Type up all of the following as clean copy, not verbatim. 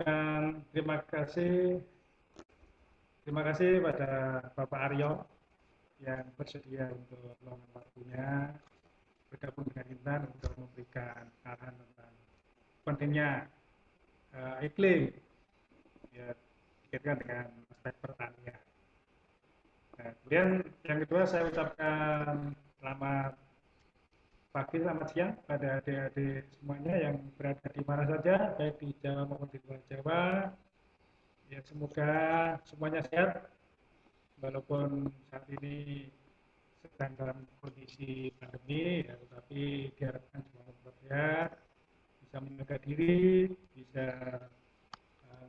Dan terima kasih pada Bapak Aryo yang bersedia untuk meluangkan waktunya bergabung dengan Intan untuk memberikan arahan tentang pentingnya iklim, ya, dikaitkan dengan aspek pertanian. Nah, kemudian yang kedua saya ucapkan selamat pagi, selamat siang pada adik-adik semuanya yang berada di mana saja, baik di Jawa maupun di luar Jawa. Ya, semoga semuanya sehat, walaupun saat ini sedang dalam kondisi pandemi, ya, tetapi diharapkan semua tetap sehat, bisa menjaga diri, bisa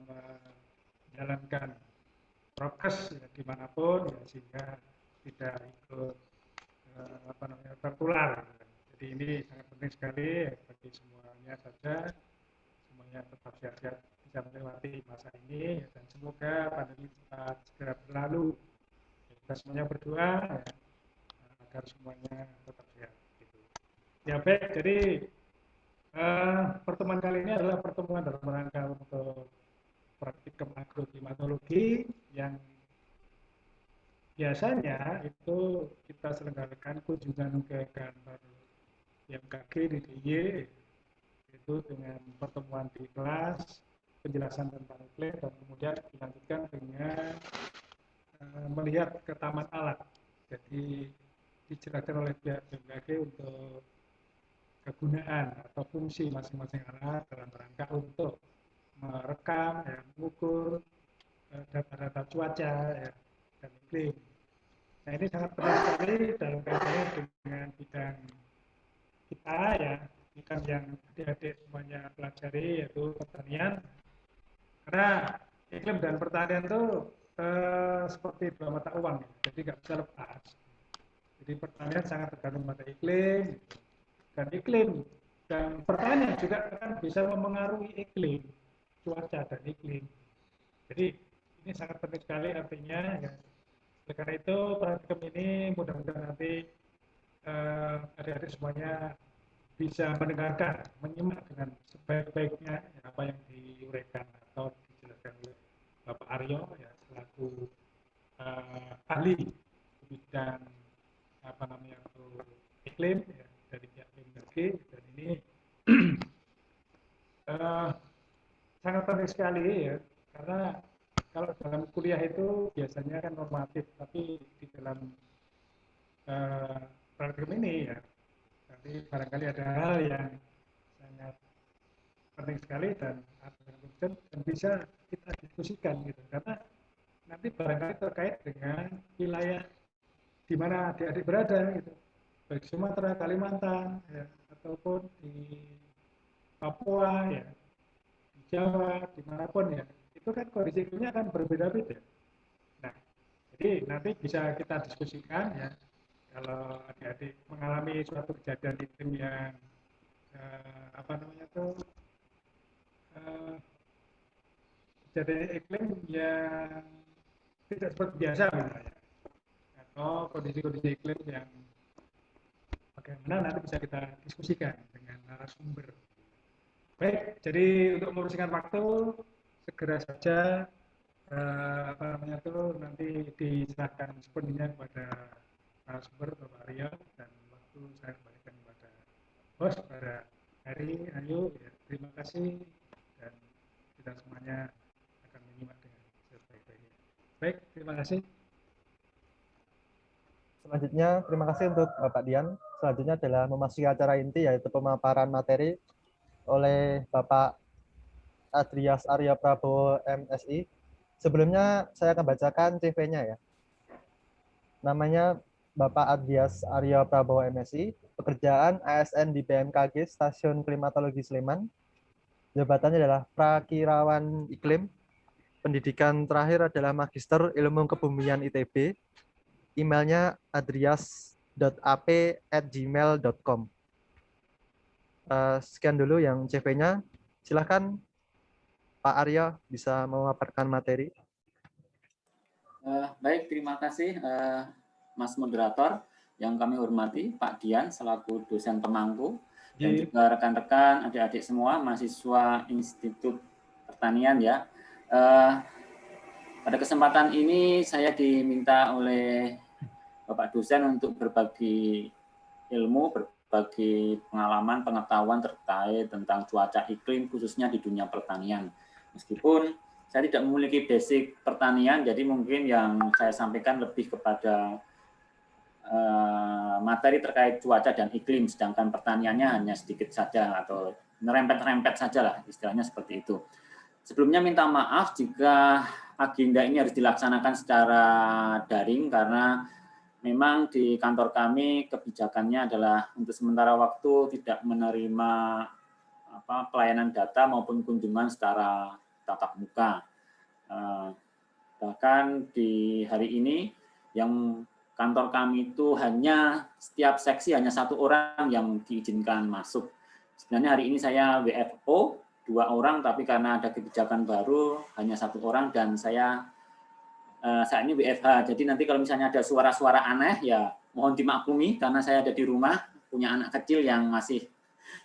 menjalankan prokes ya, dimanapun, ya, sehingga tidak ikut tertular. Jadi ini sangat penting sekali bagi semuanya saja, semuanya tetap sehat-sehat bisa melewati masa ini, ya, dan semoga pandemi cepat segera berlalu. Ya, kita semuanya berdoa ya, agar semuanya tetap sehat. Gitu. Ya baik, jadi pertemuan kali ini adalah pertemuan dalam rangka untuk praktikum agroklimatologi yang biasanya itu kita selenggarakan kunjungan ke kantor BMKG di DIY, itu dengan pertemuan di kelas, penjelasan tentang iklim, dan kemudian dilanjutkan dengan melihat ke taman alat. Jadi dijelaskan oleh pihak BMKG untuk kegunaan atau fungsi masing-masing alat dalam rangka untuk merekam, ya, mengukur data-data cuaca, ya, dan iklim. Nah ini sangat penting sekali dalam kaitannya dengan bidang kita, ya, bidang yang adik-adik semuanya pelajari, yaitu pertanian. Karena iklim dan pertanian itu seperti dua mata uang, jadi nggak bisa lepas. Jadi pertanian sangat tergantung pada iklim, dan iklim dan pertanian juga kan bisa memengaruhi iklim, cuaca dan iklim. Jadi ini sangat penting sekali artinya, ya. Oleh karena itu praktikum ini mudah-mudahan nanti adik-adik semuanya bisa mendengarkan, menyimak dengan sebaik-baiknya ya, apa yang diuraikan atau dijelaskan oleh Bapak Aryo, ya, selaku ahli bidang apa namanya itu iklim, ya, dari pihak BMKG. Dan ini sangat penting sekali, ya, karena kalau dalam kuliah itu biasanya kan normatif, tapi di dalam program ini, ya, nanti barangkali ada hal yang sangat penting sekali dan bisa kita diskusikan gitu, karena nanti barangkali terkait dengan wilayah di mana adik-adik berada gitu, baik Sumatera, Kalimantan, ya, ataupun di Papua, ya, di Jawa, dimanapun, ya, itu kan kondisi iklimnya akan berbeda-beda. Nah, jadi nanti bisa kita diskusikan, ya, kalau adik-adik mengalami suatu kejadian iklim yang apa namanya tuh kejadian iklim yang tidak seperti biasa misalnya, atau kondisi-kondisi iklim yang bagaimana, nanti bisa kita diskusikan dengan narasumber. Baik, jadi untuk mempersingkat waktu, segera saja apa namanya tuh nanti diserahkan sepenuhnya kepada narasumber Bapak Aryo, dan waktu saya kembalikan kepada host pada Hari Ayu. Ya, terima kasih, dan kita semuanya akan menyimak dengan sebaik-baiknya. Baik, terima kasih. Selanjutnya, terima kasih untuk Bapak Dian. Selanjutnya adalah memasuki acara inti, yaitu pemaparan materi oleh Bapak Adrias Arya Prabowo MSI. Sebelumnya saya akan bacakan CV-nya, ya. Namanya Bapak Adrias Arya Prabowo MSI, pekerjaan ASN di BMKG Stasiun Klimatologi Sleman. Jabatannya adalah Prakirawan Iklim. Pendidikan terakhir adalah Magister Ilmu Kebumian ITB. Emailnya adrias.ap@gmail.com. Sekian dulu yang CV-nya. Silakan Pak Aryo bisa memaparkan materi. Baik, terima kasih Mas Moderator yang kami hormati, Pak Dian selaku dosen pemangku, dan juga rekan-rekan, adik-adik semua mahasiswa Institut Pertanian pertanian ya. Pada kesempatan ini saya diminta oleh Bapak dosen untuk berbagi ilmu, berbagi pengalaman, pengetahuan terkait tentang cuaca iklim khususnya di dunia pertanian. Meskipun saya tidak memiliki basic pertanian, jadi mungkin yang saya sampaikan lebih kepada materi terkait cuaca dan iklim, sedangkan pertaniannya hanya sedikit saja atau merempet-rempet saja lah, istilahnya seperti itu. Sebelumnya minta maaf jika agenda ini harus dilaksanakan secara daring karena memang di kantor kami kebijakannya adalah untuk sementara waktu tidak menerima pelayanan data maupun kunjungan secara tatap muka. Bahkan di hari ini yang kantor kami itu hanya setiap seksi hanya 1 orang yang diizinkan masuk. Sebenarnya hari ini saya WFO 2 orang, tapi karena ada kebijakan baru hanya 1 orang dan saya saat ini WFH. Jadi nanti kalau misalnya ada suara-suara aneh ya mohon dimaklumi karena saya ada di rumah, punya anak kecil yang masih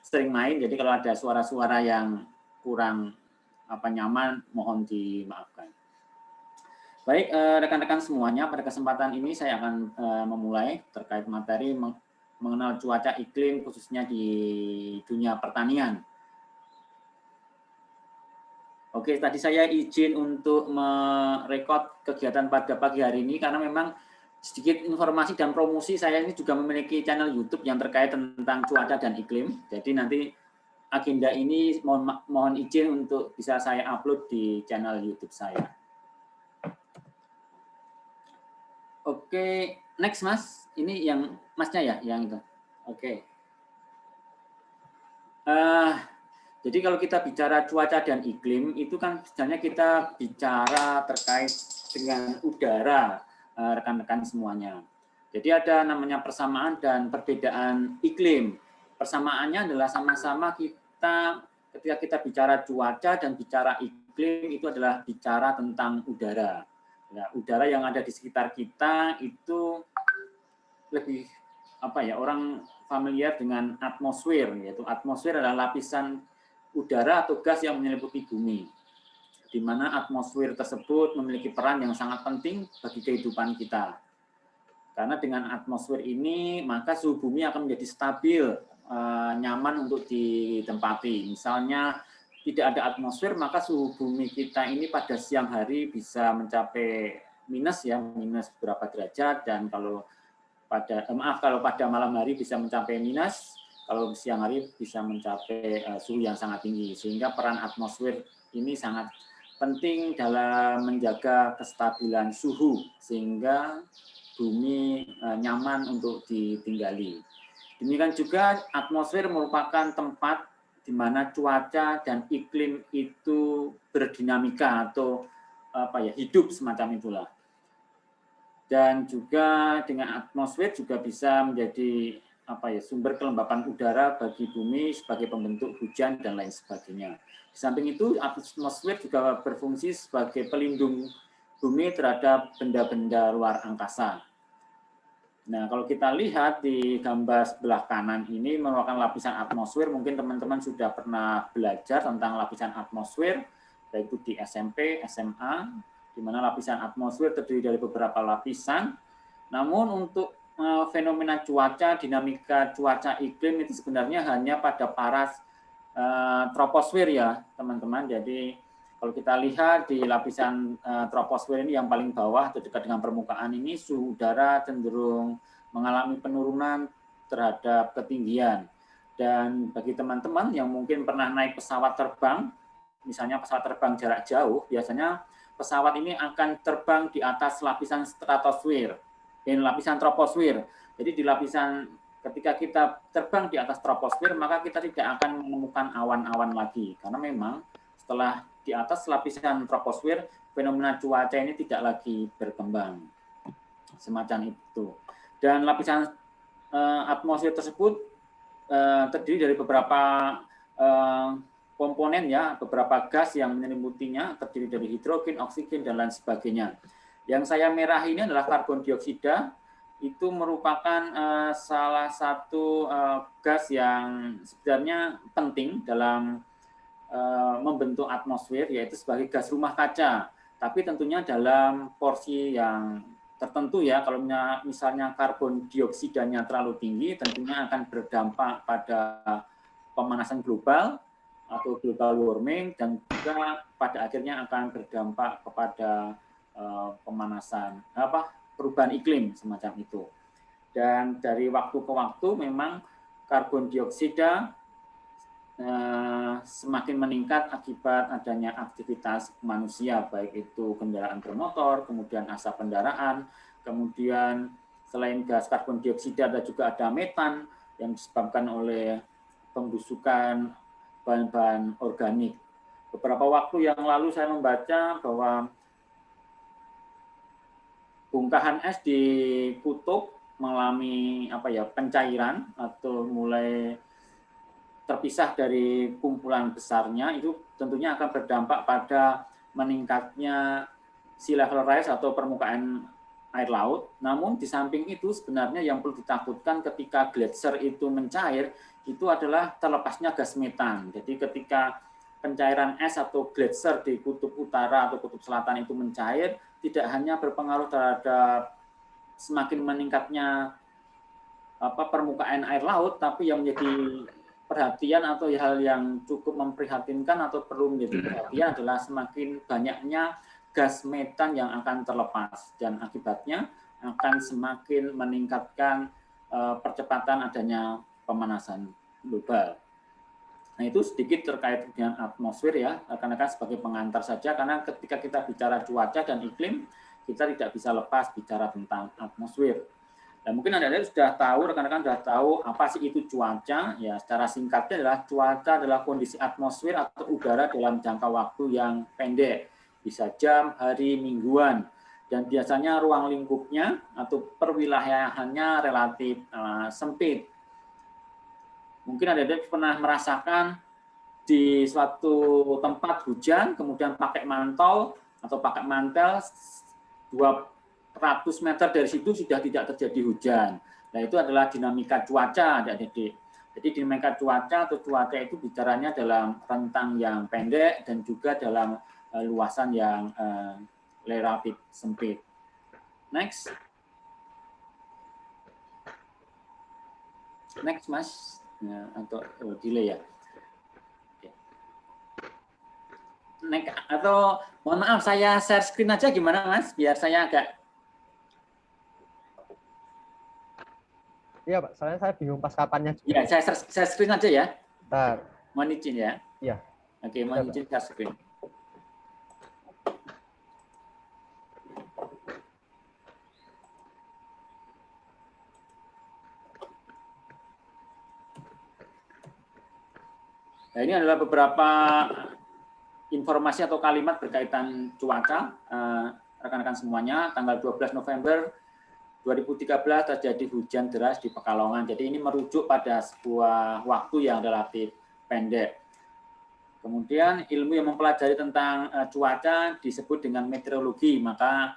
sering main. Jadi kalau ada suara-suara yang kurang nyaman mohon dimaafkan. Baik, rekan-rekan semuanya, pada kesempatan ini saya akan memulai terkait materi mengenal cuaca iklim khususnya di dunia pertanian. Oke, tadi saya izin untuk merekod kegiatan pada pagi hari ini karena memang sedikit informasi dan promosi. Saya ini juga memiliki channel YouTube yang terkait tentang cuaca dan iklim. Jadi nanti agenda ini mohon izin untuk bisa saya upload di channel YouTube saya. Oke, next Mas. Ini yang Masnya ya, yang itu. Oke. Jadi kalau kita bicara cuaca dan iklim, itu kan sebenarnya kita bicara terkait dengan udara, rekan-rekan semuanya. Jadi ada namanya persamaan dan perbedaan iklim. Persamaannya adalah sama-sama kita, ketika kita bicara cuaca dan bicara iklim, itu adalah bicara tentang udara. Ya, udara yang ada di sekitar kita itu lebih orang familiar dengan atmosfer, yaitu atmosfer adalah lapisan udara atau gas yang menyelimuti bumi, di mana atmosfer tersebut memiliki peran yang sangat penting bagi kehidupan kita. Karena dengan atmosfer ini maka suhu bumi akan menjadi stabil, nyaman untuk ditempati. Misalnya tidak ada atmosfer, maka suhu bumi kita ini pada siang hari bisa mencapai minus berapa derajat, dan kalau pada malam hari bisa mencapai minus, kalau siang hari bisa mencapai suhu yang sangat tinggi. Sehingga peran atmosfer ini sangat penting dalam menjaga kestabilan suhu sehingga bumi nyaman untuk ditinggali. Demikian juga atmosfer merupakan tempat di mana cuaca dan iklim itu berdinamika atau hidup semacam itulah. Dan juga dengan atmosfer juga bisa menjadi sumber kelembapan udara bagi bumi sebagai pembentuk hujan dan lain sebagainya. Di samping itu atmosfer juga berfungsi sebagai pelindung bumi terhadap benda-benda luar angkasa. Nah, kalau kita lihat di gambar sebelah kanan ini merupakan lapisan atmosfer. Mungkin teman-teman sudah pernah belajar tentang lapisan atmosfer, baik itu di SMP, SMA, di mana lapisan atmosfer terdiri dari beberapa lapisan. Namun untuk fenomena cuaca, dinamika cuaca iklim itu sebenarnya hanya pada paras troposfer ya, teman-teman. Jadi kalau kita lihat di lapisan troposfer ini yang paling bawah atau dekat dengan permukaan ini, suhu udara cenderung mengalami penurunan terhadap ketinggian. Dan bagi teman-teman yang mungkin pernah naik pesawat terbang, misalnya pesawat terbang jarak jauh, biasanya pesawat ini akan terbang di atas lapisan stratosfer dan lapisan troposfer. Jadi di lapisan ketika kita terbang di atas troposfer, maka kita tidak akan menemukan awan-awan lagi, karena memang setelah di atas lapisan troposfer, fenomena cuaca ini tidak lagi berkembang. Semacam itu. Dan lapisan atmosfer tersebut terdiri dari beberapa komponen ya, beberapa gas yang menyelimutinya, terdiri dari hidrogen, oksigen, dan lain sebagainya. Yang saya merah ini adalah karbon dioksida, itu merupakan salah satu gas yang sebenarnya penting dalam membentuk atmosfer, yaitu sebagai gas rumah kaca. Tapi tentunya dalam porsi yang tertentu ya. Kalau misalnya karbon dioksidanya terlalu tinggi, tentunya akan berdampak pada pemanasan global atau global warming, dan juga pada akhirnya akan berdampak kepada pemanasan perubahan iklim semacam itu. Dan dari waktu ke waktu memang karbon dioksida semakin meningkat akibat adanya aktivitas manusia, baik itu kendaraan bermotor, kemudian asap kendaraan, kemudian selain gas karbon dioksida ada juga ada metan yang disebabkan oleh pembusukan bahan-bahan organik. Beberapa waktu yang lalu saya membaca bahwa bongkahan es di kutub mengalami pencairan atau mulai terpisah dari kumpulan besarnya, itu tentunya akan berdampak pada meningkatnya sea level rise atau permukaan air laut. Namun di samping itu sebenarnya yang perlu ditakutkan ketika gletser itu mencair itu adalah terlepasnya gas metan. Jadi ketika pencairan es atau gletser di kutub utara atau kutub selatan itu mencair, tidak hanya berpengaruh terhadap semakin meningkatnya permukaan air laut, tapi yang menjadi perhatian atau hal yang cukup memprihatinkan atau perlu menjadi perhatian adalah semakin banyaknya gas metan yang akan terlepas, dan akibatnya akan semakin meningkatkan percepatan adanya pemanasan global. Nah, itu sedikit terkait dengan atmosfer ya, rekan-rekan, sebagai pengantar saja, karena ketika kita bicara cuaca dan iklim, kita tidak bisa lepas bicara tentang atmosfer. Dan mungkin Anda sudah tahu, rekan-rekan sudah tahu apa sih itu cuaca. Ya, secara singkatnya adalah cuaca adalah kondisi atmosfer atau udara dalam jangka waktu yang pendek, bisa jam, hari, mingguan. Dan biasanya ruang lingkupnya atau perwilayahannya relatif sempit. Mungkin Anda pernah merasakan di suatu tempat hujan, kemudian pakai mantel atau pakai mantel 200 meter dari situ sudah tidak terjadi hujan. Nah, itu adalah dinamika cuaca, adik-adik. Jadi dinamika cuaca atau cuaca itu bicaranya dalam rentang yang pendek dan juga dalam luasan yang relatif sempit. Next. Next, Mas. Ya, atau delay ya. Next, atau mohon maaf, saya share screen aja gimana, Mas? Biar saya agak... Iya, Pak. Soalnya saya bingung pas kapannya. Ya, saya share screen aja ya. Bentar. Mohon izin ya. Iya. Oke, mohon izin share screen. Nah, ini adalah beberapa informasi atau kalimat berkaitan cuaca, rekan-rekan semuanya. Tanggal 12 November 2013 terjadi hujan deras di Pekalongan. Jadi ini merujuk pada sebuah waktu yang relatif pendek. Kemudian ilmu yang mempelajari tentang cuaca disebut dengan meteorologi. Maka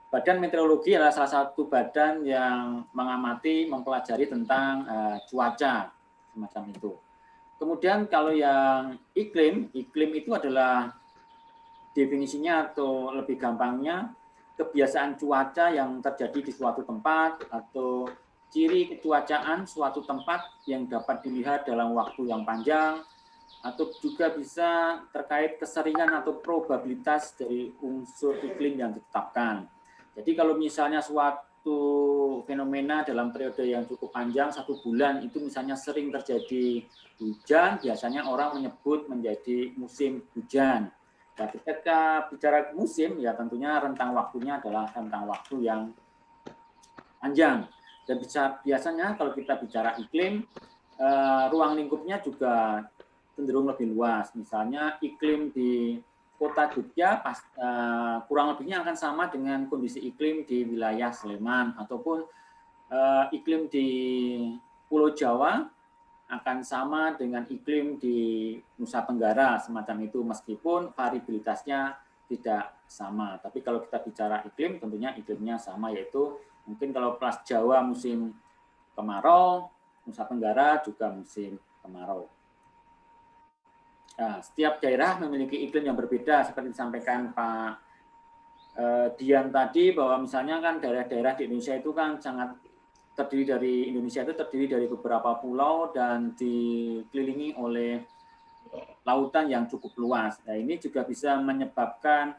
Badan Meteorologi adalah salah satu badan yang mengamati, mempelajari tentang cuaca semacam itu. Kemudian kalau yang iklim itu adalah definisinya atau lebih gampangnya kebiasaan cuaca yang terjadi di suatu tempat atau ciri kecuacaan suatu tempat yang dapat dilihat dalam waktu yang panjang, atau juga bisa terkait keseringan atau probabilitas dari unsur iklim yang ditetapkan. Jadi kalau misalnya suatu fenomena dalam periode yang cukup panjang, 1 bulan, itu misalnya sering terjadi hujan, biasanya orang menyebut menjadi musim hujan. Nah, ketika bicara musim, ya tentunya rentang waktunya adalah rentang waktu yang panjang. Dan biasanya kalau kita bicara iklim, ruang lingkupnya juga cenderung lebih luas. Misalnya iklim di Kota Jogja kurang lebihnya akan sama dengan kondisi iklim di wilayah Sleman, ataupun iklim di Pulau Jawa akan sama dengan iklim di Nusa Tenggara, semacam itu, meskipun variabilitasnya tidak sama. Tapi kalau kita bicara iklim, tentunya iklimnya sama, yaitu mungkin kalau Pulau Jawa musim kemarau, Nusa Tenggara juga musim kemarau. Nah, setiap daerah memiliki iklim yang berbeda seperti disampaikan Pak Dian tadi, bahwa misalnya kan daerah-daerah di Indonesia itu kan sangat terdiri dari beberapa pulau dan dikelilingi oleh lautan yang cukup luas. Nah, ini juga bisa menyebabkan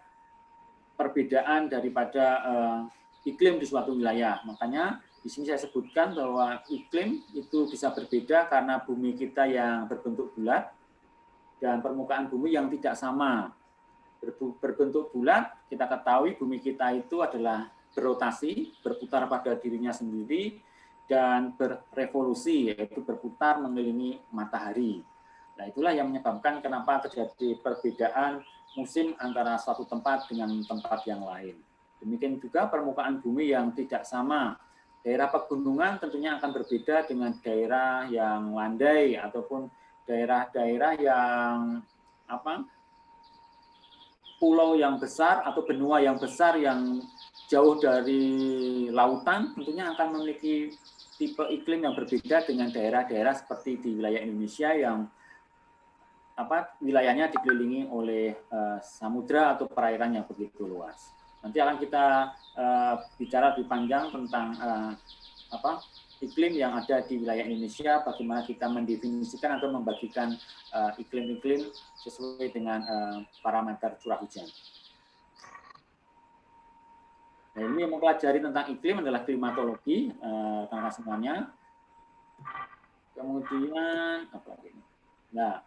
perbedaan daripada iklim di suatu wilayah. Makanya di sini saya sebutkan bahwa iklim itu bisa berbeda karena bumi kita yang berbentuk bulat dan permukaan bumi yang tidak sama. Berbentuk bulat, kita ketahui bumi kita itu adalah berotasi, berputar pada dirinya sendiri, dan berevolusi, yaitu berputar mengelilingi matahari. Nah, itulah yang menyebabkan kenapa terjadi perbedaan musim antara suatu tempat dengan tempat yang lain. Demikian juga permukaan bumi yang tidak sama. Daerah pegunungan tentunya akan berbeda dengan daerah yang landai ataupun daerah-daerah yang pulau yang besar atau benua yang besar yang jauh dari lautan tentunya akan memiliki tipe iklim yang berbeda dengan daerah-daerah seperti di wilayah Indonesia yang wilayahnya dikelilingi oleh samudra atau perairan yang begitu luas. Nanti akan kita bicara lebih panjang tentang iklim yang ada di wilayah Indonesia, bagaimana kita mendefinisikan atau membagikan iklim-iklim sesuai dengan parameter curah hujan. Nah, ini yang mempelajari tentang iklim adalah klimatologi, teman-teman semuanya. Kemudian apa lagi? Nah,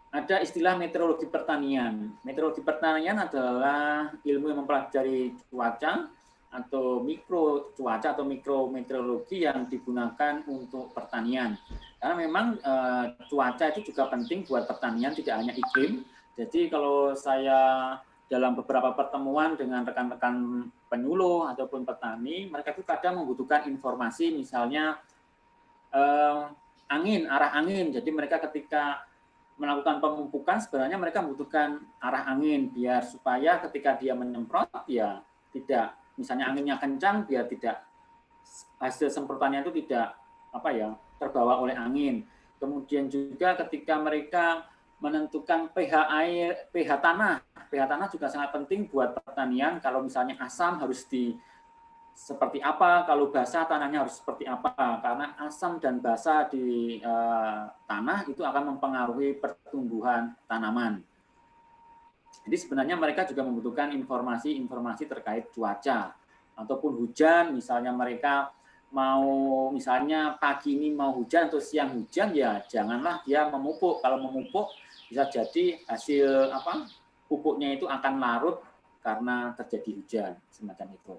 ada istilah meteorologi pertanian. Meteorologi pertanian adalah ilmu yang mempelajari cuaca atau mikro cuaca atau mikro meteorologi yang digunakan untuk pertanian. Karena memang cuaca itu juga penting buat pertanian, tidak hanya iklim. Jadi kalau saya dalam beberapa pertemuan dengan rekan-rekan penyuluh ataupun petani, mereka itu kadang membutuhkan informasi, misalnya arah angin. Jadi mereka ketika melakukan pemupukan, sebenarnya mereka membutuhkan arah angin biar supaya ketika dia menyemprot, ya tidak, misalnya anginnya kencang, biar tidak hasil semprotannya itu tidak terbawa oleh angin. Kemudian juga ketika mereka menentukan pH air, pH tanah juga sangat penting buat pertanian. Kalau misalnya asam harus seperti apa, kalau basah tanahnya harus seperti apa, karena asam dan basah di tanah itu akan mempengaruhi pertumbuhan tanaman. Jadi sebenarnya mereka juga membutuhkan informasi terkait cuaca ataupun hujan, misalnya mereka mau, misalnya pagi ini mau hujan atau siang hujan, ya janganlah dia memupuk. Kalau memupuk bisa jadi hasil pupuknya itu akan larut karena terjadi hujan, semacam itu.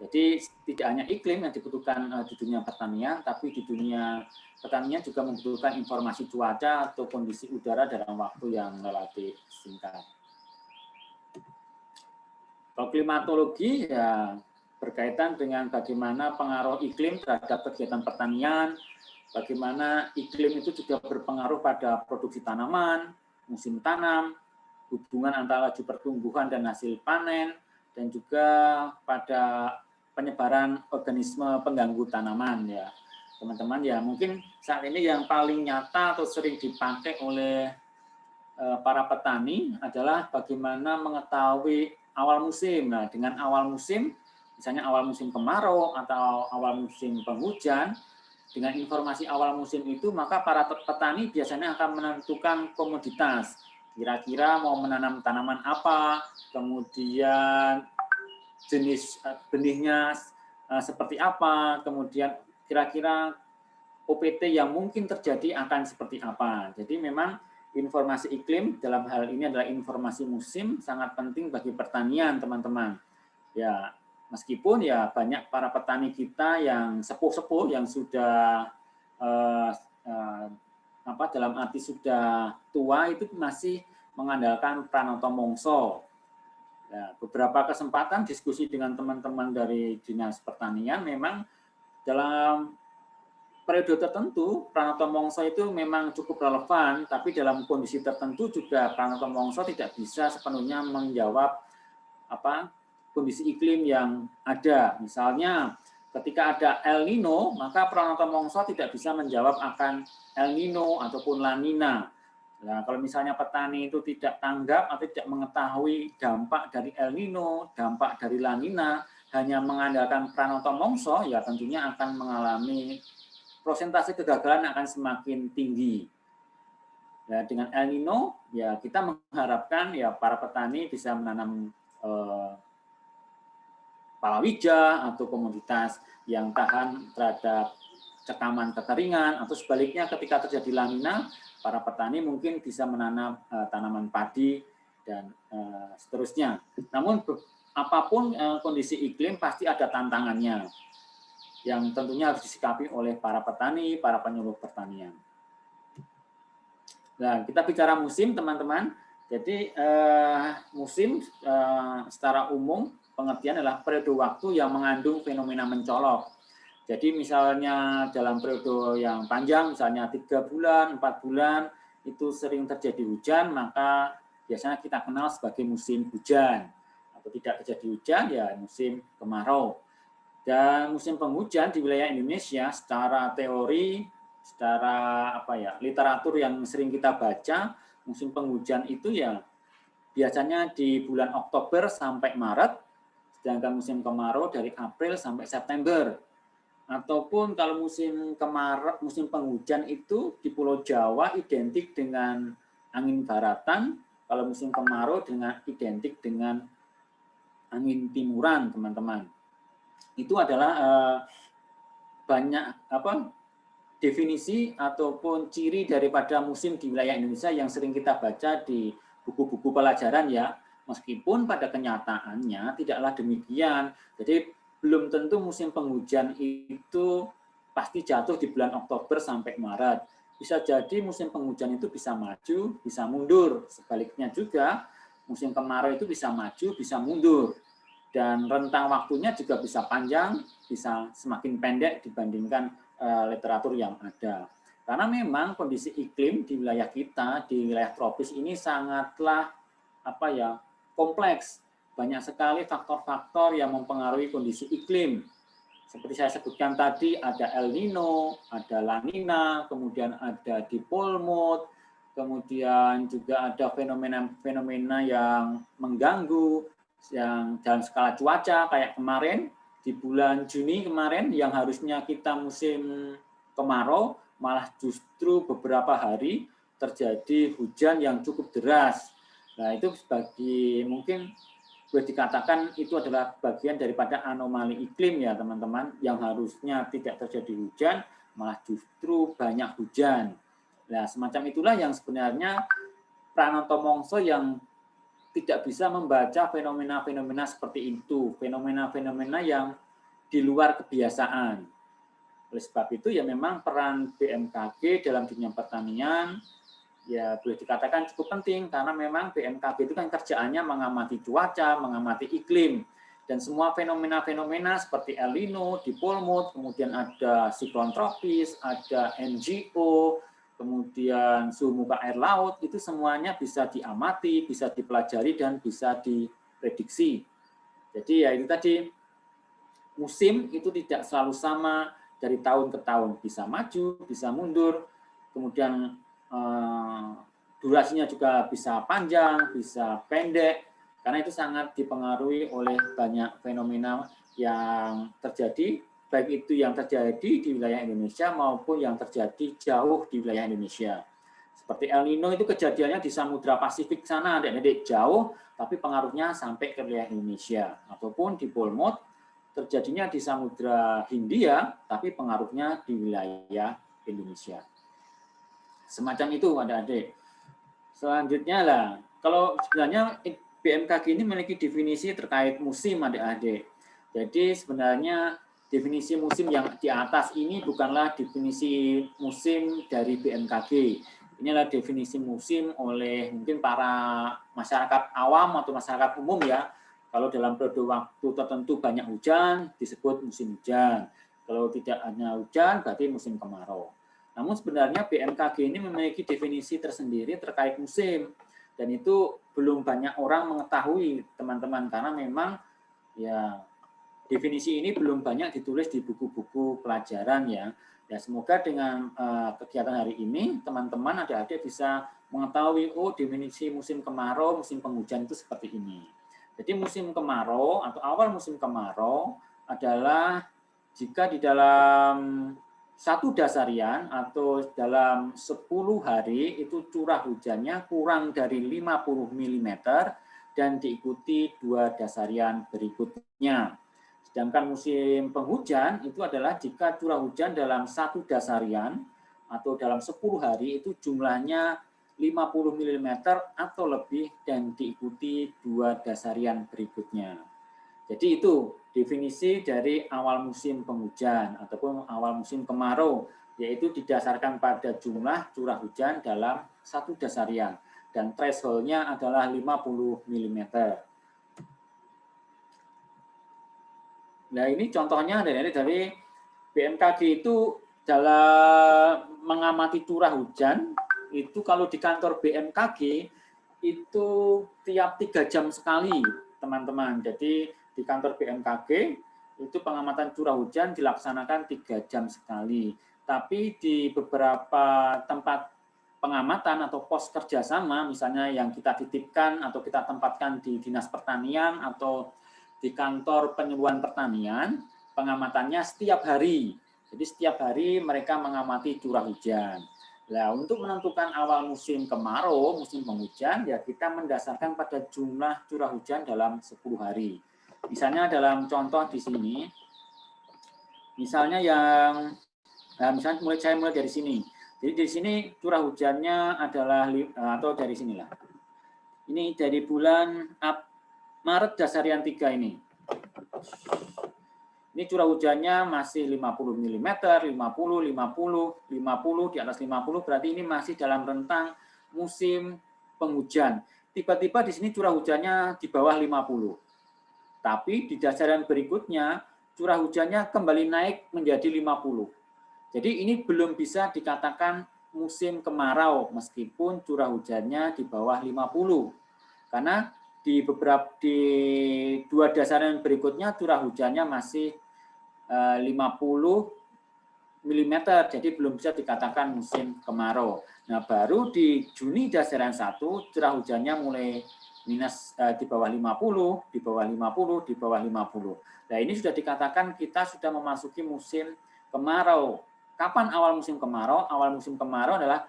Jadi tidak hanya iklim yang dibutuhkan di dunia pertanian, tapi di dunia pertanian juga membutuhkan informasi cuaca atau kondisi udara dalam waktu yang relatif singkat. Kalau klimatologi ya berkaitan dengan bagaimana pengaruh iklim terhadap kegiatan pertanian, bagaimana iklim itu juga berpengaruh pada produksi tanaman, musim tanam, hubungan antara laju pertumbuhan dan hasil panen, dan juga pada penyebaran organisme pengganggu tanaman ya. Teman-teman ya, mungkin saat ini yang paling nyata atau sering dipakai oleh para petani adalah bagaimana mengetahui awal musim. Nah, dengan awal musim, misalnya awal musim kemarau atau awal musim penghujan, dengan informasi awal musim itu, maka para petani biasanya akan menentukan komoditas. Kira-kira mau menanam tanaman apa, kemudian jenis benihnya seperti apa, kemudian kira-kira OPT yang mungkin terjadi akan seperti apa. Jadi memang informasi iklim dalam hal ini adalah informasi musim, sangat penting bagi pertanian, teman-teman. Ya, meskipun ya banyak para petani kita yang sepuh-sepuh yang sudah dalam arti sudah tua itu masih mengandalkan Pranoto Mongso. Ya, beberapa kesempatan diskusi dengan teman-teman dari Dinas Pertanian memang dalam periode tertentu Pranoto Mongso itu memang cukup relevan, tapi dalam kondisi tertentu juga Pranoto Mongso tidak bisa sepenuhnya menjawab kondisi iklim yang ada. Misalnya ketika ada El Nino, maka Pranoto Mongso tidak bisa menjawab akan El Nino ataupun La Nina. Nah, kalau misalnya petani itu tidak tanggap atau tidak mengetahui dampak dari El Nino, dampak dari La Nina, hanya mengandalkan Pranoto Mongso, ya tentunya akan mengalami persentase kegagalan akan semakin tinggi. Nah, dengan El Nino, ya kita mengharapkan ya para petani bisa menanam palawija atau komoditas yang tahan terhadap cekaman kekeringan, atau sebaliknya ketika terjadi La Nina, para petani mungkin bisa menanam tanaman padi dan seterusnya. Namun apapun kondisi iklim pasti ada tantangannya yang tentunya harus disikapi oleh para petani, para penyuluh pertanian. Nah, kita bicara musim, teman-teman. Jadi musim secara umum pengertian adalah periode waktu yang mengandung fenomena mencolok. Jadi misalnya dalam periode yang panjang, misalnya 3 bulan, 4 bulan, itu sering terjadi hujan, maka biasanya kita kenal sebagai musim hujan. Atau tidak terjadi hujan, ya musim kemarau. Dan musim penghujan di wilayah Indonesia secara teori, secara literatur yang sering kita baca, musim penghujan itu ya biasanya di bulan Oktober sampai Maret, sedangkan musim kemarau dari April sampai September. Ataupun kalau musim kemarau, musim penghujan itu di Pulau Jawa identik dengan angin baratan, kalau musim kemarau identik dengan angin timuran, teman-teman. Itu adalah banyak definisi ataupun ciri daripada musim di wilayah Indonesia yang sering kita baca di buku-buku pelajaran ya. Meskipun pada kenyataannya tidaklah demikian. Jadi belum tentu musim penghujan itu pasti jatuh di bulan Oktober sampai Maret. Bisa jadi musim penghujan itu bisa maju, bisa mundur. Sebaliknya juga musim kemarau itu bisa maju, bisa mundur. Dan rentang waktunya juga bisa panjang, bisa semakin pendek dibandingkan literatur yang ada. Karena memang kondisi iklim di wilayah kita, di wilayah tropis ini sangatlah kompleks. Banyak sekali faktor-faktor yang mempengaruhi kondisi iklim. Seperti saya sebutkan tadi, ada El Nino, ada La Nina, kemudian ada dipole mode, kemudian juga ada fenomena-fenomena yang mengganggu, yang dalam skala cuaca, kayak kemarin, di bulan Juni kemarin, yang harusnya kita musim kemarau, malah justru beberapa hari terjadi hujan yang cukup deras. Nah, itu sebagai mungkin boleh dikatakan itu adalah bagian daripada anomali iklim ya teman-teman, yang harusnya tidak terjadi hujan malah justru banyak hujan. Nah, semacam itulah yang sebenarnya Pranoto Mongso yang tidak bisa membaca fenomena-fenomena seperti itu, fenomena-fenomena yang di luar kebiasaan. Oleh sebab itu ya memang peran BMKG dalam dunia pertanian ya boleh dikatakan cukup penting, karena memang BMKG itu kan kerjaannya mengamati cuaca, mengamati iklim, dan semua fenomena-fenomena seperti El Nino, dipole mode, kemudian ada siklon tropis, ada NGO, kemudian suhu muka air laut, itu semuanya bisa diamati, bisa dipelajari, dan bisa diprediksi. Jadi ya itu tadi, musim itu tidak selalu sama dari tahun ke tahun, bisa maju, bisa mundur, kemudian durasinya juga bisa panjang, bisa pendek, karena itu sangat dipengaruhi oleh banyak fenomena yang terjadi, baik itu yang terjadi di wilayah Indonesia maupun yang terjadi jauh di wilayah Indonesia. Seperti El Nino itu kejadiannya di Samudra Pasifik sana, adik-adik, jauh, tapi pengaruhnya sampai ke wilayah Indonesia. Ataupun di pole mode, terjadinya di Samudra Hindia, tapi pengaruhnya di wilayah Indonesia. Semacam itu adik-adik. Selanjutnya lah, kalau sebenarnya BMKG ini memiliki definisi terkait musim adik-adik. Jadi sebenarnya definisi musim yang di atas ini bukanlah definisi musim dari BMKG. Ini adalah definisi musim oleh mungkin para masyarakat awam atau masyarakat umum ya. Kalau dalam periode waktu tertentu banyak hujan, disebut musim hujan. Kalau tidak hanya hujan, berarti musim kemarau. Namun sebenarnya BMKG ini memiliki definisi tersendiri terkait musim, dan itu belum banyak orang mengetahui teman-teman, karena memang ya definisi ini belum banyak ditulis di buku-buku pelajaran ya. Ya, semoga dengan kegiatan hari ini teman-teman adik-adik bisa mengetahui definisi musim kemarau, musim penghujan itu seperti ini. Jadi musim kemarau atau awal musim kemarau adalah jika di dalam satu dasarian atau dalam 10 hari itu curah hujannya kurang dari 50 mm dan diikuti 2 dasarian berikutnya. Sedangkan musim penghujan itu adalah jika curah hujan dalam satu dasarian atau dalam 10 hari itu jumlahnya 50 mm atau lebih dan diikuti 2 dasarian berikutnya. Jadi itu definisi dari awal musim penghujan ataupun awal musim kemarau, yaitu didasarkan pada jumlah curah hujan dalam satu dasarian dan threshold-nya adalah 50 mm. Nah, ini contohnya dari BMKG itu dalam mengamati curah hujan, itu kalau di kantor BMKG itu tiap 3 jam sekali, teman-teman. Jadi di kantor BMKG itu pengamatan curah hujan dilaksanakan 3 jam sekali. Tapi di beberapa tempat pengamatan atau pos kerjasama, misalnya yang kita titipkan atau kita tempatkan di Dinas Pertanian atau di kantor penyuluhan pertanian, pengamatannya setiap hari. Jadi setiap hari mereka mengamati curah hujan. Nah, untuk menentukan awal musim kemarau, musim penghujan, ya kita mendasarkan pada jumlah curah hujan dalam 10 hari. Misalnya dalam contoh di sini, misalnya misalnya saya mulai dari sini. Jadi di sini curah hujannya adalah, atau dari sinilah. Ini dari bulan Maret dasarian 3 ini. Ini curah hujannya masih 50 mm, 50, 50, 50, di atas 50, berarti ini masih dalam rentang musim penghujan. Tiba-tiba di sini curah hujannya di bawah 50. Tapi di dasarian berikutnya, curah hujannya kembali naik menjadi 50. Jadi ini belum bisa dikatakan musim kemarau, meskipun curah hujannya di bawah 50. Karena di 2 dasarian berikutnya curah hujannya masih 50 mm, jadi belum bisa dikatakan musim kemarau. Nah, baru di Juni dasarian 1 curah hujannya mulai minus di bawah 50, di bawah 50, di bawah 50. Nah, ini sudah dikatakan kita sudah memasuki musim kemarau. Kapan awal musim kemarau? Awal musim kemarau adalah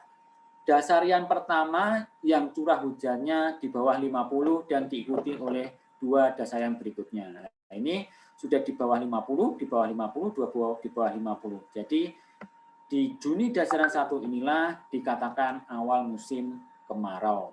dasarian pertama yang curah hujannya di bawah 50 dan diikuti oleh 2 dasarian berikutnya. Nah, ini sudah di bawah 50, di bawah 50, di bawah 50. Jadi di Juni dasarian 1 inilah dikatakan awal musim kemarau.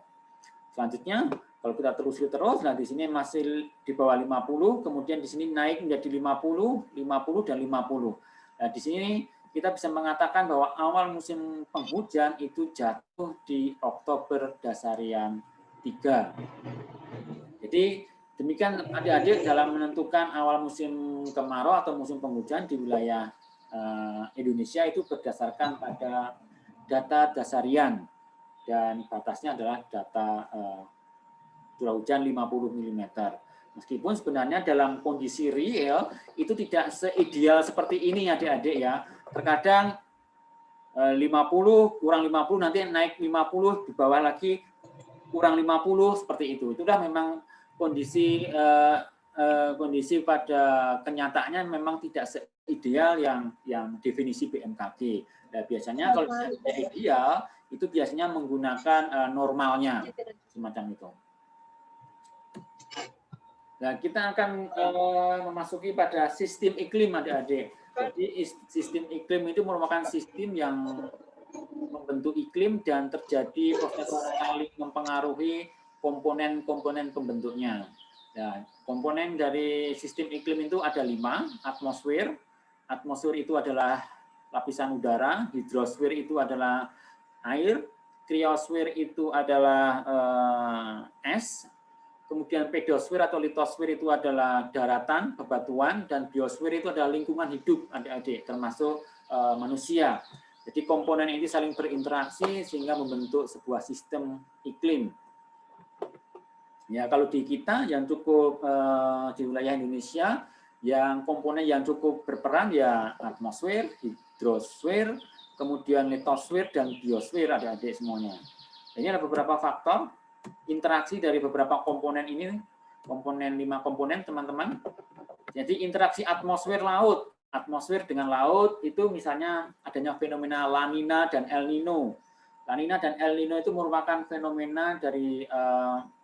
Selanjutnya, kalau kita terus, nah di sini masih di bawah 50, kemudian di sini naik menjadi 50, 50 dan 50. Nah, di sini kita bisa mengatakan bahwa awal musim penghujan itu jatuh di Oktober dasarian 3. Jadi demikian adik-adik dalam menentukan awal musim kemarau atau musim penghujan di wilayah Indonesia itu berdasarkan pada data dasarian dan batasnya adalah data curah hujan 50 mm. Meskipun sebenarnya dalam kondisi real itu tidak seideal seperti ini adik-adik ya. Terkadang 50 kurang 50 nanti naik 50 di bawah lagi kurang 50 seperti itu. Itulah memang kondisi pada kenyataannya memang tidak seideal yang definisi BMKG. Nah, biasanya kalau ideal itu biasanya menggunakan normalnya semacam itu. Nah, kita akan memasuki pada sistem iklim adik-adik. Jadi sistem iklim itu merupakan sistem yang membentuk iklim dan terjadi proses saling mempengaruhi komponen-komponen pembentuknya. Nah, komponen dari sistem iklim itu ada 5, atmosfer. Atmosfer itu adalah lapisan udara, hidrosfer itu adalah air, kriosfer itu adalah es, kemudian pedosfer atau litosfer itu adalah daratan, bebatuan, dan biosfer itu adalah lingkungan hidup adik-adik, termasuk manusia. Jadi komponen ini saling berinteraksi sehingga membentuk sebuah sistem iklim. Ya, kalau di kita yang cukup di wilayah Indonesia Yang komponen yang cukup berperan ya atmosfer, hidrosfer, kemudian litosfer dan biosfer, adik-adik semuanya. Ini ada beberapa faktor interaksi dari beberapa komponen ini, komponen 5 komponen teman-teman. Jadi interaksi atmosfer laut, atmosfer dengan laut itu misalnya adanya fenomena La Nina dan El Nino. La Nina dan El Nino itu merupakan fenomena dari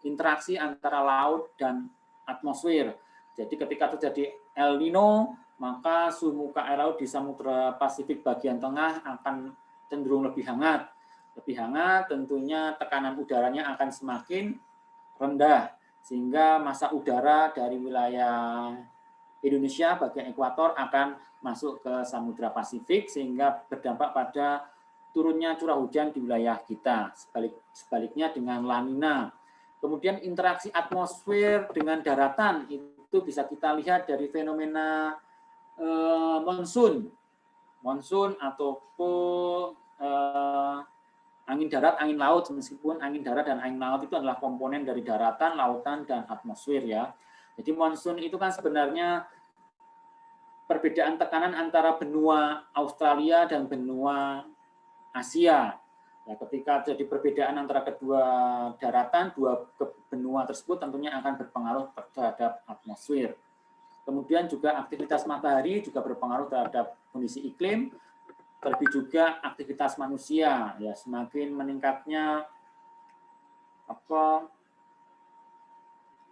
interaksi antara laut dan atmosfer. Jadi ketika terjadi El Nino, maka suhu muka air laut di Samudra Pasifik bagian tengah akan cenderung lebih hangat. Lebih hangat tentunya tekanan udaranya akan semakin rendah, sehingga massa udara dari wilayah Indonesia bagian ekuator akan masuk ke Samudra Pasifik, sehingga berdampak pada turunnya curah hujan di wilayah kita. Sebaliknya dengan La Nina. Kemudian interaksi atmosfer dengan daratan itu bisa kita lihat dari fenomena monsun ataupun angin darat, angin laut. Meskipun angin darat dan angin laut itu adalah komponen dari daratan, lautan, dan atmosfer ya. Jadi monsun itu kan sebenarnya perbedaan tekanan antara benua Australia dan benua Asia. Ya, ketika terjadi perbedaan antara kedua daratan, dua benua tersebut tentunya akan berpengaruh terhadap atmosfer. Kemudian juga aktivitas matahari juga berpengaruh terhadap kondisi iklim, terlebih juga aktivitas manusia. Ya, semakin meningkatnya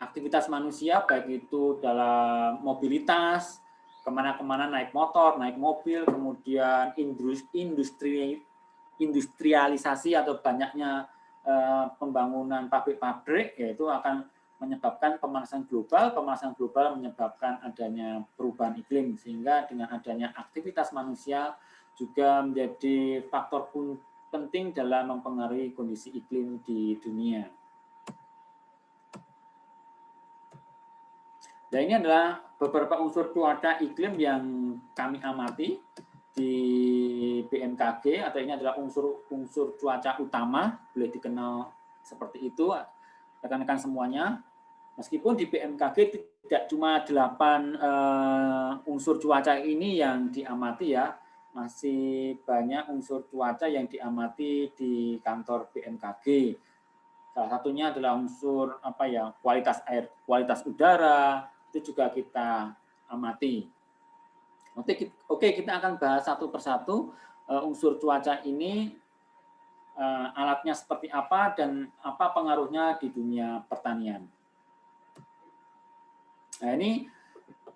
aktivitas manusia, baik itu dalam mobilitas, kemana-kemana naik motor, naik mobil, kemudian industrialisasi atau banyaknya pembangunan pabrik-pabrik, yaitu akan menyebabkan pemanasan global. Pemanasan global menyebabkan adanya perubahan iklim, sehingga dengan adanya aktivitas manusia juga menjadi faktor penting dalam mempengaruhi kondisi iklim di dunia. Dan ini adalah beberapa unsur cuaca iklim yang kami amati di BMKG, atau ini adalah unsur cuaca utama, boleh dikenal seperti itu rekan-rekan semuanya. Meskipun di BMKG tidak cuma 8 unsur cuaca ini yang diamati ya, masih banyak unsur cuaca yang diamati di kantor BMKG. Salah satunya adalah unsur kualitas air, kualitas udara, itu juga kita amati. Oke, kita akan bahas satu persatu unsur cuaca ini, alatnya seperti apa dan apa pengaruhnya di dunia pertanian. Nah ini,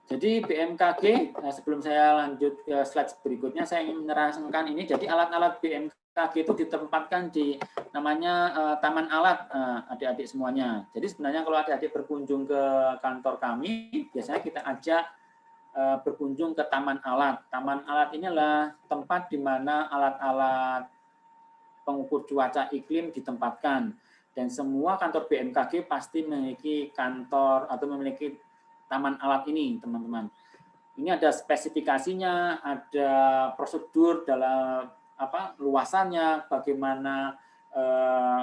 jadi BMKG, sebelum saya lanjut ke slide berikutnya, saya ingin menerangkan ini. Jadi alat-alat BMKG itu ditempatkan di namanya taman alat, adik-adik semuanya. Jadi sebenarnya kalau adik-adik berkunjung ke kantor kami, biasanya kita ajak berkunjung ke taman alat. Taman alat ini adalah tempat di mana alat-alat pengukur cuaca iklim ditempatkan. Dan semua kantor BMKG pasti memiliki kantor atau memiliki taman alat ini, teman-teman. Ini ada spesifikasinya, ada prosedur dalam luasannya, bagaimana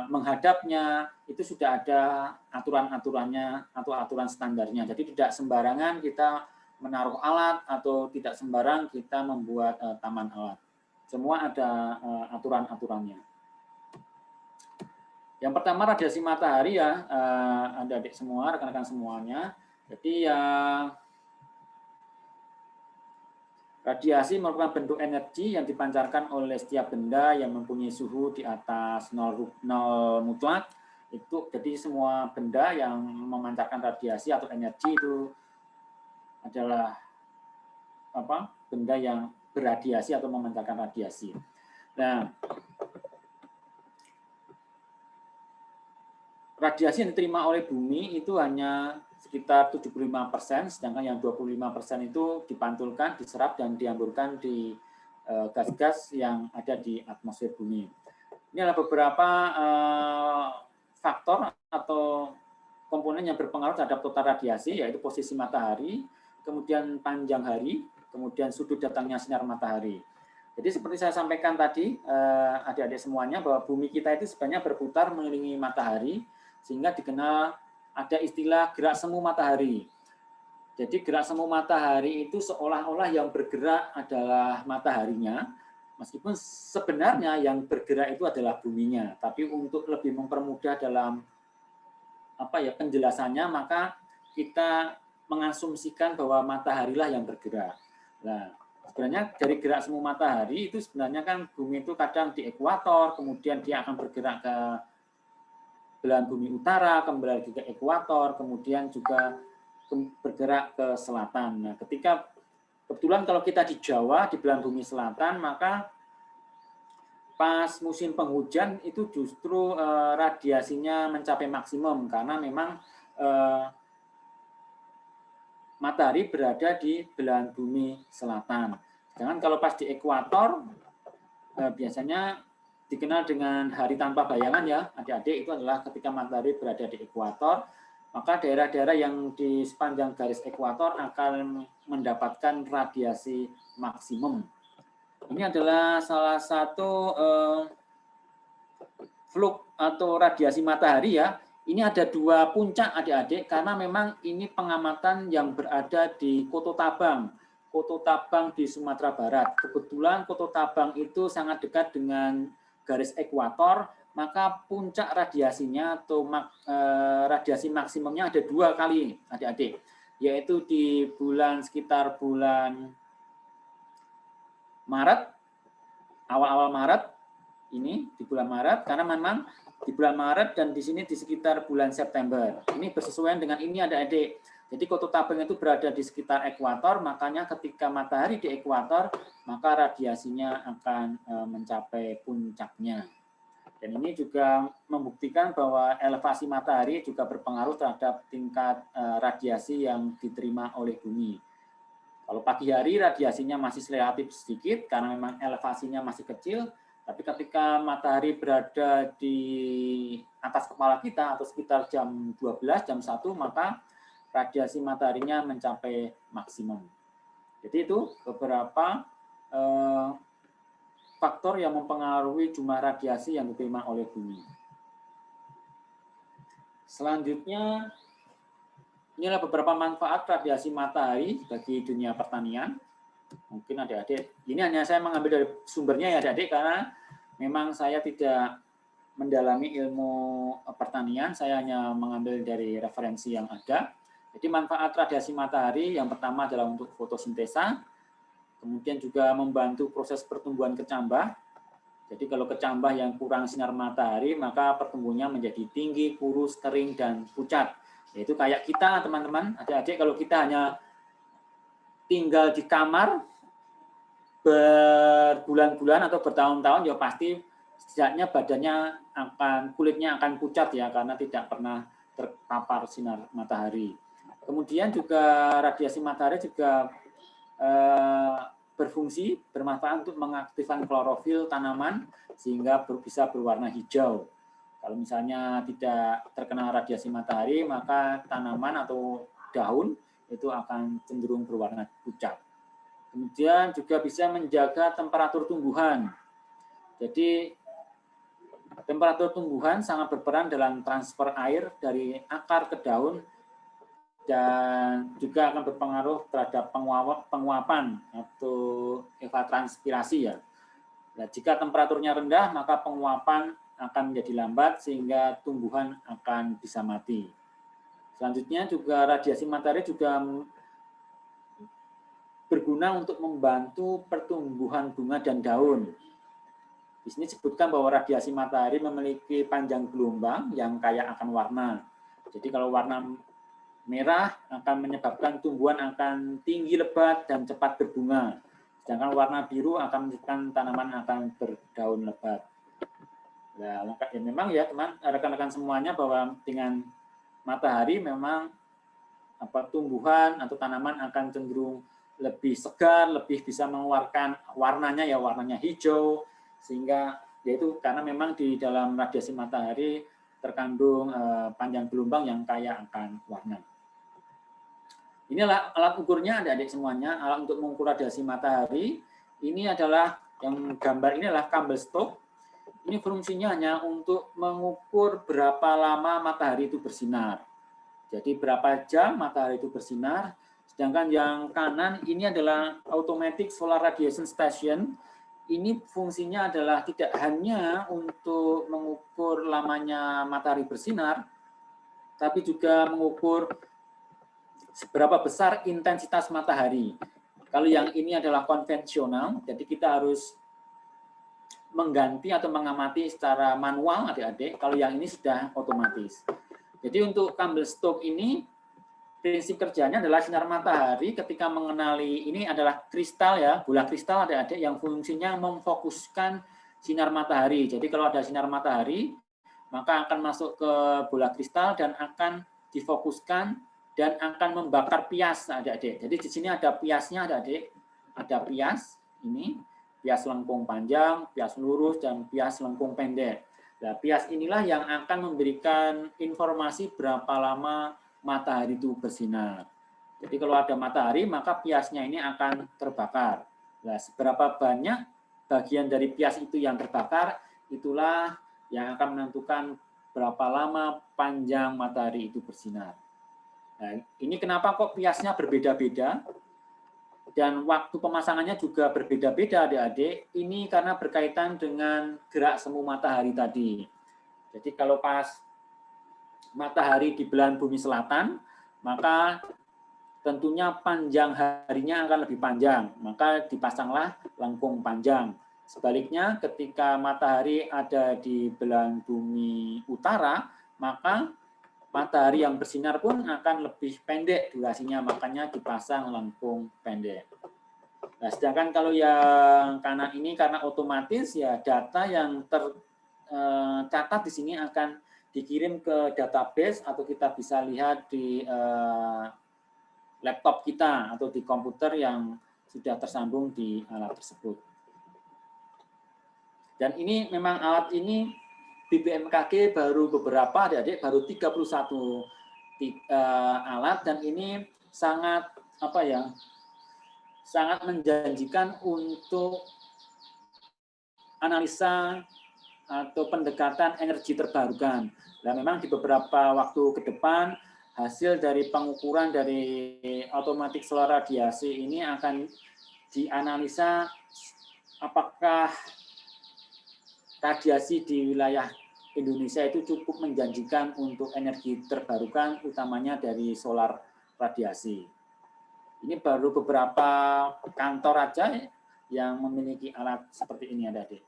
menghadapnya, itu sudah ada aturan-aturannya atau aturan standarnya. Jadi tidak sembarangan kita menaruh alat atau tidak sembarang kita membuat taman alat. Semua ada aturan-aturannya. Yang pertama radiasi matahari ya, adik-adik semua, rekan-rekan semuanya. Jadi ya, radiasi merupakan bentuk energi yang dipancarkan oleh setiap benda yang mempunyai suhu di atas 0 mutlak. Itu jadi semua benda yang memancarkan radiasi atau energi itu adalah benda yang berradiasi atau memancarkan radiasi. Nah, radiasi yang diterima oleh bumi itu hanya sekitar 75%, sedangkan yang 25% itu dipantulkan, diserap dan dihamburkan di gas-gas yang ada di atmosfer bumi. Ini adalah beberapa faktor atau komponen yang berpengaruh terhadap total radiasi, yaitu posisi matahari, kemudian panjang hari, kemudian sudut datangnya sinar matahari. Jadi seperti saya sampaikan tadi, adik-adik semuanya, bahwa bumi kita itu sebenarnya berputar mengelilingi matahari, sehingga dikenal ada istilah gerak semu matahari. Jadi gerak semu matahari itu seolah-olah yang bergerak adalah mataharinya, meskipun sebenarnya yang bergerak itu adalah buminya. Tapi untuk lebih mempermudah dalam penjelasannya, maka kita mengasumsikan bahwa mataharilah yang bergerak. Nah, sebenarnya dari gerak semu matahari itu sebenarnya kan bumi itu kadang di ekuator, kemudian dia akan bergerak ke belahan bumi utara, kembali lagi ke ekuator, kemudian juga bergerak ke selatan. Nah, ketika kebetulan kalau kita di Jawa, di belahan bumi selatan, maka pas musim penghujan itu justru radiasinya mencapai maksimum karena memang matahari berada di belahan bumi selatan. Sedangkan kalau pas di ekuator biasanya dikenal dengan hari tanpa bayangan ya, adik-adik, itu adalah ketika matahari berada di ekuator, maka daerah-daerah yang di sepanjang garis ekuator akan mendapatkan radiasi maksimum. Ini adalah salah satu fluk atau radiasi matahari ya. Ini ada dua puncak adik-adik karena memang ini pengamatan yang berada di Koto Tabang. Koto Tabang di Sumatera Barat. Kebetulan Koto Tabang itu sangat dekat dengan garis ekuator, maka puncak radiasinya atau radiasi maksimumnya ada dua kali adik-adik. Yaitu di sekitar bulan Maret, awal-awal Maret, ini di bulan Maret, karena memang di bulan Maret dan di sini di sekitar bulan September. Ini bersesuaian dengan ini adik-adik. Jadi Koto Tabang itu berada di sekitar ekuator, makanya ketika matahari di ekuator, maka radiasinya akan mencapai puncaknya. Dan ini juga membuktikan bahwa elevasi matahari juga berpengaruh terhadap tingkat radiasi yang diterima oleh bumi. Kalau pagi hari radiasinya masih relatif sedikit karena memang elevasinya masih kecil, tapi ketika matahari berada di atas kepala kita atau sekitar jam 12, jam 1, maka radiasi mataharinya mencapai maksimum. Jadi itu beberapa faktor yang mempengaruhi jumlah radiasi yang diterima oleh bumi. Selanjutnya, inilah beberapa manfaat radiasi matahari bagi dunia pertanian. Mungkin adik-adik, ini hanya saya mengambil dari sumbernya ya adik-adik, karena memang saya tidak mendalami ilmu pertanian, saya hanya mengambil dari referensi yang ada. Jadi manfaat radiasi matahari yang pertama adalah untuk fotosintesa, kemudian juga membantu proses pertumbuhan kecambah. Jadi kalau kecambah yang kurang sinar matahari, maka pertumbuhannya menjadi tinggi, kurus, kering, dan pucat. Yaitu kayak kita teman-teman, adik-adik, kalau kita hanya tinggal di kamar berbulan-bulan atau bertahun-tahun, ya pasti setidaknya badannya kulitnya akan pucat ya, karena tidak pernah terpapar sinar matahari. Kemudian juga radiasi matahari juga bermanfaat untuk mengaktifkan klorofil tanaman sehingga bisa berwarna hijau. Kalau misalnya tidak terkena radiasi matahari, maka tanaman atau daun itu akan cenderung berwarna pucat. Kemudian juga bisa menjaga temperatur tumbuhan. Jadi temperatur tumbuhan sangat berperan dalam transfer air dari akar ke daun dan juga akan berpengaruh terhadap penguapan atau evapotranspirasi ya. Nah, jika temperaturnya rendah, maka penguapan akan menjadi lambat sehingga tumbuhan akan bisa mati. Selanjutnya juga radiasi matahari juga berguna untuk membantu pertumbuhan bunga dan daun. Di sini disebutkan bahwa radiasi matahari memiliki panjang gelombang yang kaya akan warna. Jadi kalau warna merah akan menyebabkan tumbuhan akan tinggi lebat dan cepat berbunga. Sedangkan warna biru akan menyebabkan tanaman akan berdaun lebat. Nah, ya memang ya teman, rekan-rekan semuanya bahwa dengan matahari memang tumbuhan atau tanaman akan cenderung lebih segar, lebih bisa mengeluarkan warnanya ya warnanya hijau, sehingga yaitu karena memang di dalam radiasi matahari terkandung panjang gelombang yang kaya akan warna. Inilah alat ukurnya adik-adik semuanya, alat untuk mengukur radiasi matahari. Ini adalah yang gambar ini adalah Campbell Stokes. Ini fungsinya hanya untuk mengukur berapa lama matahari itu bersinar. Jadi berapa jam matahari itu bersinar. Sedangkan yang kanan ini adalah automatic solar radiation station. Ini fungsinya adalah tidak hanya untuk mengukur lamanya matahari bersinar, tapi juga mengukur seberapa besar intensitas matahari. Kalau yang ini adalah konvensional, jadi kita harus mengganti atau mengamati secara manual adik-adik. Kalau yang ini sudah otomatis. Jadi untuk candlestick ini, prinsip kerjanya adalah sinar matahari ketika mengenali, ini adalah kristal ya, bola kristal adik-adik yang fungsinya memfokuskan sinar matahari. Jadi kalau ada sinar matahari, maka akan masuk ke bola kristal dan akan difokuskan dan akan membakar pias adik-adik. Jadi di sini ada piasnya adik-adik, ada pias ini, pias lengkung panjang, pias lurus, dan pias lengkung pendek. Nah, pias inilah yang akan memberikan informasi berapa lama matahari itu bersinar. Jadi kalau ada matahari, maka piasnya ini akan terbakar. Nah, seberapa banyak bagian dari pias itu yang terbakar, itulah yang akan menentukan berapa lama panjang matahari itu bersinar. Nah, ini kenapa kok piasnya berbeda-beda dan waktu pemasangannya juga berbeda-beda adik-adik. Ini karena berkaitan dengan gerak semu matahari tadi. Jadi kalau pas matahari di belahan bumi selatan, maka tentunya panjang harinya akan lebih panjang. Maka dipasanglah lengkung panjang. Sebaliknya ketika matahari ada di belahan bumi utara, maka matahari yang bersinar pun akan lebih pendek durasinya, makanya dipasang lengkung pendek. Nah, sedangkan kalau yang kanan ini karena otomatis ya data yang tercatat di sini akan dikirim ke database atau kita bisa lihat di laptop kita atau di komputer yang sudah tersambung di alat tersebut. Dan ini memang alat ini di BMKG baru beberapa adik-adik, baru 31 alat, dan ini sangat sangat menjanjikan untuk analisa atau pendekatan energi terbarukan. Nah, memang di beberapa waktu ke depan hasil dari pengukuran dari automatic solar radiasi ini akan dianalisa apakah radiasi di wilayah Indonesia itu cukup menjanjikan untuk energi terbarukan, utamanya dari solar radiasi. Ini baru beberapa kantor aja yang memiliki alat seperti ini, adik-adik.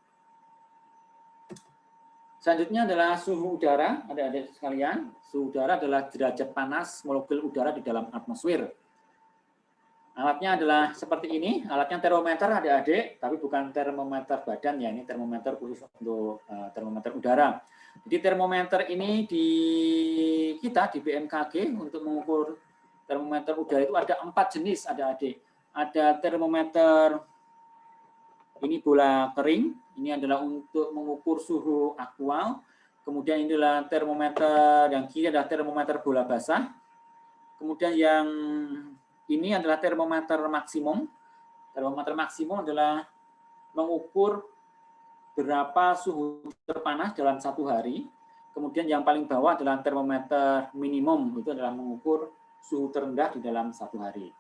Selanjutnya adalah suhu udara, adik-adik sekalian. Suhu udara adalah derajat panas molekul udara di dalam atmosfer. Alatnya adalah seperti ini, alatnya termometer adik-adik, tapi bukan termometer badan ya, ini termometer khusus untuk termometer udara. Jadi termometer ini di kita di BMKG untuk mengukur termometer udara itu ada 4 jenis adik-adik. Ada termometer ini bola kering, ini adalah untuk mengukur suhu aktual. Kemudian ini adalah termometer yang kiri adalah termometer bola basah. Kemudian yang ini adalah termometer maksimum. Termometer maksimum adalah mengukur berapa suhu terpanas dalam 1 hari. Kemudian yang paling bawah adalah termometer minimum, itu adalah mengukur suhu terendah di dalam 1 hari.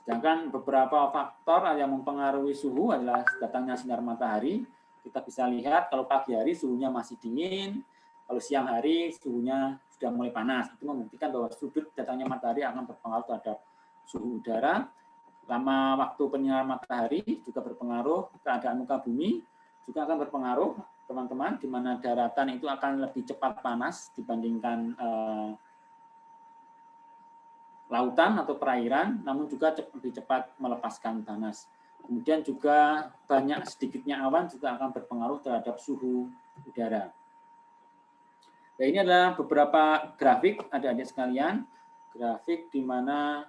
Sedangkan beberapa faktor yang mempengaruhi suhu adalah datangnya sinar matahari. Kita bisa lihat kalau pagi hari suhunya masih dingin, kalau siang hari suhunya sudah mulai panas. Itu membuktikan bahwa sudut datangnya matahari akan berpengaruh terhadap suhu udara. Lama waktu penyinaran matahari juga berpengaruh, keadaan muka bumi juga akan berpengaruh, teman-teman, di mana daratan itu akan lebih cepat panas dibandingkan lautan atau perairan, namun juga lebih cepat melepaskan panas. Kemudian juga banyak sedikitnya awan juga akan berpengaruh terhadap suhu udara. Nah, ini adalah beberapa grafik, adik-adik sekalian, grafik di mana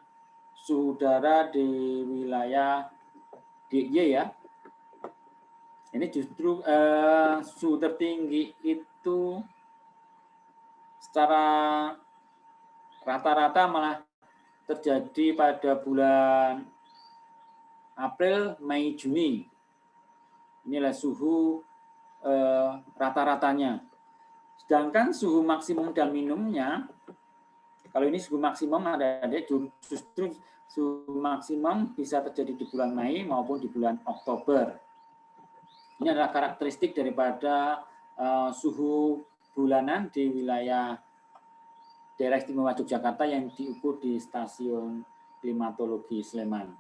suhu udara di wilayah DIY ya. Ini justru suhu tertinggi itu secara rata-rata malah terjadi pada bulan April, Mei, Juni. Inilah suhu rata-ratanya. Sedangkan suhu maksimum dan minimumnya Kalau ini suhu maksimum adik-adik justru suhu maksimum bisa terjadi di bulan Mei maupun di bulan Oktober. Ini adalah karakteristik daripada suhu bulanan di wilayah daerah istimewa Yogyakarta yang diukur di stasiun klimatologi Sleman.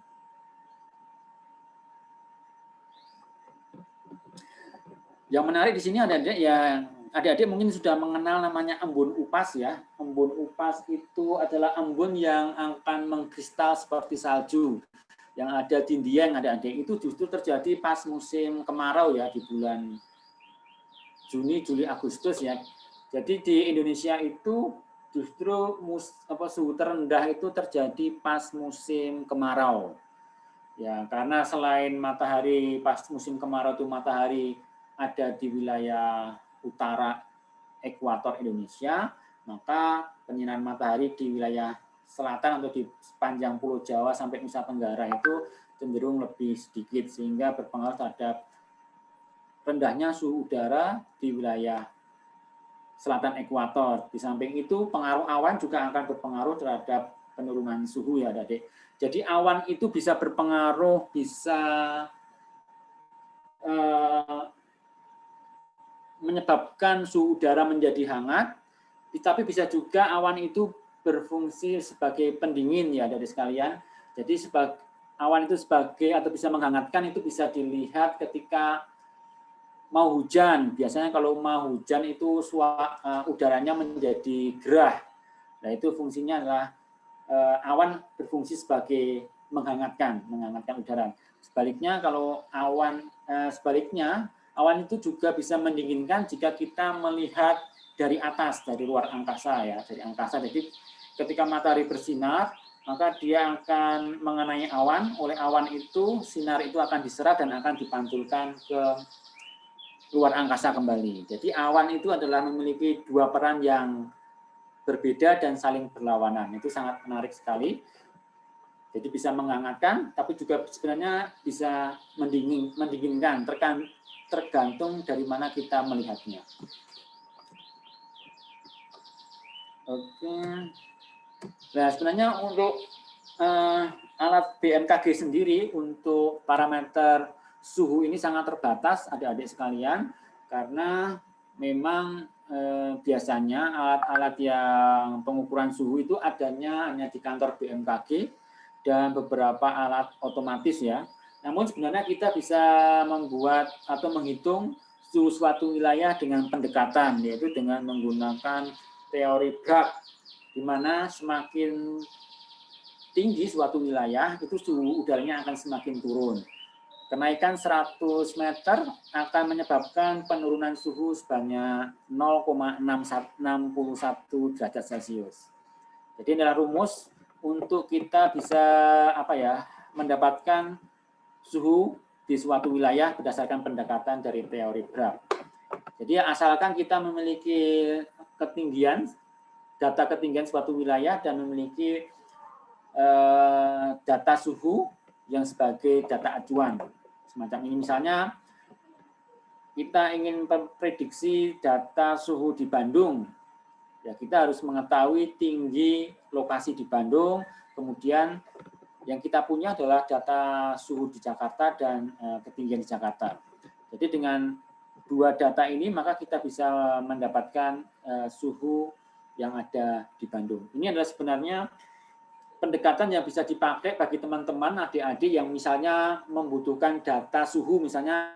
Yang menarik di sini adik-adik ya, adik-adik mungkin sudah mengenal namanya embun upas ya. Embun upas itu adalah embun yang akan mengkristal seperti salju. Yang ada di Dieng adik-adik itu justru terjadi pas musim kemarau ya, di bulan Juni, Juli, Agustus ya. Jadi di Indonesia itu justru suhu terendah itu terjadi pas musim kemarau. Ya, karena selain matahari pas musim kemarau itu matahari ada di wilayah utara ekuator Indonesia, maka penyinaran matahari di wilayah selatan atau di sepanjang Pulau Jawa sampai Nusa Tenggara itu cenderung lebih sedikit, sehingga berpengaruh terhadap rendahnya suhu udara di wilayah selatan ekuator. Di samping itu, pengaruh awan juga akan berpengaruh terhadap penurunan suhu ya, adik. Jadi awan itu bisa berpengaruh, bisa menyebabkan suhu udara menjadi hangat, tapi bisa juga awan itu berfungsi sebagai pendingin ya dari sekalian. Jadi awan itu sebagai atau bisa menghangatkan itu bisa dilihat ketika mau hujan. Biasanya kalau mau hujan itu udaranya menjadi gerah. Nah itu fungsinya adalah awan berfungsi sebagai menghangatkan udara. Sebaliknya kalau awan itu juga bisa mendinginkan jika kita melihat dari atas, dari luar angkasa ya, dari angkasa. Jadi ketika matahari bersinar, maka dia akan mengenai awan. Oleh awan itu, sinar itu akan diserap dan akan dipantulkan ke luar angkasa kembali. Jadi awan itu adalah memiliki dua peran yang berbeda dan saling berlawanan. Itu sangat menarik sekali. Jadi bisa menghangatkan, tapi juga sebenarnya bisa mendinginkan, tergantung dari mana kita melihatnya. Oke. Nah, sebenarnya untuk alat BMKG sendiri untuk parameter suhu ini sangat terbatas, adik-adik sekalian, karena memang biasanya alat-alat yang pengukuran suhu itu adanya hanya di kantor BMKG dan beberapa alat otomatis ya. Namun sebenarnya kita bisa membuat atau menghitung suhu suatu wilayah dengan pendekatan, yaitu dengan menggunakan teori Bragg, di mana semakin tinggi suatu wilayah, itu suhu udaranya akan semakin turun. Kenaikan 100 meter akan menyebabkan penurunan suhu sebanyak 0,61 derajat Celcius. Jadi inilah rumus untuk kita bisa mendapatkan suhu di suatu wilayah berdasarkan pendekatan dari teori Bragg. Jadi asalkan kita memiliki data ketinggian suatu wilayah dan memiliki data suhu yang sebagai data acuan. Semacam ini misalnya kita ingin memprediksi data suhu di Bandung. Ya, kita harus mengetahui tinggi lokasi di Bandung, kemudian yang kita punya adalah data suhu di Jakarta dan ketinggian di Jakarta. Jadi dengan dua data ini maka kita bisa mendapatkan suhu yang ada di Bandung. Ini adalah sebenarnya pendekatan yang bisa dipakai bagi teman-teman adik-adik yang misalnya membutuhkan data suhu, misalnya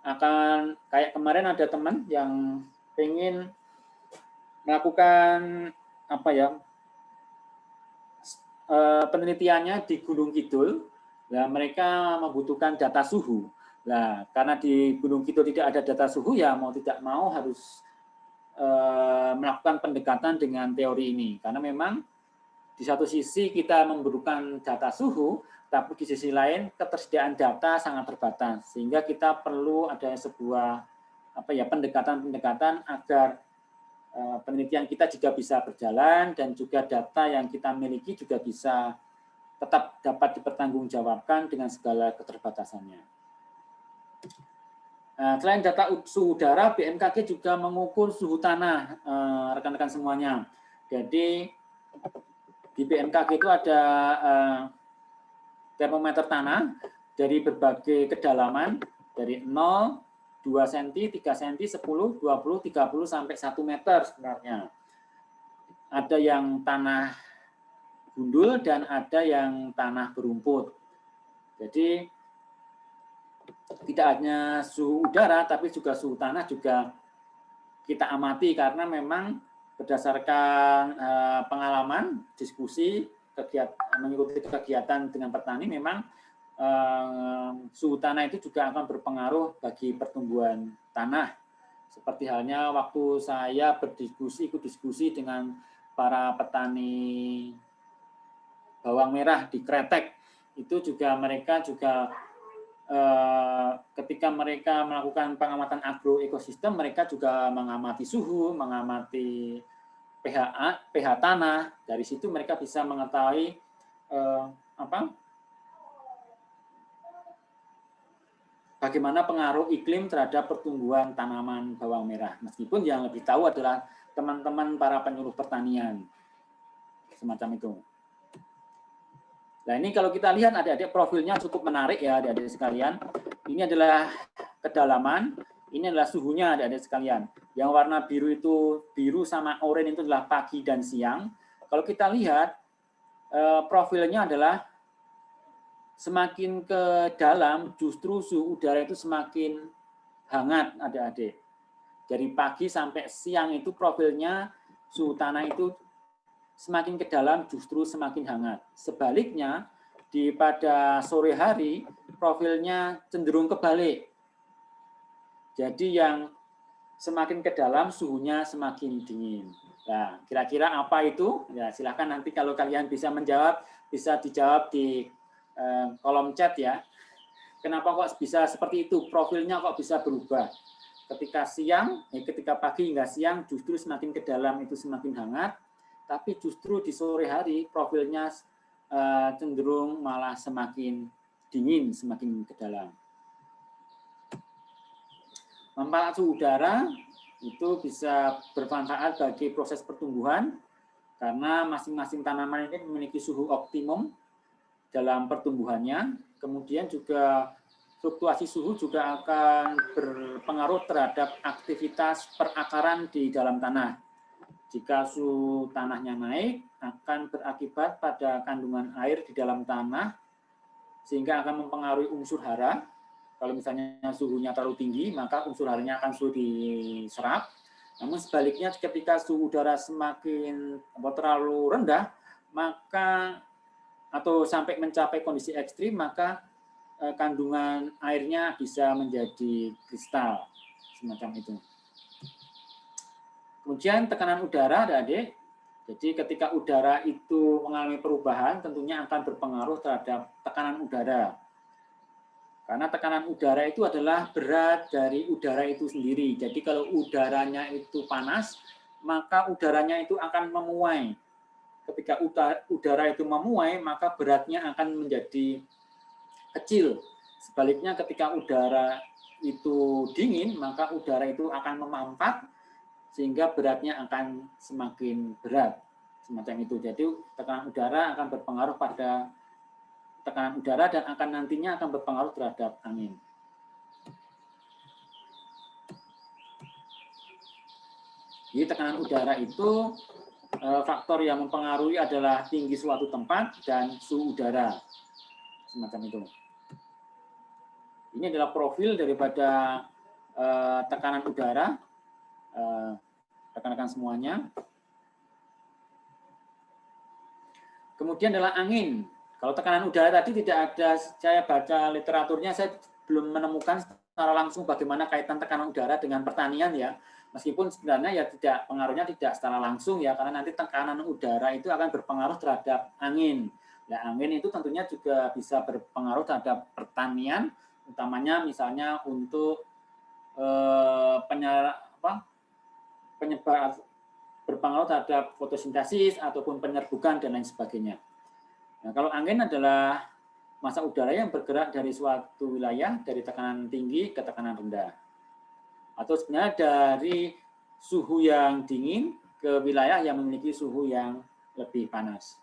akan kayak kemarin ada teman yang pengen melakukan penelitiannya di Gunung Kidul. Nah, mereka membutuhkan data suhu. Nah, karena di Gunung Kidul tidak ada data suhu, ya mau tidak mau harus melakukan pendekatan dengan teori ini. Karena memang di satu sisi kita memerlukan data suhu, tapi di sisi lain ketersediaan data sangat terbatas, sehingga kita perlu adanya sebuah pendekatan-pendekatan agar penelitian kita juga bisa berjalan dan juga data yang kita miliki juga bisa tetap dapat dipertanggungjawabkan dengan segala keterbatasannya. Selain data suhu udara, BMKG juga mengukur suhu tanah, rekan-rekan semuanya. Jadi Di BMKG itu ada termometer tanah dari berbagai kedalaman, dari 0, 2 cm, 3 cm, 10, 20, 30, sampai 1 meter sebenarnya. Ada yang tanah gundul dan ada yang tanah berumput. Jadi tidak hanya suhu udara, tapi juga suhu tanah juga kita amati karena memang berdasarkan pengalaman, diskusi, mengikuti kegiatan dengan petani, memang suhu tanah itu juga akan berpengaruh bagi pertumbuhan tanah. Seperti halnya waktu saya ikut diskusi dengan para petani bawang merah di Kretek, itu juga mereka juga ketika mereka melakukan pengamatan agroekosistem, mereka juga mengamati suhu, mengamati pH tanah. Dari situ mereka bisa mengetahui bagaimana pengaruh iklim terhadap pertumbuhan tanaman bawang merah. Meskipun yang lebih tahu adalah teman-teman para penyuluh pertanian. Semacam itu. Nah, ini kalau kita lihat adik-adik profilnya cukup menarik ya adik-adik sekalian. Ini adalah kedalaman, ini adalah suhunya adik-adik sekalian. Yang warna biru itu, biru sama oranye itu adalah pagi dan siang. Kalau kita lihat profilnya adalah semakin ke dalam justru suhu udara itu semakin hangat adik-adik. Dari pagi sampai siang itu profilnya suhu tanah itu semakin ke dalam justru semakin hangat. Sebaliknya, pada sore hari, profilnya cenderung kebalik. Jadi yang semakin ke dalam, suhunya semakin dingin. Nah, kira-kira apa itu? Ya, silahkan nanti kalau kalian bisa menjawab, bisa dijawab di kolom chat ya. Kenapa kok bisa seperti itu? Profilnya kok bisa berubah? Ketika siang, ketika pagi hingga siang, justru semakin ke dalam itu semakin hangat. Tapi justru di sore hari profilnya cenderung malah semakin dingin, semakin ke dalam. Manfaat suhu udara itu bisa bermanfaat bagi proses pertumbuhan karena masing-masing tanaman ini memiliki suhu optimum dalam pertumbuhannya. Kemudian juga fluktuasi suhu juga akan berpengaruh terhadap aktivitas perakaran di dalam tanah. Jika suhu tanahnya naik, akan berakibat pada kandungan air di dalam tanah, sehingga akan mempengaruhi unsur hara. Kalau misalnya suhunya terlalu tinggi, maka unsur haranya akan sulit diserap. Namun sebaliknya, ketika suhu udara semakin terlalu rendah, maka atau sampai mencapai kondisi ekstrim, maka kandungan airnya bisa menjadi kristal, semacam itu. Kemudian tekanan udara, adik-adik. Jadi ketika udara itu mengalami perubahan, tentunya akan berpengaruh terhadap tekanan udara. Karena tekanan udara itu adalah berat dari udara itu sendiri. Jadi kalau udaranya itu panas, maka udaranya itu akan memuai. Ketika udara itu memuai, maka beratnya akan menjadi kecil. Sebaliknya ketika udara itu dingin, maka udara itu akan memampat, sehingga beratnya akan semakin berat, semacam itu. Jadi tekanan udara akan berpengaruh pada tekanan udara dan akan nantinya akan berpengaruh terhadap angin. Jadi tekanan udara itu faktor yang mempengaruhi adalah tinggi suatu tempat dan suhu udara, semacam itu. Ini adalah profil daripada tekanan udara. Rekan-rekan semuanya. Kemudian adalah angin. Kalau tekanan udara tadi tidak ada, saya baca literaturnya, saya belum menemukan secara langsung bagaimana kaitan tekanan udara dengan pertanian ya. Meskipun sebenarnya ya tidak, pengaruhnya tidak secara langsung ya, karena nanti tekanan udara itu akan berpengaruh terhadap angin. Nah, angin itu tentunya juga bisa berpengaruh terhadap pertanian, utamanya misalnya untuk penyebar berpengaruh terhadap fotosintesis ataupun penyerbukan dan lain sebagainya. Nah, kalau angin adalah massa udara yang bergerak dari suatu wilayah dari tekanan tinggi ke tekanan rendah. Atau sebenarnya dari suhu yang dingin ke wilayah yang memiliki suhu yang lebih panas.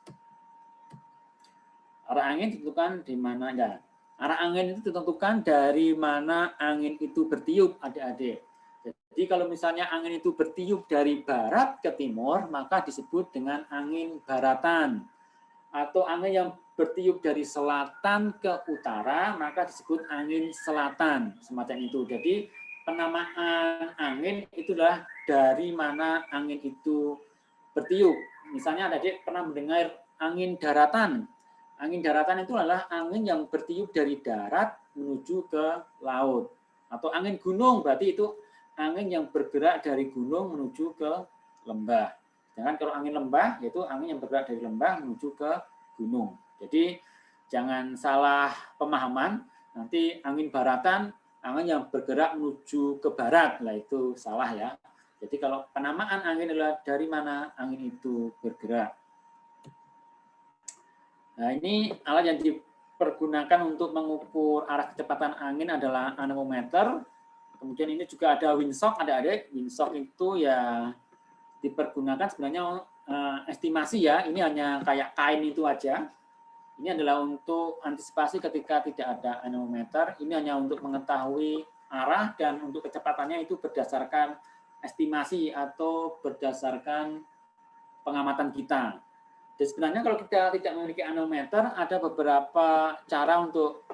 Arah angin ditentukan di mana ya. Arah angin itu ditentukan dari mana angin itu bertiup, adik-adik. Jadi kalau misalnya angin itu bertiup dari barat ke timur, maka disebut dengan angin baratan. Atau angin yang bertiup dari selatan ke utara, maka disebut angin selatan. Semacam itu. Jadi penamaan angin itulah dari mana angin itu bertiup. Misalnya adik-adik pernah mendengar angin daratan. Angin daratan itu adalah angin yang bertiup dari darat menuju ke laut. Atau angin gunung, berarti itu angin yang bergerak dari gunung menuju ke lembah. Sedangkan kalau angin lembah, yaitu angin yang bergerak dari lembah menuju ke gunung. Jadi jangan salah pemahaman, nanti angin baratan, angin yang bergerak menuju ke barat, lah itu salah ya. Jadi kalau penamaan angin adalah dari mana angin itu bergerak. Nah, ini alat yang dipergunakan untuk mengukur arah kecepatan angin adalah anemometer. Kemudian ini juga ada windsock, adik-adik. Windsock itu ya dipergunakan sebenarnya estimasi ya. Ini hanya kayak kain itu aja. Ini adalah untuk antisipasi ketika tidak ada anemometer. Ini hanya untuk mengetahui arah dan untuk kecepatannya itu berdasarkan estimasi atau berdasarkan pengamatan kita. Dan sebenarnya kalau kita tidak memiliki anemometer, ada beberapa cara untuk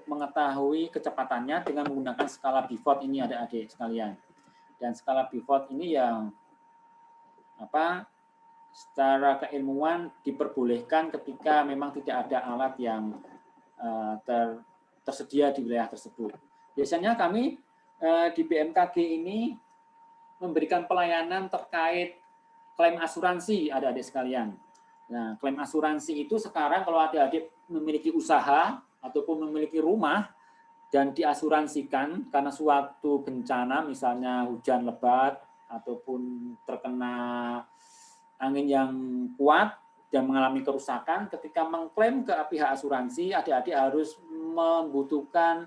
mengetahui kecepatannya dengan menggunakan skala Beaufort ini, adik-adik sekalian. Dan skala Beaufort ini yang secara keilmuan diperbolehkan ketika memang tidak ada alat yang tersedia di wilayah tersebut. Biasanya kami di BMKG ini memberikan pelayanan terkait klaim asuransi, adik-adik sekalian. Nah, klaim asuransi itu sekarang kalau adik-adik memiliki usaha ataupun memiliki rumah dan diasuransikan karena suatu bencana, misalnya hujan lebat ataupun terkena angin yang kuat dan mengalami kerusakan, ketika mengklaim ke pihak asuransi, adik-adik harus membutuhkan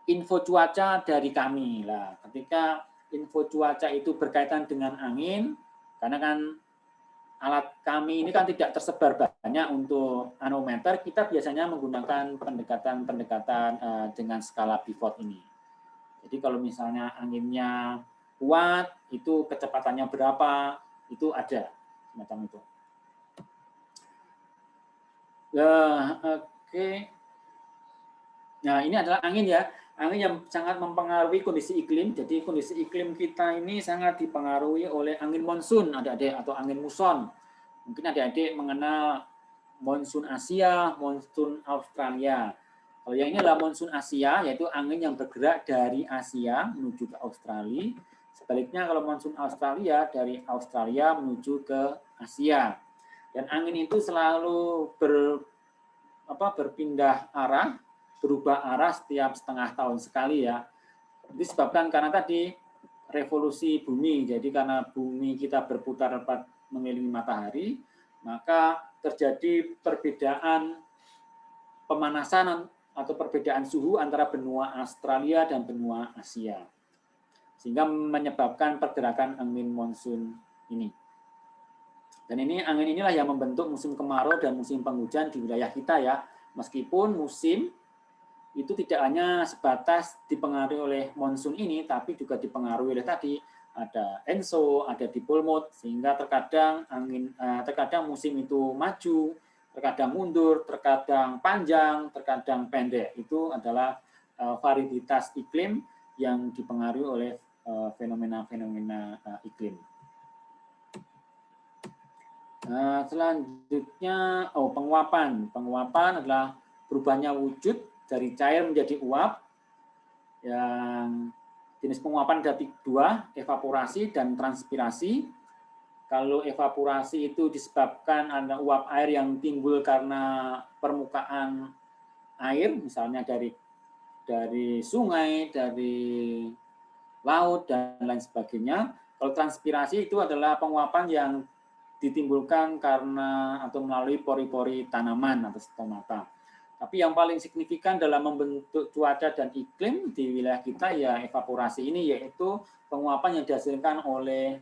info cuaca dari kami. Nah, ketika info cuaca itu berkaitan dengan angin, karena kan alat kami ini kan tidak tersebar banyak untuk anemometer, kita biasanya menggunakan pendekatan-pendekatan dengan skala Beaufort ini. Jadi kalau misalnya anginnya kuat, itu kecepatannya berapa, itu ada semacam itu. Oke. Nah, ini adalah angin ya. Angin yang sangat mempengaruhi kondisi iklim. Jadi kondisi iklim kita ini sangat dipengaruhi oleh angin monsun, adik-adik, atau angin muson. Mungkin adik-adik mengenal monsun Asia, monsun Australia. Kalau yang ini adalah monsun Asia, yaitu angin yang bergerak dari Asia menuju ke Australia. Sebaliknya kalau monsun Australia, dari Australia menuju ke Asia. Dan angin itu selalu berpindah arah, berubah arah setiap setengah tahun sekali ya. Disebabkan karena tadi revolusi bumi. Jadi karena bumi kita berputar mengelilingi matahari, maka terjadi perbedaan pemanasan atau perbedaan suhu antara benua Australia dan benua Asia. Sehingga menyebabkan pergerakan angin monsun ini. Dan ini angin inilah yang membentuk musim kemarau dan musim penghujan di wilayah kita ya. Meskipun musim itu tidak hanya sebatas dipengaruhi oleh monsun ini, tapi juga dipengaruhi oleh tadi ada ENSO, ada dipole mode, sehingga terkadang musim itu maju, terkadang mundur, terkadang panjang, terkadang pendek. Itu adalah varietas iklim yang dipengaruhi oleh fenomena-fenomena iklim. Selanjutnya, penguapan. Penguapan adalah berubahnya wujud dari cair menjadi uap. Yang jenis penguapan ada dua, evaporasi dan transpirasi. Kalau evaporasi itu disebabkan ada uap air yang timbul karena permukaan air, misalnya dari sungai, dari laut, dan lain sebagainya. Kalau transpirasi itu adalah penguapan yang ditimbulkan karena atau melalui pori-pori tanaman atau stomata. Tapi yang paling signifikan dalam membentuk cuaca dan iklim di wilayah kita ya evaporasi ini, yaitu penguapan yang dihasilkan oleh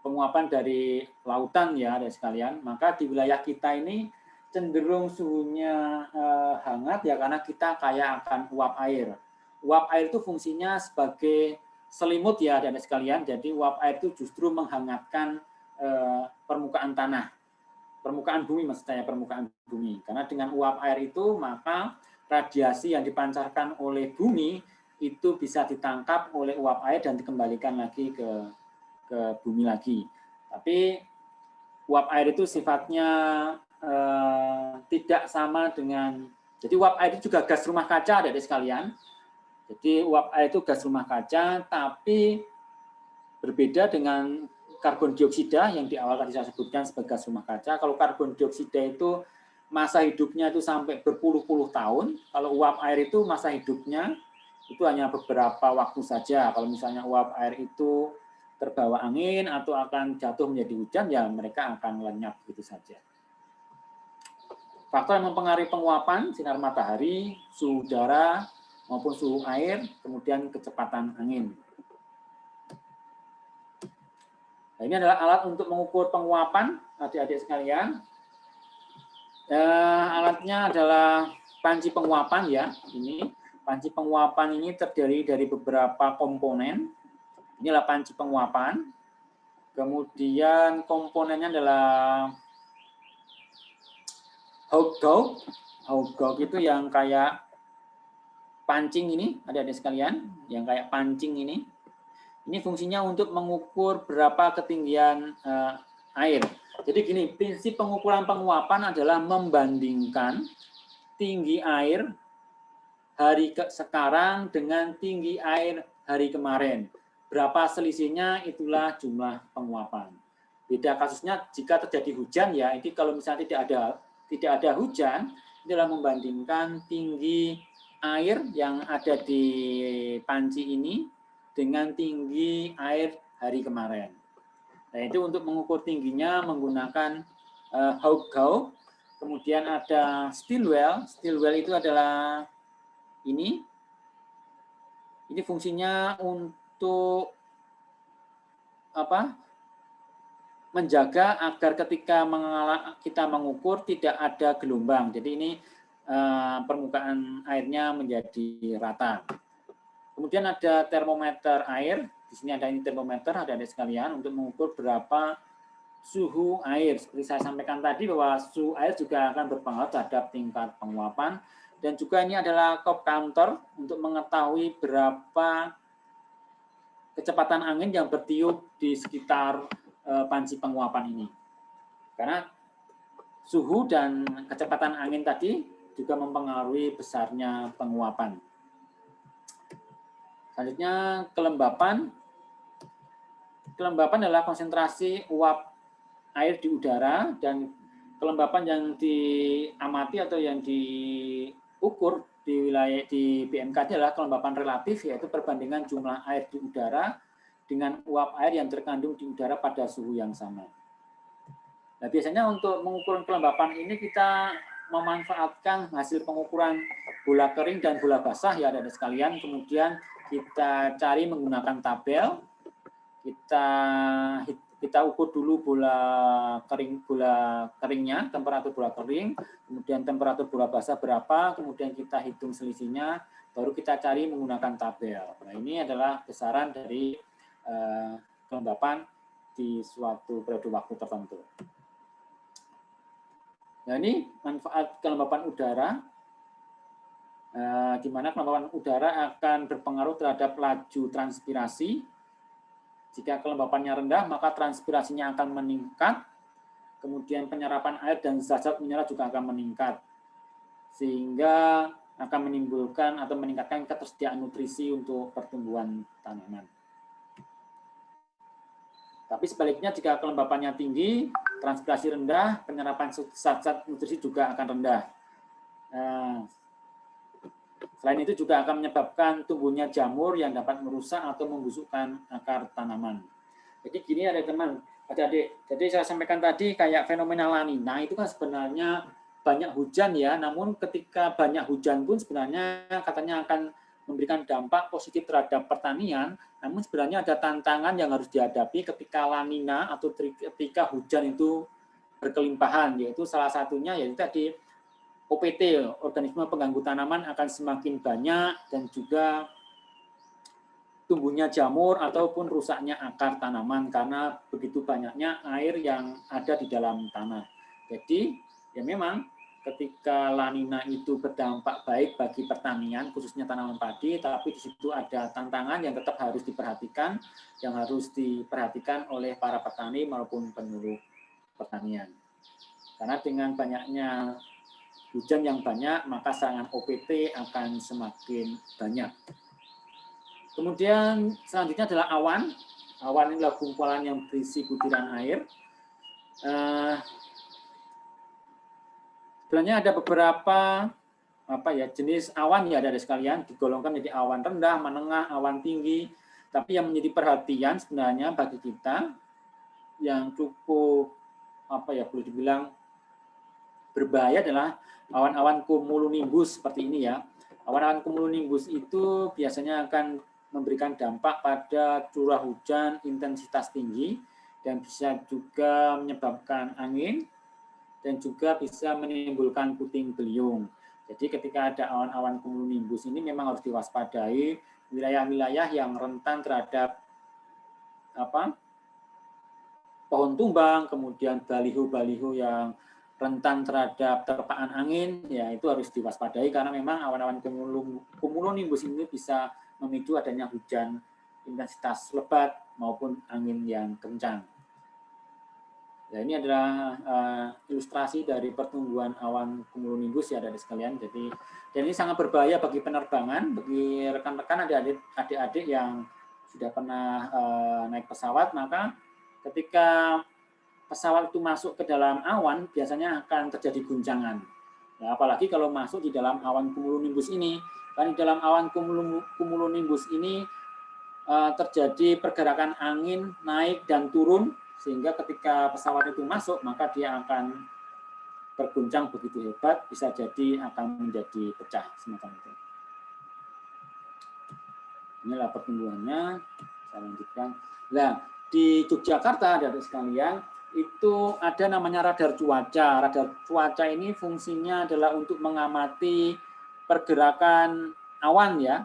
penguapan dari lautan ya ada sekalian, maka di wilayah kita ini cenderung suhunya hangat ya karena kita kaya akan uap air. Uap air itu fungsinya sebagai selimut ya ada sekalian. Jadi uap air itu justru menghangatkan permukaan tanah, permukaan bumi maksud saya, permukaan bumi. Karena dengan uap air itu maka radiasi yang dipancarkan oleh bumi itu bisa ditangkap oleh uap air dan dikembalikan lagi ke bumi lagi. Tapi uap air itu sifatnya tidak sama dengan, jadi uap air itu juga gas rumah kaca adik-adik sekalian. Jadi uap air itu gas rumah kaca, tapi berbeda dengan karbon dioksida yang di awal tadi saya sebutkan sebagai gas rumah kaca. Kalau karbon dioksida itu masa hidupnya itu sampai berpuluh-puluh tahun, kalau uap air itu masa hidupnya itu hanya beberapa waktu saja. Kalau misalnya uap air itu terbawa angin atau akan jatuh menjadi hujan, ya mereka akan lenyap begitu saja. Faktor yang mempengaruhi penguapan, sinar matahari, suhu udara, maupun suhu air, kemudian kecepatan angin. Nah, ini adalah alat untuk mengukur penguapan, adik-adik sekalian. Alatnya adalah panci penguapan ya. Ini panci penguapan ini terdiri dari beberapa komponen. Inilah panci penguapan. Kemudian komponennya adalah Hauggauk itu yang kayak pancing ini, adik-adik sekalian, yang kayak pancing ini. Ini fungsinya untuk mengukur berapa ketinggian air. Jadi gini, prinsip pengukuran penguapan adalah membandingkan tinggi air hari sekarang dengan tinggi air hari kemarin. Berapa selisihnya, itulah jumlah penguapan. Beda kasusnya jika terjadi hujan ya, ini kalau misalnya tidak ada hujan, ini adalah membandingkan tinggi air yang ada di panci ini dengan tinggi air hari kemarin. Nah, itu untuk mengukur tingginya menggunakan Hauggauk. Kemudian ada Stilwell. Stilwell itu adalah ini. Ini fungsinya untuk apa? Menjaga agar ketika kita mengukur tidak ada gelombang. Jadi ini permukaan airnya menjadi rata. Kemudian ada termometer air. Di sini ada ini termometer, adik-adik sekalian, untuk mengukur berapa suhu air. Seperti saya sampaikan tadi bahwa suhu air juga akan berpengaruh terhadap tingkat penguapan. Dan juga ini adalah Cope counter untuk mengetahui berapa kecepatan angin yang bertiup di sekitar panci penguapan ini. Karena suhu dan kecepatan angin tadi juga mempengaruhi besarnya penguapan. Selanjutnya kelembapan. Kelembapan adalah konsentrasi uap air di udara, dan kelembapan yang diamati atau yang diukur di wilayah di BMKG adalah kelembapan relatif, yaitu perbandingan jumlah air di udara dengan uap air yang terkandung di udara pada suhu yang sama. Nah, biasanya untuk mengukur kelembapan ini kita memanfaatkan hasil pengukuran bola kering dan bola basah ya adik-adik sekalian. Kemudian kita cari menggunakan tabel. Kita ukur dulu bola keringnya, temperatur bola kering, kemudian temperatur bola basah berapa, kemudian kita hitung selisihnya, baru kita cari menggunakan tabel. Nah, ini adalah besaran dari kelembapan di suatu periode waktu tertentu. Nah, ini manfaat kelembapan udara, di mana kelembapan udara akan berpengaruh terhadap laju transpirasi. Jika kelembapannya rendah, maka transpirasinya akan meningkat, kemudian penyerapan air dan zat-zat mineral juga akan meningkat, sehingga akan menimbulkan atau meningkatkan ketersediaan nutrisi untuk pertumbuhan tanaman. Tapi sebaliknya, jika kelembapannya tinggi, transpirasi rendah, penyerapan zat-zat nutrisi juga akan rendah. Selain itu juga akan menyebabkan tumbuhnya jamur yang dapat merusak atau membusukkan akar tanaman. Jadi gini ada teman, adik-adik. Jadi saya sampaikan tadi kayak fenomena La Nina itu kan sebenarnya banyak hujan ya, namun ketika banyak hujan pun sebenarnya katanya akan memberikan dampak positif terhadap pertanian, namun sebenarnya ada tantangan yang harus dihadapi ketika La Nina atau ketika hujan itu berkelimpahan, yaitu salah satunya yaitu tadi OPT, organisme pengganggu tanaman akan semakin banyak dan juga tumbuhnya jamur ataupun rusaknya akar tanaman karena begitu banyaknya air yang ada di dalam tanah. Jadi ya memang ketika La Nina itu berdampak baik bagi pertanian, khususnya tanaman padi, tapi di situ ada tantangan yang tetap harus diperhatikan, yang harus diperhatikan oleh para petani maupun penyuluh pertanian. Karena dengan banyaknya hujan yang banyak, maka serangan OPT akan semakin banyak. Kemudian selanjutnya adalah awan. Awan adalah kumpulan yang berisi butiran air. Sebenarnya ada beberapa jenis awan ya dari sekalian, digolongkan menjadi awan rendah, menengah, awan tinggi. Tapi yang menjadi perhatian sebenarnya bagi kita yang cukup boleh dibilang berbahaya adalah awan-awan cumulonimbus seperti ini ya. Awan-awan cumulonimbus itu biasanya akan memberikan dampak pada curah hujan intensitas tinggi dan bisa juga menyebabkan angin dan juga bisa menimbulkan puting beliung. Jadi ketika ada awan-awan cumulonimbus ini memang harus diwaspadai wilayah-wilayah yang rentan terhadap pohon tumbang, kemudian baliho-baliho yang rentan terhadap terpaan angin, ya itu harus diwaspadai karena memang awan-awan cumulonimbus ini bisa memicu adanya hujan intensitas lebat maupun angin yang kencang. Ya, ini adalah ilustrasi dari pertumbuhan awan cumulonimbus ya dari sekalian. Jadi dan ini sangat berbahaya bagi penerbangan, bagi rekan-rekan adik-adik yang sudah pernah naik pesawat, maka ketika pesawat itu masuk ke dalam awan biasanya akan terjadi guncangan. Ya, apalagi kalau masuk di dalam awan cumulonimbus ini. Kan di dalam awan cumulonimbus ini terjadi pergerakan angin naik dan turun, sehingga ketika pesawat itu masuk maka dia akan berguncang begitu hebat, bisa jadi akan menjadi pecah semacam itu. Inilah pertumbuhannya. Saya lanjutkan. Nah, di Yogyakarta dari sekalian itu ada namanya radar cuaca. Radar cuaca ini fungsinya adalah untuk mengamati pergerakan awan ya.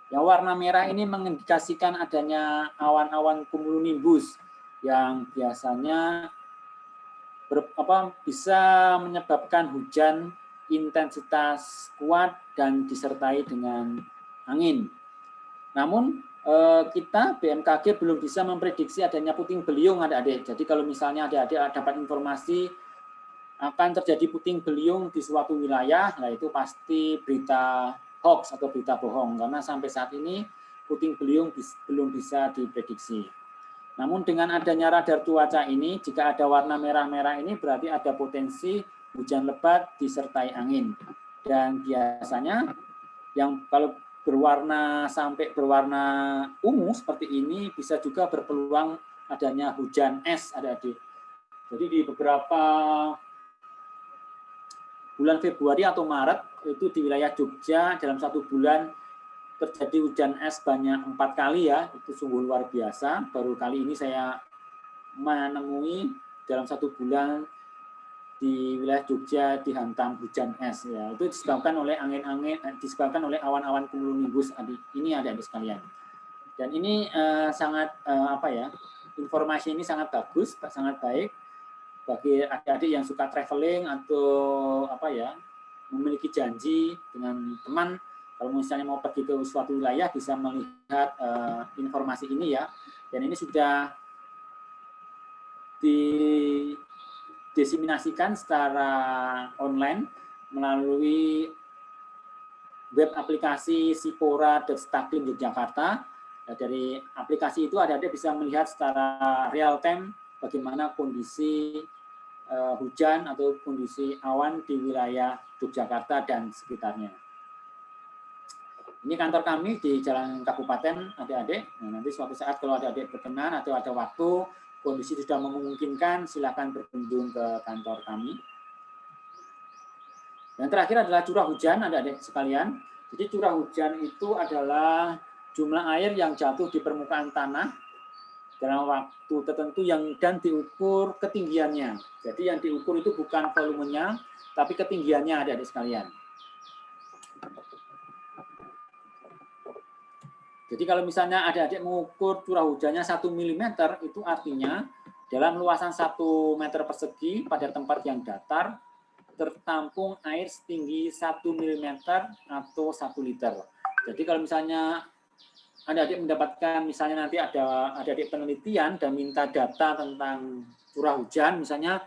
Yang warna merah ini mengindikasikan adanya awan-awan cumulonimbus yang biasanya bisa menyebabkan hujan intensitas kuat dan disertai dengan angin. Namun kita BMKG belum bisa memprediksi adanya puting beliung adik-adik. Jadi kalau misalnya adik-adik dapat informasi akan terjadi puting beliung di suatu wilayah, nah itu pasti berita hoax atau berita bohong karena sampai saat ini puting beliung belum bisa diprediksi. Namun dengan adanya radar cuaca ini, jika ada warna merah-merah ini berarti ada potensi hujan lebat disertai angin. Dan biasanya yang kalau sampai berwarna ungu seperti ini bisa juga berpeluang adanya hujan es adik-adik. Jadi di beberapa bulan Februari atau Maret itu di wilayah Jogja dalam 1 bulan terjadi hujan es banyak 4 kali ya, itu sungguh luar biasa. Baru kali ini saya menemui dalam 1 bulan di wilayah Jogja dihantam hujan es ya. Itu disebabkan oleh disebabkan oleh awan-awan cumulonimbus ini adik-adik sekalian. Dan ini sangat informasi ini sangat bagus, sangat baik bagi adik-adik yang suka traveling atau memiliki janji dengan teman. Kalau misalnya mau pergi ke suatu wilayah bisa melihat informasi ini ya. Dan ini sudah didiseminasikan secara online melalui web aplikasi Sipora.Staklim Yogyakarta. Nah, dari aplikasi itu adik-adik bisa melihat secara real time bagaimana kondisi hujan atau kondisi awan di wilayah Yogyakarta dan sekitarnya. Ini kantor kami di Jalan Kabupaten, adik-adik. Nah, nanti suatu saat kalau adik-adik berkenan atau ada waktu, kondisi sudah memungkinkan, silakan berkunjung ke kantor kami. Dan terakhir adalah curah hujan, adik-adik sekalian. Jadi curah hujan itu adalah jumlah air yang jatuh di permukaan tanah dalam waktu tertentu dan diukur ketinggiannya. Jadi yang diukur itu bukan volumenya, tapi ketinggiannya, adik-adik sekalian. Jadi kalau misalnya adik-adik mengukur curah hujannya 1 mm, itu artinya dalam luasan 1 meter persegi pada tempat yang datar, tertampung air setinggi 1 mm atau 1 liter. Jadi kalau misalnya adik-adik mendapatkan, misalnya nanti ada adik penelitian dan minta data tentang curah hujan, misalnya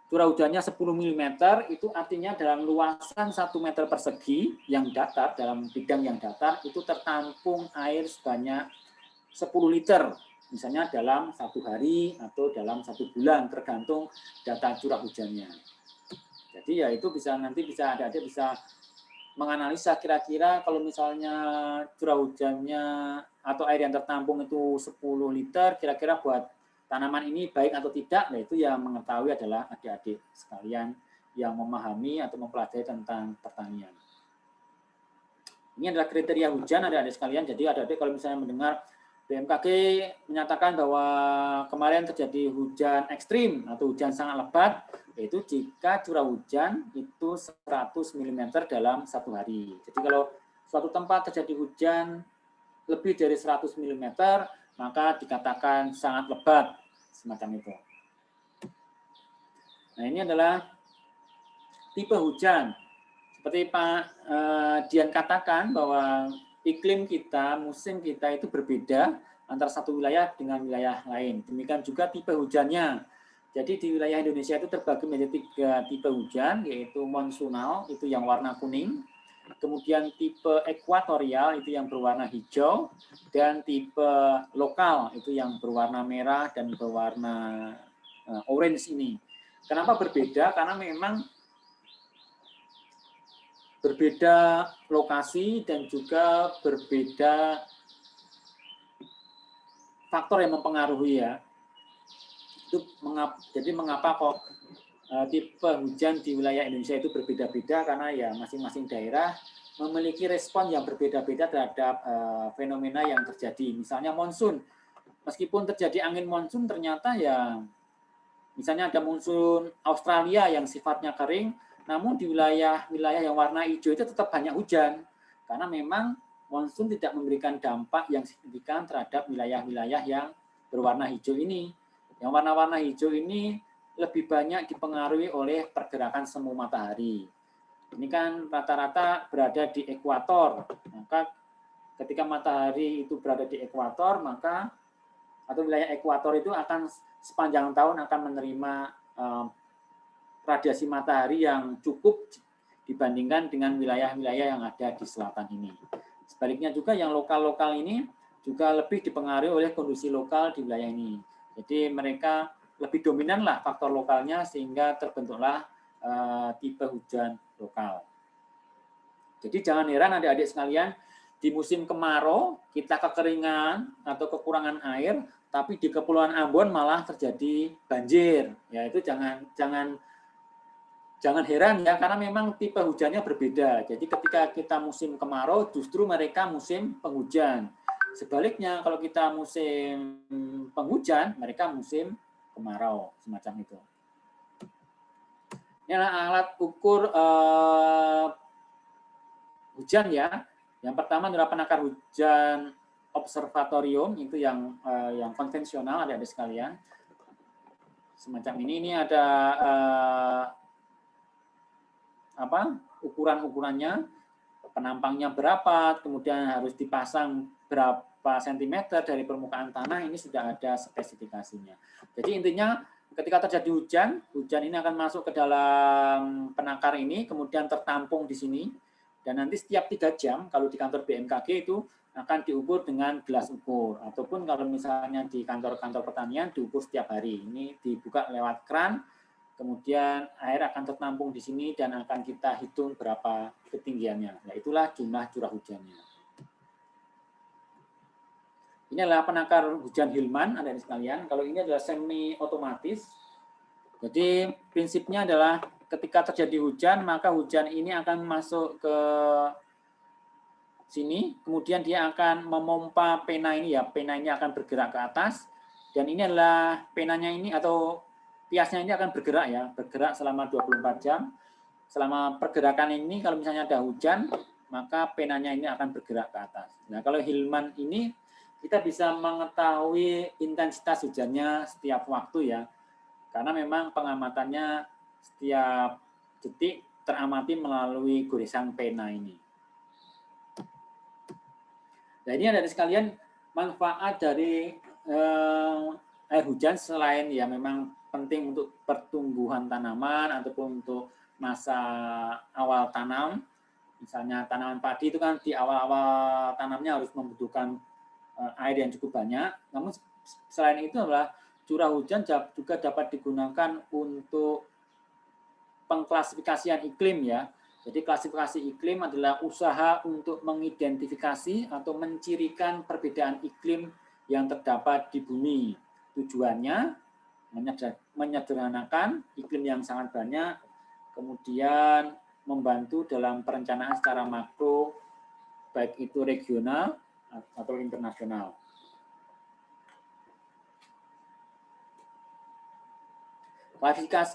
curah hujannya 10 mm, itu artinya dalam luasan 1 meter persegi yang datar, dalam bidang yang datar, itu tertampung air sebanyak 10 liter, misalnya dalam 1 hari atau dalam 1 bulan, tergantung data curah hujannya. Jadi ya itu nanti bisa adik-adik bisa menganalisa kira-kira kalau misalnya curah hujannya atau air yang tertampung itu 10 liter, kira-kira buat tanaman ini baik atau tidak, nah itu yang mengetahui adalah adik-adik sekalian yang memahami atau mempelajari tentang pertanian. Ini adalah kriteria hujan adik-adik sekalian, jadi adik-adik kalau misalnya mendengar BMKG menyatakan bahwa kemarin terjadi hujan ekstrim atau hujan sangat lebat, yaitu jika curah hujan itu 100 mm dalam 1 hari. Jadi kalau suatu tempat terjadi hujan lebih dari 100 mm, maka dikatakan sangat lebat, semacam itu. Nah, ini adalah tipe hujan. Seperti Pak Dian katakan bahwa iklim kita, musim kita itu berbeda antara satu wilayah dengan wilayah lain. Demikian juga tipe hujannya. Jadi di wilayah Indonesia itu terbagi menjadi 3 tipe hujan, yaitu monsunal, itu yang warna kuning, kemudian tipe ekuatorial, itu yang berwarna hijau, dan tipe lokal, itu yang berwarna merah dan berwarna orange ini. Kenapa berbeda? Karena memang berbeda lokasi dan juga berbeda faktor yang mempengaruhi ya. Jadi mengapa kok tipe hujan di wilayah Indonesia itu berbeda-beda, karena ya masing-masing daerah memiliki respon yang berbeda-beda terhadap fenomena yang terjadi. Misalnya monsun, meskipun terjadi angin monsun ternyata ya misalnya ada monsun Australia yang sifatnya kering, namun di wilayah-wilayah yang warna hijau itu tetap banyak hujan, karena memang monsun tidak memberikan dampak yang signifikan terhadap wilayah-wilayah yang berwarna hijau ini. Yang warna-warna hijau ini lebih banyak dipengaruhi oleh pergerakan semu matahari. Ini kan rata-rata berada di ekuator, maka ketika matahari itu berada di ekuator, maka atau wilayah ekuator itu akan sepanjang tahun akan menerima radiasi matahari yang cukup dibandingkan dengan wilayah-wilayah yang ada di selatan ini. Sebaliknya juga yang lokal-lokal ini juga lebih dipengaruhi oleh kondisi lokal di wilayah ini. Jadi mereka lebih dominan lah faktor lokalnya sehingga terbentuklah tipe hujan lokal. Jadi jangan heran adik-adik sekalian, di musim kemarau kita kekeringan atau kekurangan air, tapi di Kepulauan Ambon malah terjadi banjir. Ya itu jangan heran ya, karena memang tipe hujannya berbeda. Jadi ketika kita musim kemarau, justru mereka musim penghujan. Sebaliknya kalau kita musim penghujan, mereka musim kemarau, semacam itu. Ini adalah alat ukur hujan ya. Yang pertama adalah penakar hujan observatorium, itu yang konvensional adik-adik sekalian. Semacam ini ada ukuran-ukurannya, penampangnya berapa, kemudian harus dipasang berapa sentimeter dari permukaan tanah, ini sudah ada spesifikasinya. Jadi intinya ketika terjadi hujan ini akan masuk ke dalam penakar ini, kemudian tertampung di sini, dan nanti setiap 3 jam, kalau di kantor BMKG itu akan diukur dengan gelas ukur, ataupun kalau misalnya di kantor-kantor pertanian diukur setiap hari. Ini dibuka lewat kran, kemudian air akan tertampung di sini dan akan kita hitung berapa ketinggiannya. Nah, itulah jumlah curah hujannya. Ini adalah penakar hujan Hillman, adik-adik sekalian. Kalau ini adalah semi otomatis. Jadi prinsipnya adalah ketika terjadi hujan, maka hujan ini akan masuk ke sini, kemudian dia akan memompa pena ini ya, pena ini akan bergerak ke atas, dan ini adalah penanya ini atau piasnya ini akan bergerak ya, bergerak selama 24 jam. Selama pergerakan ini kalau misalnya ada hujan, maka penanya ini akan bergerak ke atas. Nah, kalau Hillman ini kita bisa mengetahui intensitas hujannya setiap waktu ya, karena memang pengamatannya setiap detik teramati melalui goresan pena ini. Nah, ini ada sekalian manfaat dari air hujan selain ya memang penting untuk pertumbuhan tanaman ataupun untuk masa awal tanam. Misalnya tanaman padi itu kan di awal-awal tanamnya harus membutuhkan air yang cukup banyak. Namun selain itu adalah curah hujan juga dapat digunakan untuk pengklasifikasian iklim ya. Jadi klasifikasi iklim adalah usaha untuk mengidentifikasi atau mencirikan perbedaan iklim yang terdapat di bumi. Tujuannya menyederhanakan iklim yang sangat banyak, kemudian membantu dalam perencanaan secara makro, baik itu regional atau internasional.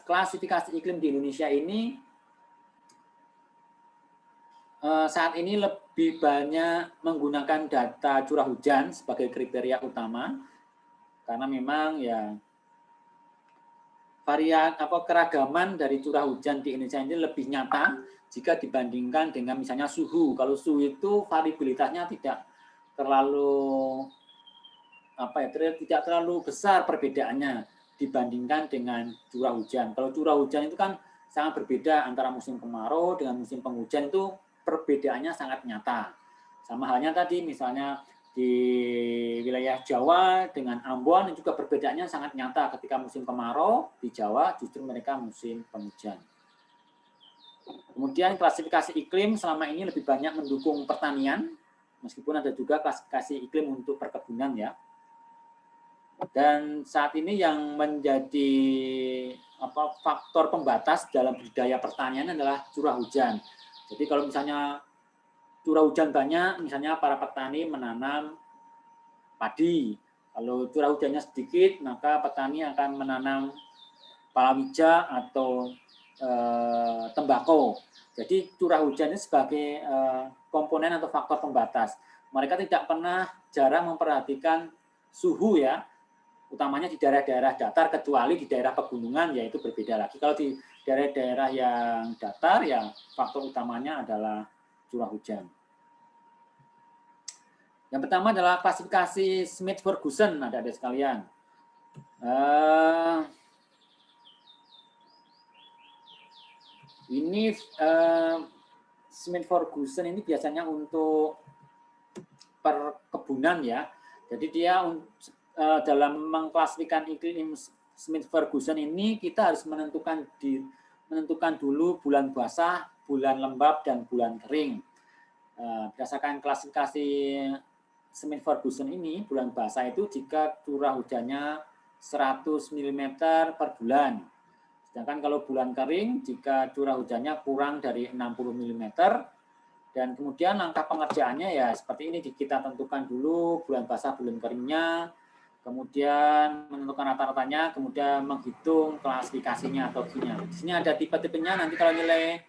Klasifikasi iklim di Indonesia ini saat ini lebih banyak menggunakan data curah hujan sebagai kriteria utama, karena memang ya keragaman dari curah hujan di Indonesia ini lebih nyata jika dibandingkan dengan misalnya suhu. Kalau suhu itu variabilitasnya tidak terlalu tidak terlalu besar perbedaannya dibandingkan dengan curah hujan. Kalau curah hujan itu kan sangat berbeda antara musim kemarau dengan musim penghujan, itu perbedaannya sangat nyata. Sama halnya tadi misalnya di wilayah Jawa dengan Ambon juga perbedaannya sangat nyata. Ketika musim kemarau di Jawa justru mereka musim penghujan. Kemudian klasifikasi iklim selama ini lebih banyak mendukung pertanian, meskipun ada juga klasifikasi iklim untuk perkebunan ya. Dan saat ini yang menjadi faktor pembatas dalam budidaya pertanian adalah curah hujan. Jadi kalau misalnya curah hujan banyak, misalnya para petani menanam padi. Kalau curah hujannya sedikit, maka petani akan menanam palawija atau tembakau. Jadi curah hujannya sebagai komponen atau faktor pembatas. Mereka tidak pernah jarang memperhatikan suhu ya, utamanya di daerah-daerah datar, kecuali di daerah pegunungan, yaitu berbeda lagi. Kalau di daerah-daerah yang datar, ya faktor utamanya adalah curah hujan. Yang pertama adalah klasifikasi Smith-Ferguson, adik-adik sekalian. Ini Smith-Ferguson ini biasanya untuk perkebunan ya. Jadi dia dalam mengklasifikasikan iklim Smith-Ferguson ini kita harus menentukan dulu bulan basah, bulan lembab, dan bulan kering. Berdasarkan klasifikasi Smith-Ferguson ini, bulan basah itu jika curah hujannya 100 mm per bulan. Sedangkan kalau bulan kering, jika curah hujannya kurang dari 60 mm, dan kemudian langkah pengerjaannya ya seperti ini, kita tentukan dulu bulan basah, bulan keringnya, kemudian menentukan rata-ratanya, kemudian menghitung klasifikasinya atau Q-nya. Di sini ada tipe-tipenya, nanti kalau nilai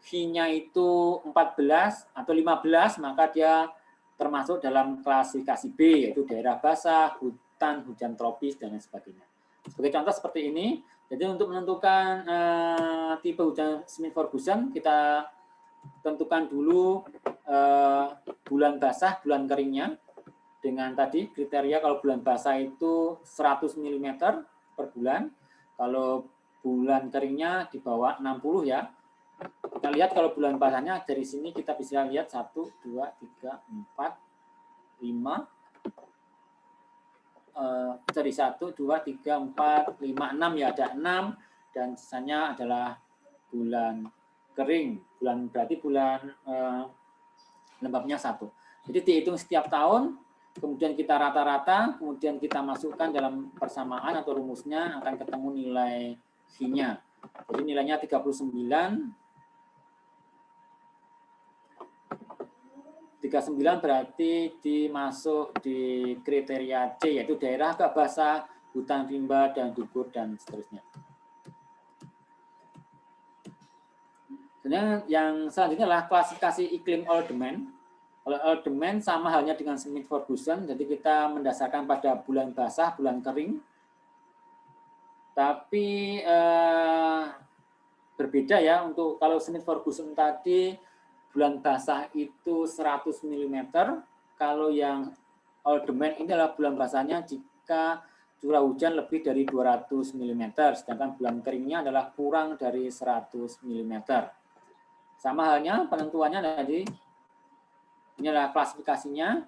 Q-nya itu 14 atau 15, maka dia termasuk dalam klasifikasi B, yaitu daerah basah, hutan, hujan tropis, dan lain sebagainya. Sebagai contoh seperti ini, jadi untuk menentukan tipe hujan Smith-Ferguson, kita tentukan dulu bulan basah, bulan keringnya, dengan tadi kriteria kalau bulan basah itu 100 mm per bulan, kalau bulan keringnya di bawah 60 ya. Kita lihat kalau bulan basahnya dari sini kita bisa lihat 1, 2, 3, 4, 5. Dari 1, 2, 3, 4, 5, 6 ya, ada 6, dan sisanya adalah bulan kering. Berarti bulan lembabnya 1. Jadi dihitung setiap tahun, kemudian kita rata-rata, kemudian kita masukkan dalam persamaan atau rumusnya, akan ketemu nilai V-nya. Jadi nilainya 39. 39 berarti dimasuk di kriteria C, yaitu daerah agak basah, hutan rimba, dan gugur, dan seterusnya. Sebenarnya yang selanjutnya adalah klasifikasi iklim all demand. Kalau all demand sama halnya dengan Smith-Ferguson, jadi kita mendasarkan pada bulan basah, bulan kering. Tapi berbeda ya, untuk kalau Smith-Ferguson tadi bulan basah itu 100 mm, kalau yang all demand ini adalah bulan basahnya jika curah hujan lebih dari 200 mm, sedangkan bulan keringnya adalah kurang dari 100 mm. Sama halnya penentuannya tadi, ini adalah klasifikasinya,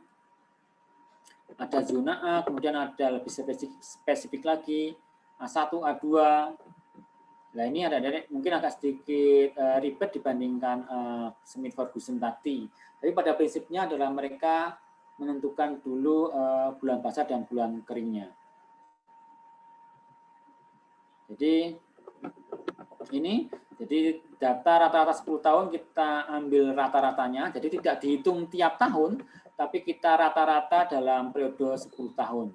ada zona A, kemudian ada lebih spesifik lagi, A1, A2. Nah ini ada mungkin agak sedikit ribet dibandingkan Smith-Ferguson tadi. Tapi pada prinsipnya adalah mereka menentukan dulu bulan basah dan bulan keringnya. Jadi ini, jadi data rata-rata 10 tahun kita ambil rata-ratanya, jadi tidak dihitung tiap tahun, tapi kita rata-rata dalam periode 10 tahun.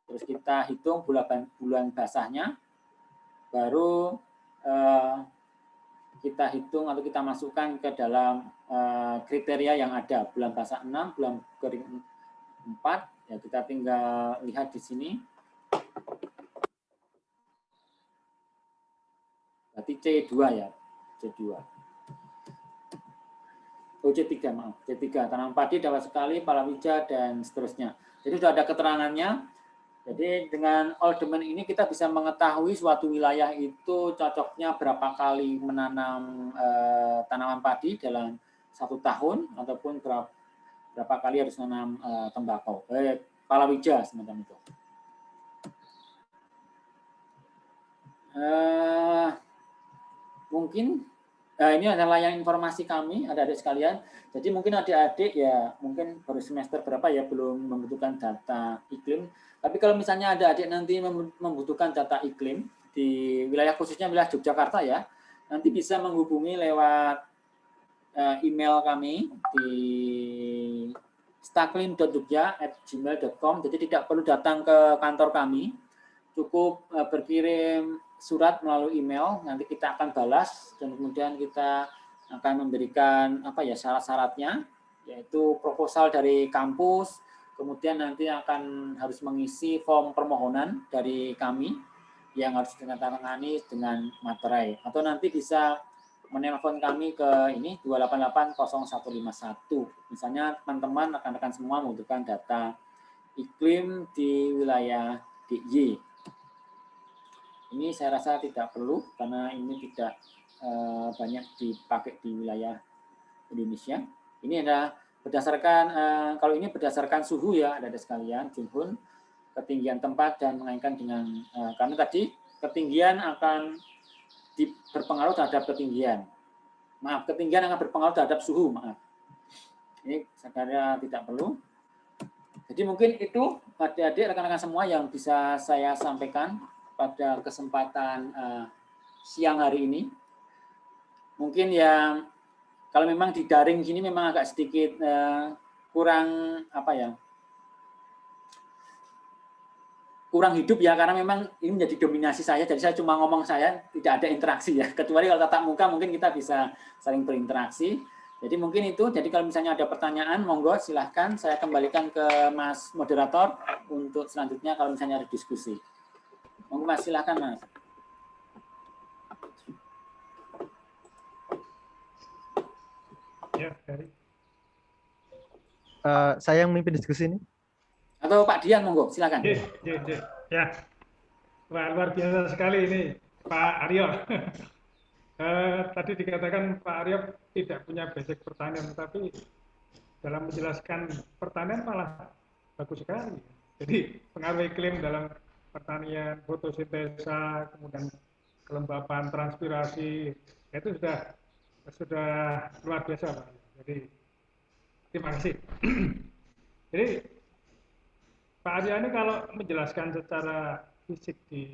Terus kita hitung bulan basahnya, baru kita hitung atau kita masukkan ke dalam kriteria yang ada, bulan basah 6, bulan kering 4, ya kita tinggal lihat di sini. Berarti C2 ya, C2. Oh, C3, maaf. C3, tanam padi, dapat sekali, palawija, dan seterusnya. Jadi sudah ada keterangannya. Jadi dengan all demand ini kita bisa mengetahui suatu wilayah itu cocoknya berapa kali menanam tanaman padi dalam 1 tahun, ataupun berapa kali harus menanam tembakau, palawija, semacam itu. Mungkin ini adalah yang informasi kami, adik-adik sekalian. Jadi mungkin adik-adik ya mungkin baru semester berapa ya belum membutuhkan data iklim. Tapi kalau misalnya adik-adik nanti membutuhkan data iklim di wilayah khususnya wilayah Yogyakarta ya, nanti bisa menghubungi lewat email kami di staklim.jogja@gmail.com. Jadi tidak perlu datang ke kantor kami, cukup berkirim surat melalui email, nanti kita akan balas dan kemudian kita akan memberikan syarat-syaratnya, yaitu proposal dari kampus, kemudian nanti akan harus mengisi form permohonan dari kami yang harus ditandatangani dengan materai, atau nanti bisa menelpon kami ke ini 2880151. Misalnya teman-teman rekan-rekan semua membutuhkan data iklim di wilayah DIY. Ini saya rasa tidak perlu karena ini tidak banyak dipakai di wilayah Indonesia. Ini adalah berdasarkan kalau ini berdasarkan suhu ya, ada sekalian, Junhun, ketinggian tempat dan mengaitkan dengan karena tadi ketinggian akan berpengaruh terhadap ketinggian. Maaf, ketinggian akan berpengaruh terhadap suhu, maaf. Ini saya kira tidak perlu. Jadi mungkin itu adik-adik rekan-rekan semua yang bisa saya sampaikan pada kesempatan siang hari ini. Mungkin yang kalau memang di daring sini memang agak sedikit kurang kurang hidup ya, karena memang ini menjadi dominasi saya, jadi saya cuma ngomong, saya tidak ada interaksi ya, kecuali kalau tatap muka mungkin kita bisa saling berinteraksi. Jadi mungkin itu, jadi kalau misalnya ada pertanyaan, monggo silahkan saya kembalikan ke Mas Moderator untuk selanjutnya kalau misalnya ada diskusi. Monggo Mas, silahkan Mas. Ya, dari. Saya yang memimpin diskusi ini. Atau Pak Dian, monggo, silahkan. Ya, wah, luar biasa sekali ini Pak Aryo. Tadi dikatakan Pak Aryo tidak punya basic pertanian, tapi dalam menjelaskan pertanian malah bagus sekali. Jadi pengaruh iklim dalam pertanian, fotosintesa, kemudian kelembapan, transpirasi, itu sudah luar biasa Pak. Jadi terima kasih. Jadi Pak Arya ini kalau menjelaskan secara fisik di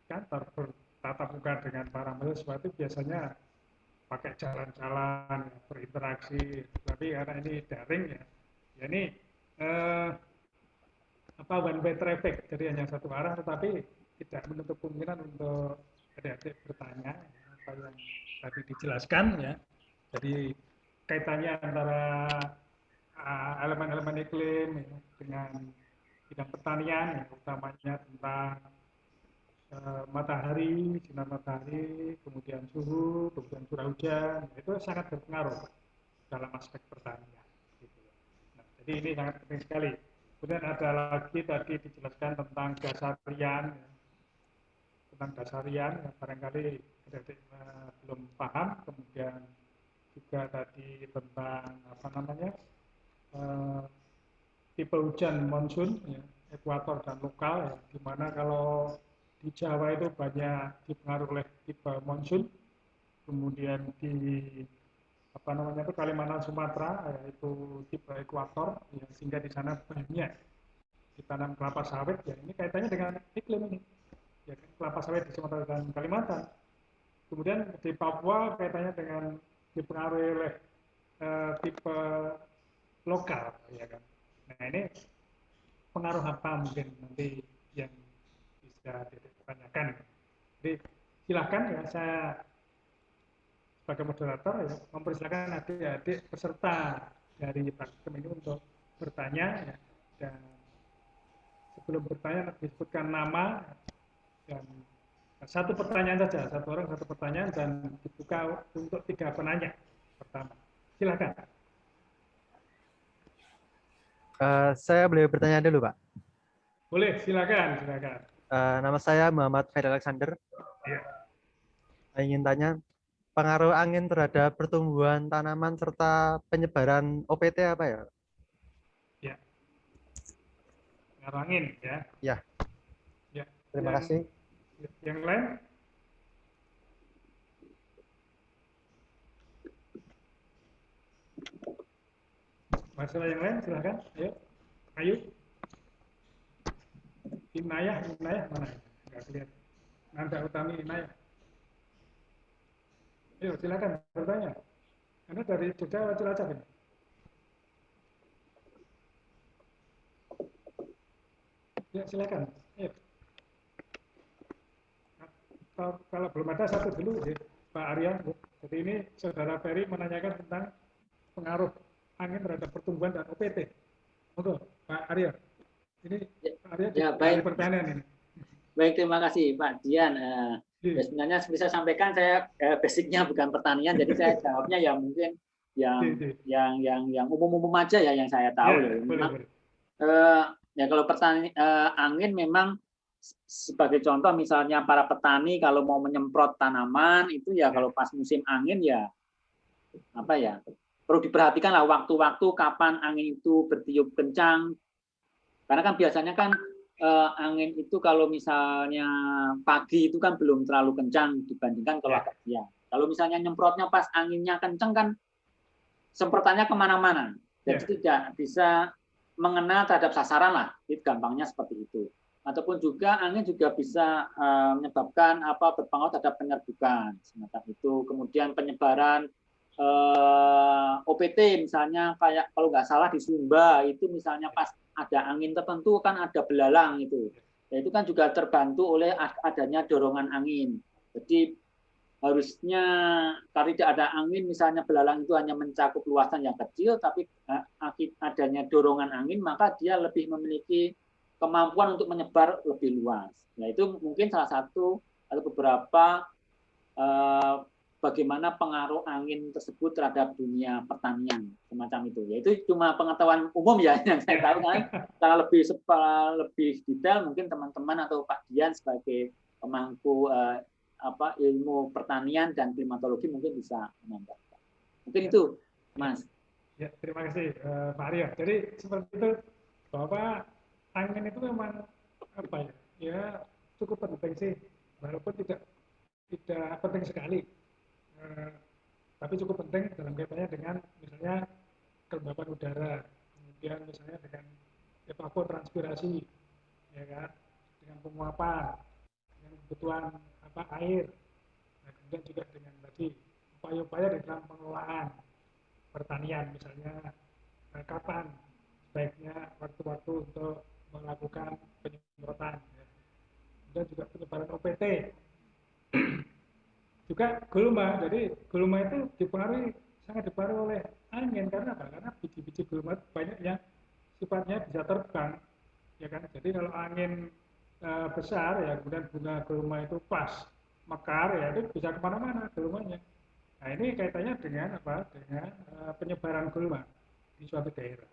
kantor bertatap muka dengan para mahasiswa itu biasanya pakai jalan-jalan, berinteraksi, tapi karena ini daring ya, ya ini one way traffic, jadi hanya satu arah, tetapi tidak menutup kemungkinan untuk adik-adik bertanya apa yang tadi dijelaskan ya. Jadi kaitannya antara elemen-elemen iklim ya, dengan bidang pertanian, ya, utamanya tentang matahari, sinar matahari, kemudian suhu, kemudian curah hujan, itu sangat berpengaruh dalam aspek pertanian. Gitu. Nah, jadi ini sangat penting sekali. Kemudian ada lagi tadi dijelaskan tentang dasarian, ya. Tentang dasarian, ya, barangkali adik-adik belum paham. Kemudian juga tadi tentang tipe hujan monsun, ya, ekuator dan lokal, ya, di mana kalau di Jawa itu banyak dipengaruhi oleh tipe monsun, kemudian di Kalimantan Sumatera yaitu tipe ekuator, ya, sehingga di sana banyak ditanam kelapa sawit, ya ini kaitannya dengan iklim ini, ya kan, kelapa sawit di Sumatera dan Kalimantan. Kemudian di Papua kaitannya dengan dipengaruhi oleh tipe lokal, ya kan. Nah ini pengaruh apa mungkin nanti yang bisa ditanyakan. Jadi silahkan ya, saya sebagai moderator ya, mempersilahkan adik-adik peserta dari praktikum ini untuk bertanya ya, dan sebelum bertanya disebutkan nama dan satu pertanyaan saja, satu orang satu pertanyaan, dan dibuka untuk 3 penanya pertama. Silakan. Saya boleh bertanya dulu, Pak? Boleh, silakan, silakan. Nama saya Muhammad Ferry Alexander. Ya. Saya ingin tanya, pengaruh angin terhadap pertumbuhan tanaman serta penyebaran OPT apa ya? Ya. Pengaruh angin ya. Ya. Ya. Terima kasih. Yang lain? Masalah yang lain silakan. Ayo. Ayo. Inayah mana? Enggak kelihatan. Nanda Utami Inayah. Ayo silakan bertanya. Anda dari Jogja atau Cilacap ini? Ya silakan. Ayo. Kalau belum ada satu dulu ya, Pak Arya. Jadi ini Saudara Ferry menanyakan tentang pengaruh angin terhadap pertumbuhan dan OPT. Monggo, Pak Arya. Ini Pak Arya ya, baik. Pertanyaan ini. Baik, terima kasih Pak Dian. Ya, sebenarnya bisa saya sampaikan, saya basicnya bukan pertanian, jadi saya jawabnya ya mungkin yang umum-umum aja ya, yang saya tahu ya. Memang, ya kalau angin memang sebagai contoh, misalnya para petani kalau mau menyemprot tanaman itu ya, kalau pas musim angin ya perlu diperhatikan lah waktu-waktu kapan angin itu bertiup kencang, karena kan biasanya kan angin itu kalau misalnya pagi itu kan belum terlalu kencang dibandingkan kalau agak siang. Kalau misalnya nyemprotnya pas anginnya kencang kan semprotannya kemana-mana, jadi tidak bisa mengenal terhadap sasaran lah, itu gampangnya seperti itu. Ataupun juga angin juga bisa menyebabkan berpengaruh terhadap penyerbukan semacam itu. Kemudian penyebaran OPT misalnya, kayak kalau nggak salah di Sumba itu misalnya pas ada angin tertentu kan ada belalang itu. Ya, itu kan juga terbantu oleh adanya dorongan angin. Jadi harusnya kalau tidak ada angin, misalnya belalang itu hanya mencakup luasan yang kecil, tapi adanya dorongan angin maka dia lebih memiliki kemampuan untuk menyebar lebih luas. Nah itu mungkin salah satu atau beberapa bagaimana pengaruh angin tersebut terhadap dunia pertanian semacam itu. Ya itu cuma pengetahuan umum ya yang saya tahu, kan. Secara lebih detail mungkin teman-teman atau Pak Dian sebagai pemangku ilmu pertanian dan klimatologi mungkin bisa menambahkan. Mungkin itu, Mas. Ya, terima kasih Pak Arya. Jadi seperti itu bahwa angin itu memang ya cukup penting sih, walaupun tidak penting sekali. Tapi cukup penting dalam kaitannya dengan misalnya kelembapan udara, kemudian misalnya dengan evapotranspirasi, ya kan, dengan penguapan, dengan kebutuhan air, nah, kemudian juga dengan tadi upaya-upaya di dalam pengelolaan. pertanian misalnya, kapan sebaiknya waktu-waktu untuk melakukan penyemprotan. Ya. Kemudian juga penyebaran OPT. Juga gulma, jadi gulma itu sangat dipengaruhi oleh angin. Karena apa? Karena biji-biji gulma banyak yang sifatnya bisa terbang, ya kan? Jadi kalau angin besar ya, kemudian bunga gulma itu pas mekar ya, itu bisa kemana-mana gulmanya. Nah ini kaitannya dengan apa? Dengan penyebaran gulma di suatu daerah.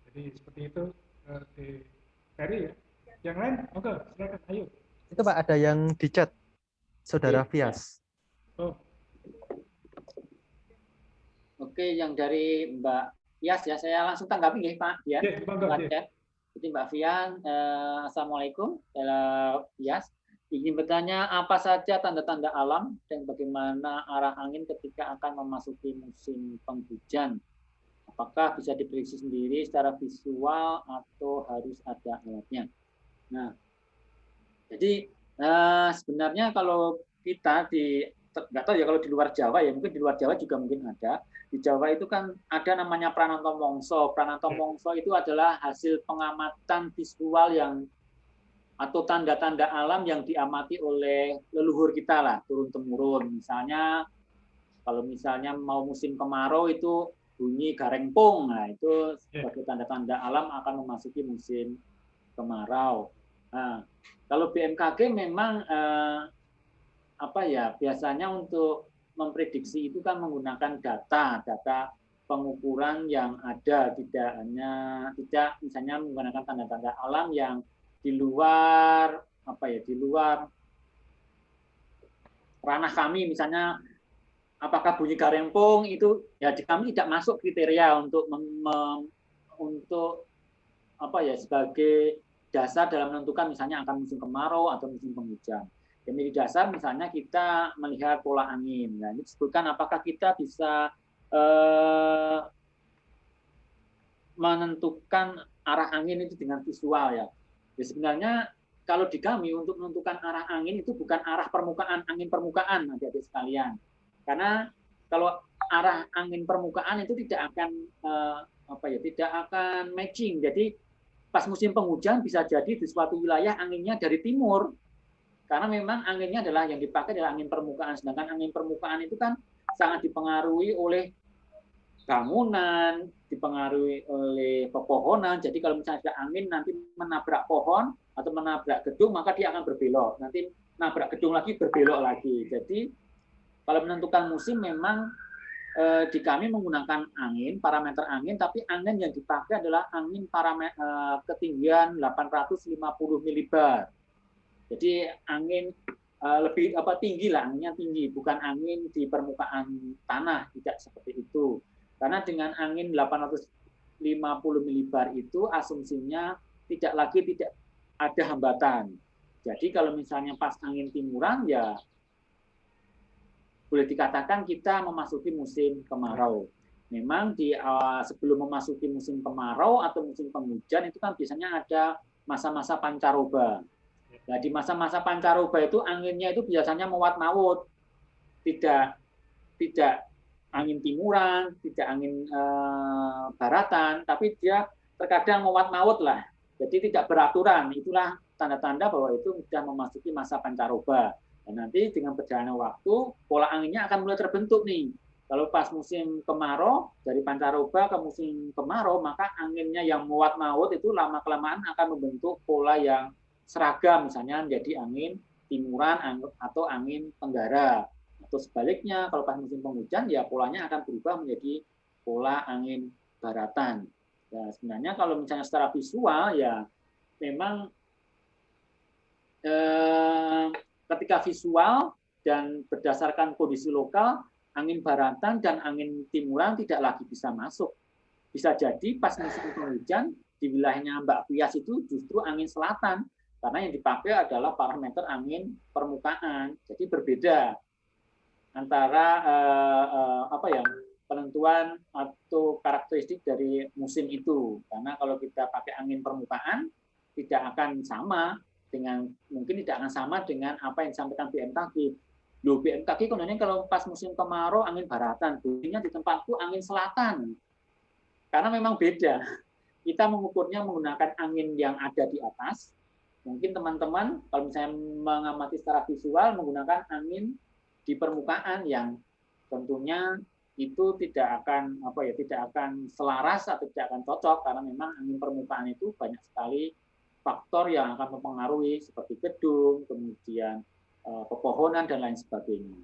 Jadi seperti itu di Ferry ya. Yang lain, oke, silakan, ayo. Itu Pak ada yang di chat, Saudara Fias. Oh, Oke, yang dari Mbak Fias ya, saya langsung tanggapi ya Pak Fian. Jadi Mbak Fian, Assalamualaikum, Fias. Ingin bertanya apa saja tanda-tanda alam dan bagaimana arah angin ketika akan memasuki musim penghujan? Apakah bisa diprediksi sendiri secara visual atau harus ada alatnya? Nah, jadi sebenarnya kalau kita nggak tahu ya kalau di luar Jawa ya, mungkin di luar Jawa juga mungkin ada. Di Jawa itu kan ada namanya Prananta Mongso. Prananta Mongso itu adalah hasil pengamatan visual atau tanda-tanda alam yang diamati oleh leluhur kita lah, turun-temurun. Misalnya kalau misalnya mau musim kemarau itu bunyi garengpung, nah itu sebagai tanda-tanda alam akan memasuki musim kemarau. Nah, kalau BMKG memang biasanya untuk memprediksi itu kan menggunakan data pengukuran yang ada, tidak misalnya menggunakan tanda-tanda alam yang di luar ranah kami, misalnya apakah bunyi garempung itu ya di kami tidak masuk kriteria untuk sebagai dasar dalam menentukan misalnya akan musim kemarau atau musim penghujan. Jadi dasar misalnya kita melihat pola angin. Nah, ini disebutkan apakah kita bisa menentukan arah angin itu dengan visual ya. Ya sebenarnya kalau di kami untuk menentukan arah angin itu bukan arah angin permukaan adik-adik sekalian. Karena kalau arah angin permukaan itu tidak akan tidak akan matching. Jadi pas musim penghujan bisa jadi di suatu wilayah anginnya dari timur. Karena memang anginnya adalah yang dipakai adalah angin permukaan. Sedangkan angin permukaan itu kan sangat dipengaruhi oleh bangunan, dipengaruhi oleh pepohonan. Jadi kalau misalnya ada angin nanti menabrak pohon atau menabrak gedung, maka dia akan berbelok. Nanti nabrak gedung lagi, berbelok lagi. Jadi kalau menentukan musim memang di kami menggunakan parameter angin, tapi angin yang dipakai adalah angin ketinggian 850 milibar. Jadi angin lebih tinggi lah, anginnya tinggi, bukan angin di permukaan tanah, tidak seperti itu. Karena dengan angin 850 milibar itu asumsinya tidak ada hambatan. Jadi kalau misalnya pas angin timuran ya boleh dikatakan kita memasuki musim kemarau. Memang sebelum memasuki musim kemarau atau musim penghujan itu kan biasanya ada masa-masa pancaroba. Nah, di masa-masa pancaroba itu anginnya itu biasanya mewat-mawut. Tidak angin timuran, tidak angin baratan, tapi dia terkadang mewat-mawut lah. Jadi tidak beraturan. Itulah tanda-tanda bahwa itu sudah memasuki masa pancaroba. Dan nanti dengan berjalannya waktu, pola anginnya akan mulai terbentuk nih. Kalau pas musim kemarau, dari pancaroba ke musim kemarau, maka anginnya yang mewat-mawut itu lama-kelamaan akan membentuk pola yang seragam, misalnya menjadi angin timuran atau angin tenggara. Atau sebaliknya, kalau pas musim penghujan, ya polanya akan berubah menjadi pola angin baratan. Ya, sebenarnya kalau misalnya secara visual, ya memang ketika visual dan berdasarkan kondisi lokal, angin baratan dan angin timuran tidak lagi bisa masuk. Bisa jadi pas musim penghujan, di wilayahnya Mbak Fias itu justru angin selatan, karena yang dipakai adalah parameter angin permukaan. Jadi berbeda antara penentuan atau karakteristik dari musim itu. Karena kalau kita pakai angin permukaan tidak akan sama dengan apa yang disampaikan BMKG. Loh, BMKG kononnya kalau pas musim kemarau angin baratan, bunyinya di tempatku angin selatan. Karena memang beda. Kita mengukurnya menggunakan angin yang ada di atas. Mungkin teman-teman kalau misalnya mengamati secara visual menggunakan angin di permukaan yang tentunya itu tidak akan tidak akan selaras atau tidak akan cocok karena memang angin permukaan itu banyak sekali faktor yang akan mempengaruhi seperti gedung, kemudian pepohonan dan lain sebagainya.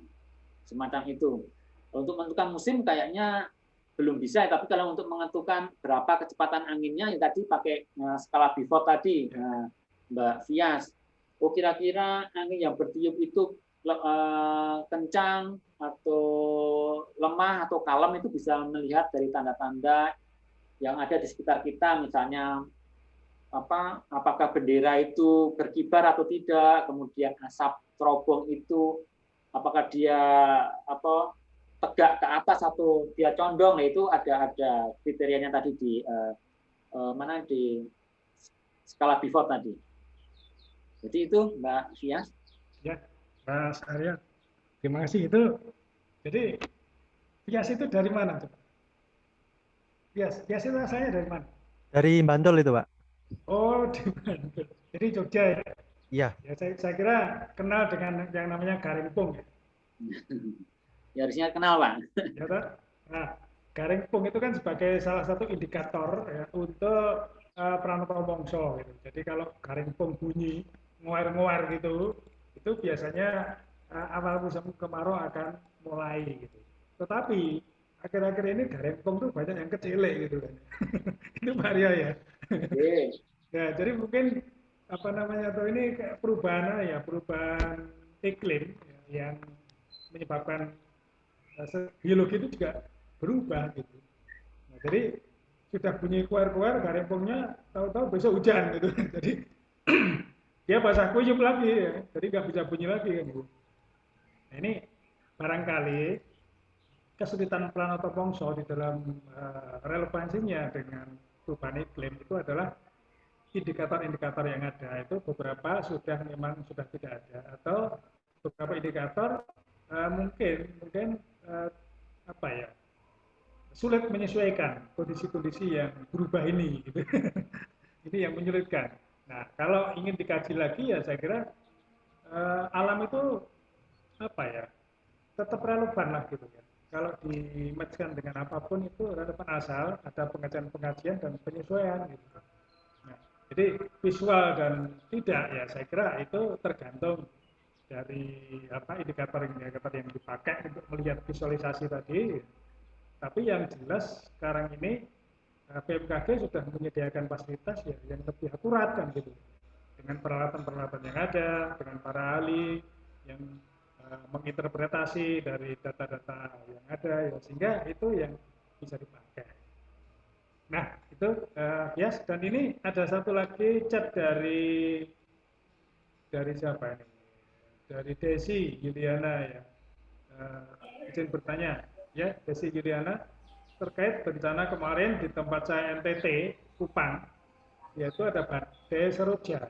Semacam itu. Untuk menentukan musim kayaknya belum bisa, tapi kalau untuk menentukan berapa kecepatan anginnya ya tadi pakai skala Beaufort tadi, Mbak Fias. Oh kira-kira angin yang bertiup itu kencang atau lemah atau kalem itu bisa melihat dari tanda-tanda yang ada di sekitar kita, misalnya apakah bendera itu berkibar atau tidak, kemudian asap terobong itu apakah dia tegak ke atas atau dia condong. Nah, itu ada kriterianya tadi di di skala Beaufort tadi. Jadi itu Mbak Fias. Ya, Mas Arya. Terima kasih. Itu jadi Fias itu dari mana tuh? Fias itu asalnya dari mana? Dari Bantul itu, Pak. Oh, di Bantul. Jadi Jogja ya? Iya. Ya, saya kira kenal dengan yang namanya Garingpung ya. Ya harusnya kenal, Pak. Ya, nah, Garingpung itu kan sebagai salah satu indikator ya, untuk Pranoto Mongso gitu. Jadi kalau Garingpung bunyi ngoer-ngoer gitu, itu biasanya awal musim kemarau akan mulai gitu. Tetapi akhir-akhir ini Garingpung tuh banyak yang kecilek gitu kan. Itu Maria ya. Ya, jadi mungkin ini kayak perubahan iklim ya, yang menyebabkan biologi itu juga berubah gitu. Nah, jadi sudah bunyi kuar-kuar, Garingpungnya tahu-tahu besok hujan gitu. Jadi dia basah kuyup lagi ya, jadi nggak bisa bunyi lagi kan gitu. Nah, ini barangkali kesulitan Pranoto Mongso di dalam relevansinya dengan perubahan iklim itu adalah indikator-indikator yang ada itu beberapa memang sudah tidak ada, atau beberapa indikator mungkin sulit menyesuaikan kondisi-kondisi yang berubah ini gitu. Ini yang menyulitkan. Nah, kalau ingin dikaji lagi ya saya kira alam itu tetap relevan lah gitu ya. Kalau di-match-kan dengan apapun itu relevan asal ada pengajian dan penyesuaian gitu. Nah, jadi visual dan tidak ya saya kira itu tergantung dari indikator yang dipakai untuk melihat visualisasi tadi. Tapi yang jelas sekarang ini BMKG sudah menyediakan fasilitas ya yang lebih akurat kan gitu, dengan peralatan-peralatan yang ada, dengan para ahli yang menginterpretasi dari data-data yang ada ya, sehingga itu yang bisa dipakai. Nah itu yes, dan ini ada satu lagi chat dari siapa ini? Dari Desi Yuliana ya. Izin bertanya ya, Desi Yuliana, terkait bencana kemarin di tempat saya NTT Kupang, yaitu ada badai seroja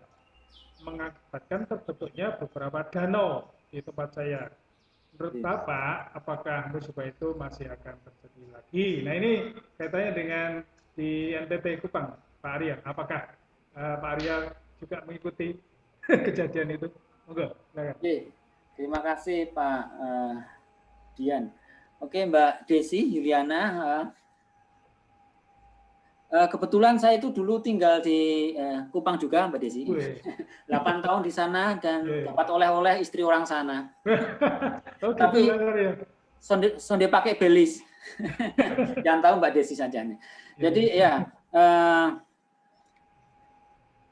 mengakibatkan terbentuknya beberapa danau di tempat saya. Menurut Bapak, apakah musibah itu masih akan terjadi lagi? Nah ini kaitannya dengan di NTT Kupang, Pak Arya. Apakah Pak Arya juga mengikuti kejadian itu? Oke, terima kasih Pak Dian. Oke, Mbak Desi Yuliana. Kebetulan saya itu dulu tinggal di Kupang juga, Mbak Desi. 8 tahun di sana dan dapat oleh-oleh istri orang sana. Tapi sonde pakai belis. Yang tahu Mbak Desi saja nih. Jadi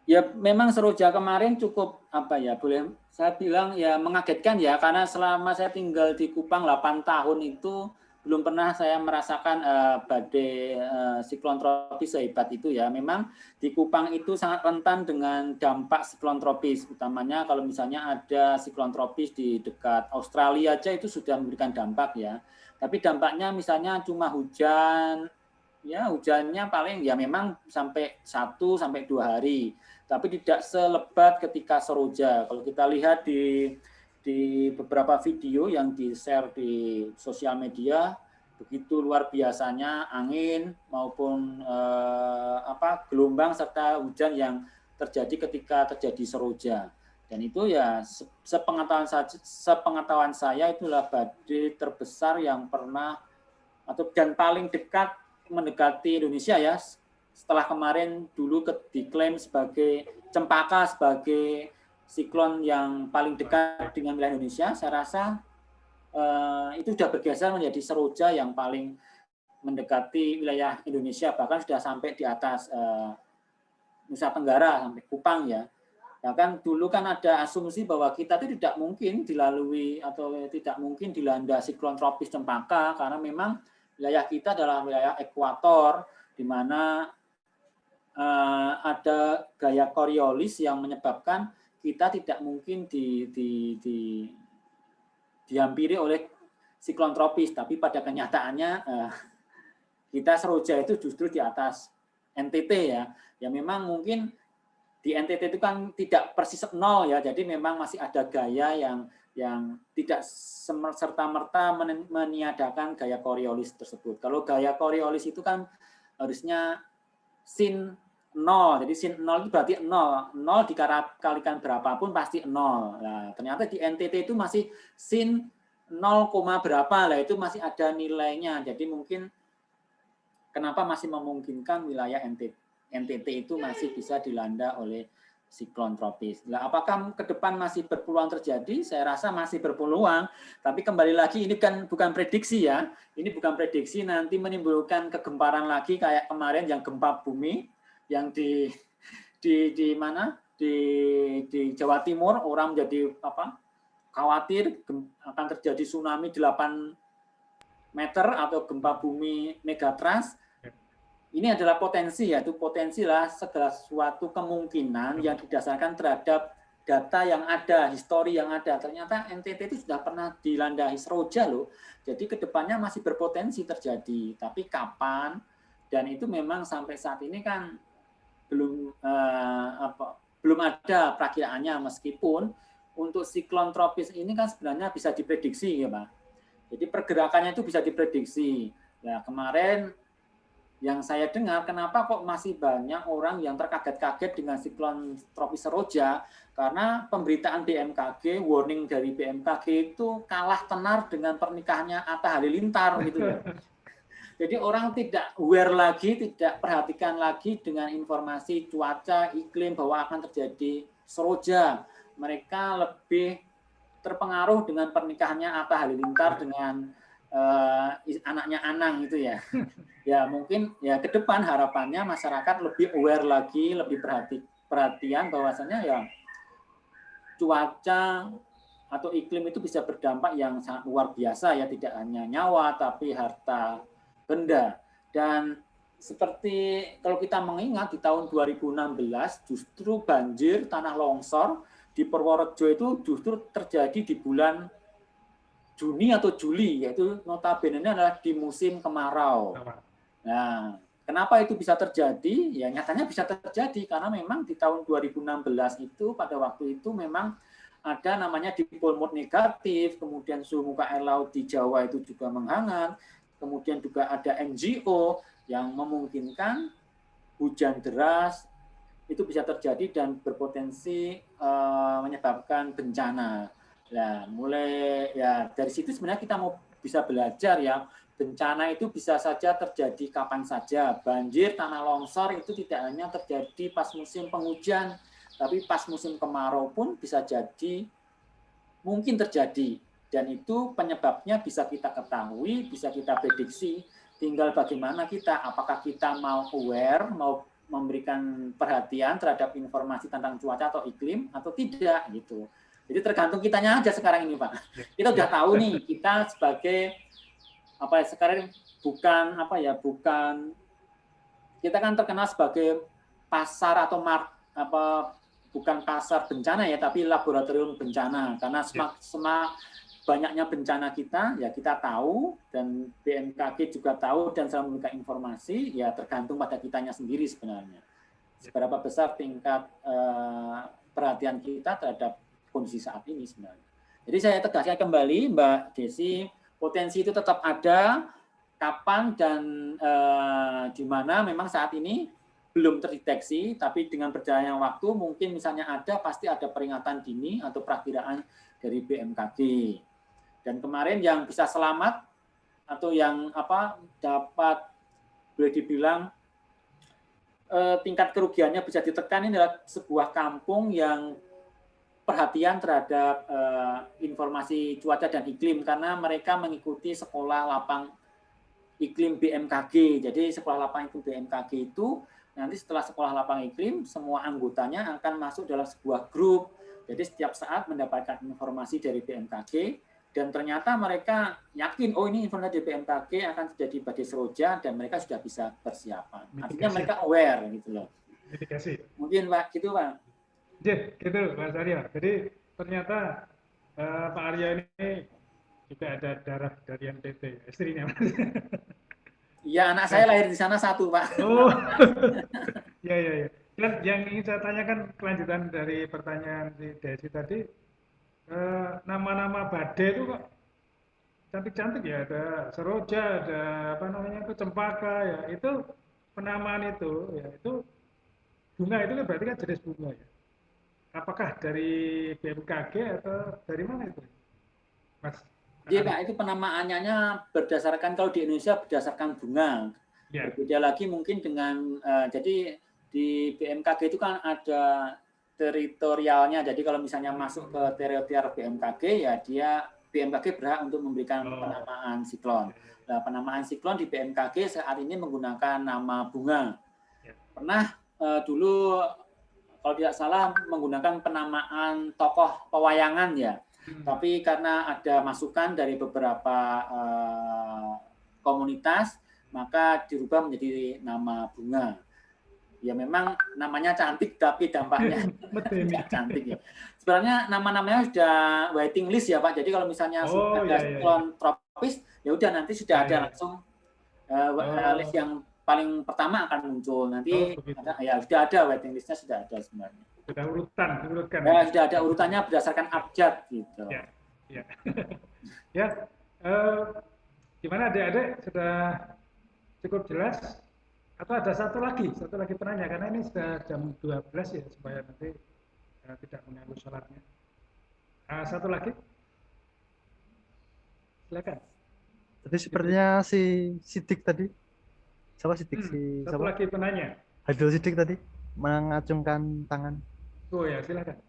ya memang Seroja kemarin cukup boleh saya bilang ya mengagetkan ya, karena selama saya tinggal di Kupang 8 tahun itu belum pernah saya merasakan badai siklon tropis sehebat itu ya. Memang di Kupang itu sangat rentan dengan dampak siklon tropis, utamanya kalau misalnya ada siklon tropis di dekat Australia aja itu sudah memberikan dampak ya. Tapi dampaknya misalnya cuma hujan, ya hujannya paling ya memang sampai 1 sampai 2 hari. Tapi tidak selebat ketika Seroja. Kalau kita lihat di di beberapa video yang di-share di sosial media, begitu luar biasanya angin maupun gelombang serta hujan yang terjadi ketika terjadi seroja. Dan itu ya sepengetahuan saya itulah badai terbesar yang pernah dan paling dekat mendekati Indonesia ya. Setelah kemarin dulu diklaim sebagai Cempaka sebagai siklon yang paling dekat dengan wilayah Indonesia, saya rasa itu sudah bergeser menjadi seroja yang paling mendekati wilayah Indonesia, bahkan sudah sampai di atas Nusa Tenggara sampai Kupang ya. Bahkan dulu kan ada asumsi bahwa kita itu tidak mungkin dilalui atau tidak mungkin dilanda siklon tropis Cempaka karena memang wilayah kita adalah wilayah ekuator di mana ada gaya Coriolis yang menyebabkan kita tidak mungkin dihampiri oleh siklon tropis, tapi pada kenyataannya kita seroja itu justru di atas NTT ya. Ya memang mungkin di NTT itu kan tidak persis nol ya, jadi memang masih ada gaya yang tidak serta-merta meniadakan gaya Coriolis tersebut. Kalau gaya Coriolis itu kan harusnya sin 0, jadi sin 0 itu berarti 0 dikalikan berapapun pasti 0. Nah, ternyata di NTT itu masih sin 0, berapa lah, itu masih ada nilainya. Jadi mungkin kenapa masih memungkinkan wilayah NTT itu masih bisa dilanda oleh siklon tropis. Nah, apakah ke depan masih berpeluang terjadi? Saya rasa masih berpeluang, tapi kembali lagi ini kan bukan prediksi ya. Ini bukan prediksi, nanti menimbulkan kegemparan lagi kayak kemarin yang gempa bumi yang di mana? Di Jawa Timur orang menjadi khawatir akan terjadi tsunami 8 meter atau gempa bumi megatrust. Ini adalah potensi, yaitu potensi lah segala suatu kemungkinan yang didasarkan terhadap data yang ada, histori yang ada. Ternyata NTT itu sudah pernah dilandai seroja loh. Jadi kedepannya masih berpotensi terjadi. Tapi kapan? Dan itu memang sampai saat ini kan belum ada perakiraannya, meskipun untuk siklon tropis ini kan sebenarnya bisa diprediksi ya Pak. Jadi pergerakannya itu bisa diprediksi. Nah kemarin yang saya dengar, kenapa kok masih banyak orang yang terkaget-kaget dengan siklon tropis seroja, karena pemberitaan BMKG, warning dari BMKG itu kalah tenar dengan pernikahannya Atta Halilintar gitu ya. Jadi orang tidak aware lagi, tidak perhatikan lagi dengan informasi cuaca, iklim bahwa akan terjadi seroja. Mereka lebih terpengaruh dengan pernikahannya Atta Halilintar dengan anaknya Anang itu ya. Ya mungkin ya ke depan harapannya masyarakat lebih aware lagi, lebih perhatian bahwasanya ya cuaca atau iklim itu bisa berdampak yang sangat luar biasa ya, tidak hanya nyawa tapi harta benda. Dan seperti kalau kita mengingat di tahun 2016 justru banjir tanah longsor di Purworejo itu justru terjadi di bulan Juni atau Juli, yaitu notabene adalah di musim kemarau. Nah, kenapa itu bisa terjadi? Ya nyatanya bisa terjadi karena memang di tahun 2016 itu pada waktu itu memang ada namanya dipol mood negatif, kemudian suhu muka air laut di Jawa itu juga menghangat, kemudian juga ada NGO yang memungkinkan hujan deras itu bisa terjadi dan berpotensi menyebabkan bencana. Nah, mulai ya dari situ sebenarnya kita mau bisa belajar ya, bencana itu bisa saja terjadi kapan saja. Banjir, tanah longsor itu tidak hanya terjadi pas musim penghujan, tapi pas musim kemarau pun bisa jadi, mungkin terjadi. Dan itu penyebabnya bisa kita ketahui, bisa kita prediksi. Tinggal bagaimana kita, apakah kita mau aware, mau memberikan perhatian terhadap informasi tentang cuaca atau iklim atau tidak gitu. Jadi tergantung kitanya aja sekarang ini Pak. Kita udah tahu nih, kita sebagai sekarang bukan kita kan terkenal sebagai pasar atau bukan pasar bencana ya, tapi laboratorium bencana. Karena semak banyaknya bencana kita, ya kita tahu, dan BMKG juga tahu dan selalu memberikan informasi, ya tergantung pada kitanya sendiri sebenarnya. Seberapa besar tingkat perhatian kita terhadap kondisi saat ini sebenarnya. Jadi saya tegaskan kembali Mbak Desi, potensi itu tetap ada, kapan dan di mana memang saat ini belum terdeteksi, tapi dengan berjalannya waktu mungkin misalnya ada, pasti ada peringatan dini atau perakiraan dari BMKG. Dan kemarin yang bisa selamat atau yang dapat boleh dibilang tingkat kerugiannya bisa ditekan, ini adalah sebuah kampung yang perhatian terhadap informasi cuaca dan iklim karena mereka mengikuti sekolah lapang iklim BMKG. Jadi sekolah lapang iklim BMKG itu nanti setelah sekolah lapang iklim semua anggotanya akan masuk dalam sebuah grup. Jadi setiap saat mendapatkan informasi dari BMKG dan ternyata mereka yakin ini informasi dari BMKG akan terjadi badai seroja dan mereka sudah bisa persiapan. Artinya mereka aware gitu loh. Mitigasi. Mungkin Pak gitu Pak. Gitu Mas Arya. Jadi ternyata Pak Arya ini juga ada darah dari NTT, istrinya Mas. Iya, anak saya lahir di sana satu, Pak. Oh, ya. Dan yang ingin saya tanyakan kelanjutan dari pertanyaan si Desi tadi, nama-nama badai itu kok cantik-cantik ya, ada seroja, ada cempaka ya, itu penamaan itu, ya itu bunga itu kan berarti kan jenis bunga ya. Apakah dari BMKG atau dari mana itu, Mas? Iya Pak, itu penamaannya berdasarkan, kalau di Indonesia berdasarkan bunga. Ya. Berbeda lagi mungkin dengan, jadi di BMKG itu kan ada teritorialnya, jadi kalau misalnya masuk ke teritorial BMKG, ya dia BMKG berhak untuk memberikan penamaan siklon. Nah, penamaan siklon di BMKG saat ini menggunakan nama bunga. Pernah dulu, kalau tidak salah, menggunakan penamaan tokoh pewayangan ya. Tapi karena ada masukan dari beberapa komunitas, maka dirubah menjadi nama bunga. Ya memang namanya cantik, tapi dampaknya tidak cantik ya. Sebenarnya nama-namanya sudah waiting list ya Pak. Jadi kalau misalnya sudah ada siklon tropis, ya udah nanti sudah ada langsung list yang paling pertama akan muncul. Nanti ya sudah ada waiting listnya, sudah ada sebenarnya. Sudah diurutkan. Ya, sudah ada urutannya berdasarkan abjad gitu. Ya. Gimana adik-adik, sudah cukup jelas? Atau ada satu lagi penanya, karena ini sudah jam 12 ya, supaya nanti tidak mengganggu sholatnya. Satu lagi, silakan. Tadi sepertinya si Sidik tadi, satu lagi penanya. Haidul Sidik tadi mengacungkan tangan. Oh ya, silakan.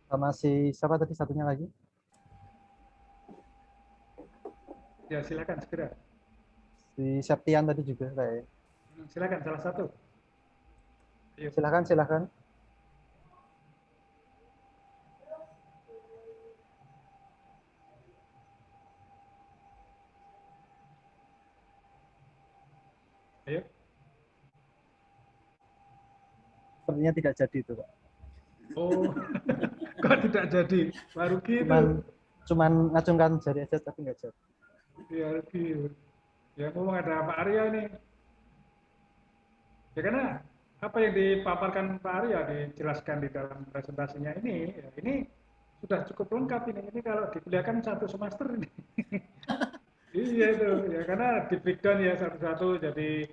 Sama si siapa tadi satunya lagi? Ya, silakan segera. Si Septian tadi juga kayak. Silakan salah satu. Ayo. Silakan. Ayo. Sepertinya tidak jadi itu, Pak. Oh, kok tidak jadi? Baru gitu. Cuman ngacungkan jari aja tapi nggak jadi. Ya gitu. Ya ngomong ada Pak Arya nih. Ya karena apa yang dipaparkan Pak Arya dijelaskan di dalam presentasinya ini, ya ini sudah cukup lengkap ini. Ini kalau dikuliahkan satu semester ini. Iya itu, ya karena di breakdown ya satu-satu, jadi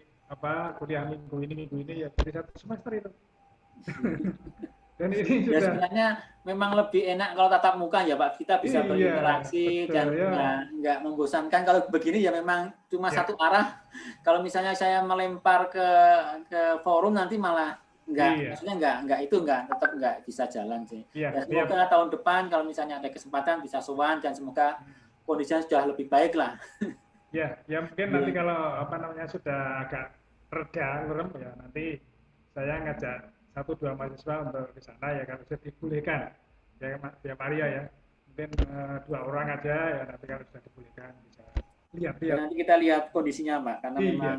kuliah minggu ini ya jadi satu semester itu. Dan ini sudah. Ya sebenarnya memang lebih enak kalau tatap muka ya Pak, kita bisa berinteraksi betul, dan nggak membosankan. Kalau begini ya memang cuma satu arah. Kalau misalnya saya melempar ke forum nanti malah maksudnya tetap nggak bisa jalan sih. Ya semoga tahun depan kalau misalnya ada kesempatan bisa sowan dan semoga kondisinya sudah lebih baik lah. Ya mungkin nanti kalau sudah agak reda ya nanti saya ngajak 1-2 mahasiswa untuk ke sana ya kalau sudah dibolehkan ya Maria ya mungkin 2 orang aja ya nanti kalau sudah dibolehkan bisa lihat. Nanti kita lihat kondisinya Pak, karena memang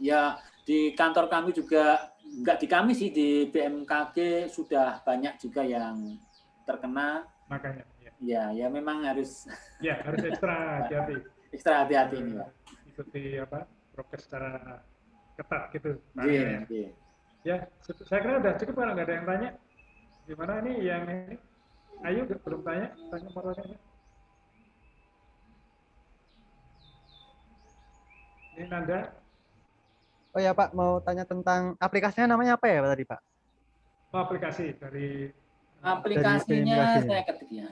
ya di kantor kami juga nggak di kami sih, di BMKG sudah banyak juga yang terkena, makanya ya memang harus harus ekstra hati-hati ini Pak, ikuti prokes secara ketat gitu. Iya. Ya, saya kira udah cukup kalau nggak ada yang tanya. Gimana ini yang ini? Ayo, belum tanya Marwani. Ini Nanda. Oh ya Pak, mau tanya tentang aplikasinya namanya apa ya Pak tadi Pak? Oh, aplikasi dari Aplikasinya BMKG. saya ketik ya.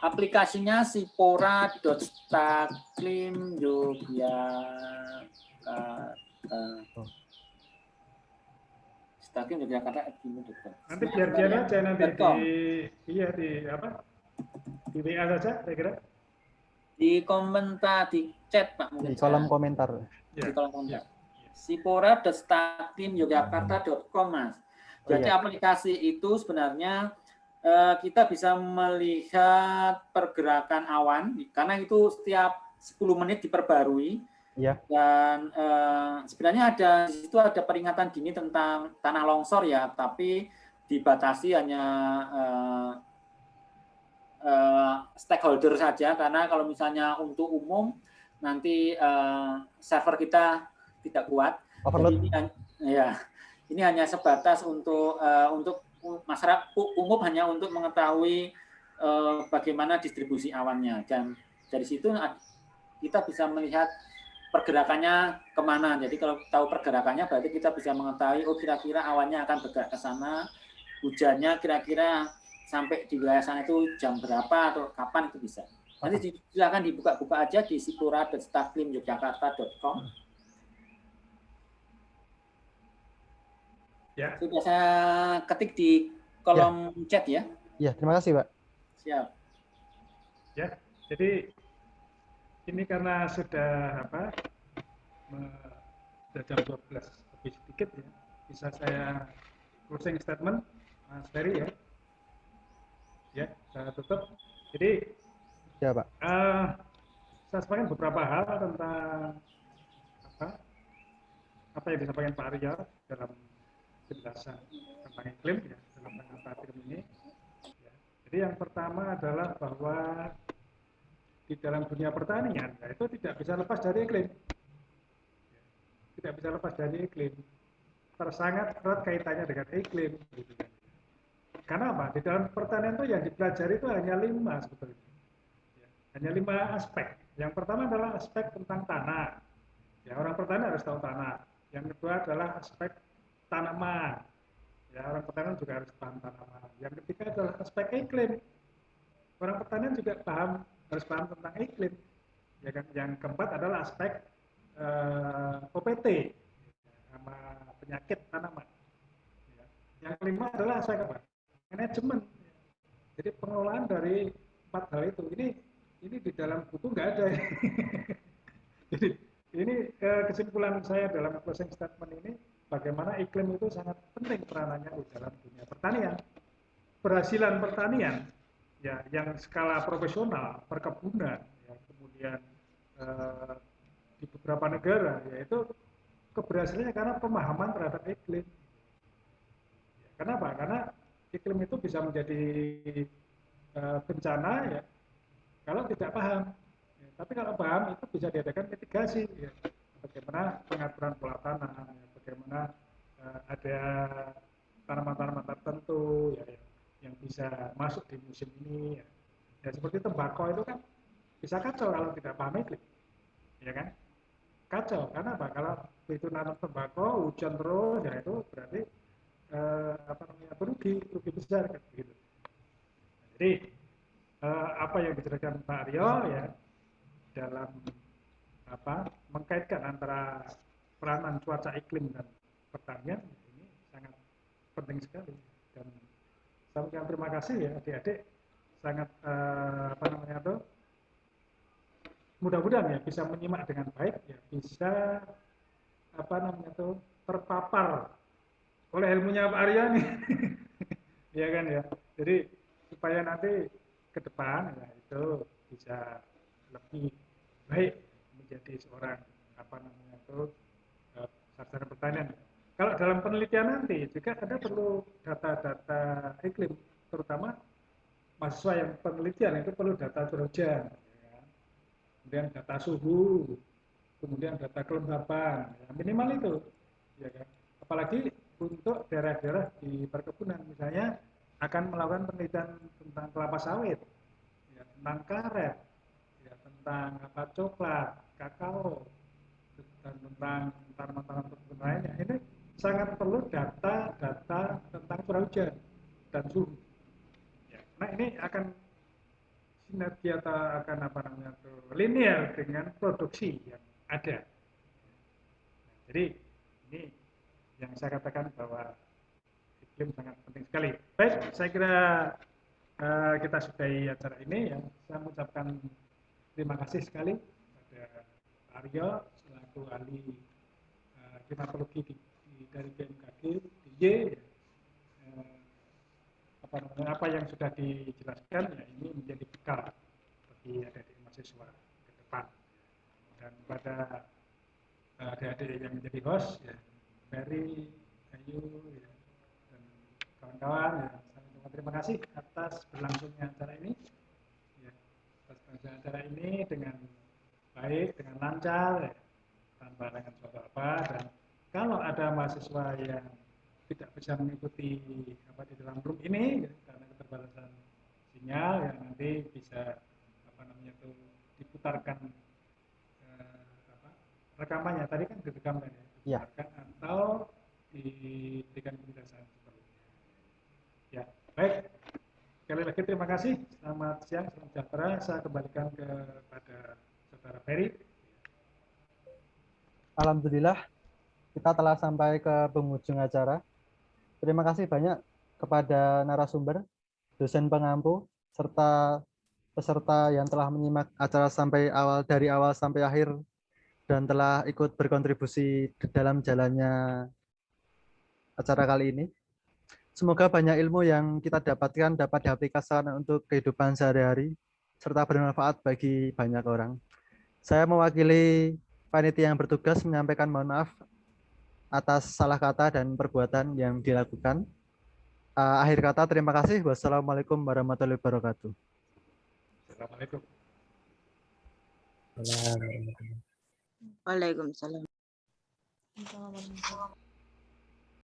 Aplikasinya sipora.staklim Yogyakarta. Oh. Staklim Yogyakarta@gmail.com. nanti biar aja nanti di apa? Di WA saja, saya kira. Di komentar di chat Pak mungkin. Di kolom komentar. Di Ya. kolom komentar. Sipora.staklimyogyakarta.com Mas. Jadi aplikasi itu sebenarnya kita bisa melihat pergerakan awan karena itu setiap 10 menit diperbarui. Iya. Dan sebenarnya di situ ada peringatan dini tentang tanah longsor ya, tapi dibatasi hanya stakeholder saja karena kalau misalnya untuk umum nanti server kita tidak kuat. Overload. Jadi ini hanya sebatas untuk masyarakat umum, hanya untuk mengetahui bagaimana distribusi awannya, dan dari situ kita bisa melihat pergerakannya kemana. Jadi kalau tahu pergerakannya berarti kita bisa mengetahui kira-kira awannya akan bergerak ke sana, hujannya kira-kira sampai di wilayah sana itu jam berapa atau kapan, itu bisa. Nanti silakan dibuka-buka aja di sipora.staklimyogyakarta.com. Ya. Sudah saya ketik di kolom chat ya. Iya, terima kasih Pak. Siap. Ya, jadi ini karena sudah jam 12 lebih sedikit ya, bisa saya closing statement Mas Ferry ya. Ya, saya tutup. Jadi Ya Pak. saya sampaikan beberapa hal tentang apa yang disampaikan Pak Arya dalam penjelasan tentang iklim ya, dalam pengamatan iklim ini. Ya. Jadi yang pertama adalah bahwa di dalam dunia pertanian, ya, itu tidak bisa lepas dari iklim. Ya. Tidak bisa lepas dari iklim. Tersangat erat kaitannya dengan iklim. Gitu kan. Karena apa? Di dalam pertanian itu yang dipelajari itu hanya 5 sebetulnya. Ya. Hanya 5 aspek. Yang pertama adalah aspek tentang tanah. Ya, orang petani harus tahu tanah. Yang kedua adalah aspek tanaman. Ya, orang petani juga harus paham tanaman. Yang ketiga adalah aspek iklim. Orang petani juga harus paham tentang iklim. Ya kan? Yang keempat adalah aspek OPT, sama penyakit tanaman. Ya. Yang kelima adalah aspek apa? Manajemen. Jadi pengelolaan dari 4 hal itu. Ini di dalam buku nggak ada. Jadi ini kesimpulan saya dalam closing statement ini, bagaimana iklim itu sangat penting peranannya di dalam dunia pertanian. Berhasilan pertanian ya yang skala profesional, perkebunan, ya, kemudian di beberapa negara, yaitu keberhasilannya karena pemahaman terhadap iklim. Ya, kenapa? Karena iklim itu bisa menjadi bencana ya kalau tidak paham. Ya, tapi kalau paham itu bisa diadakan mitigasi. Ya. Bagaimana pengaturan pola tanam, ya, bagaimana ada tanaman-tanaman tertentu ya, yang bisa masuk di musim ini. Ya. Ya, seperti tembakau itu kan bisa kacau kalau tidak paham iklim, ya kan? Kacau. Karena apa? Kalau itu nanam tembakau hujan terus, ya itu berarti rugi besar kan begitu. Jadi apa yang dijelaskan Pak Aryo ya dalam mengkaitkan antara peranan cuaca iklim dan pertanian ini sangat penting sekali, dan saya ucapkan terima kasih ya adik-adik, sangat mudah-mudahan ya bisa menyimak dengan baik ya, bisa terpapar oleh ilmunya Pak Arya nih. Ya kan ya. Jadi supaya nanti ke depan ya itu bisa lebih baik menjadi seorang sarjana pertanian. Kalau dalam penelitian nanti juga ada perlu data-data iklim, terutama mahasiswa yang penelitian itu perlu data curah hujan, ya. Kemudian data suhu, kemudian data kelembapan, ya, minimal itu, ya kan. Apalagi untuk daerah-daerah di perkebunan, misalnya akan melakukan penelitian tentang kelapa sawit, ya, tentang karet, ya, tentang apa coklat, kakao, dan tentang tanaman-tanaman perkebunan lainnya. Ini sangat perlu data-data tentang curah hujan dan suhu. Ya, nah ini akan sinergi atau akan apa namanya tuh linear dengan produksi yang ada. Nah, jadi ini yang saya katakan bahwa iklim sangat penting sekali. Baik, saya kira kita sudahi acara ini ya. Saya mengucapkan terima kasih sekali kepada Aryo selaku ahli klimatologi dari BMKG DIY. Apa yang sudah dijelaskan ya ini menjadi bekal bagi adik-adik mahasiswa ke depan. Dan pada adik-adik yang menjadi host ya, Ferry, Ayu ya, dan kawan-kawan ya, saya terima kasih atas berlangsungnya acara ini. Ya, atas berlangsungnya acara ini dengan baik, dengan lancar, ya, tanpa dengan suatu apa. Dan kalau ada mahasiswa yang tidak bisa mengikuti apa di dalam room ini ya, karena keterbatasan sinyal yang nanti bisa apa namanya itu diputarkan rekamannya tadi kan direkam kan ya, diputarkan atau diberikan penjelasan sebelumnya. Ya, baik. Sekali lagi terima kasih. Selamat siang, selamat sejahtera. Saya kembalikan kepada saudara Ferry. Alhamdulillah, kita telah sampai ke penghujung acara. Terima kasih banyak kepada narasumber, dosen pengampu, serta peserta yang telah menyimak acara dari awal sampai akhir dan telah ikut berkontribusi dalam jalannya acara kali ini. Semoga banyak ilmu yang kita dapatkan dapat diaplikasikan untuk kehidupan sehari-hari serta bermanfaat bagi banyak orang. Saya mewakili panitia yang bertugas menyampaikan mohon maaf atas salah kata dan perbuatan yang dilakukan. Akhir kata, terima kasih. Wassalamualaikum warahmatullahi wabarakatuh. Assalamualaikum. Waalaikumsalam.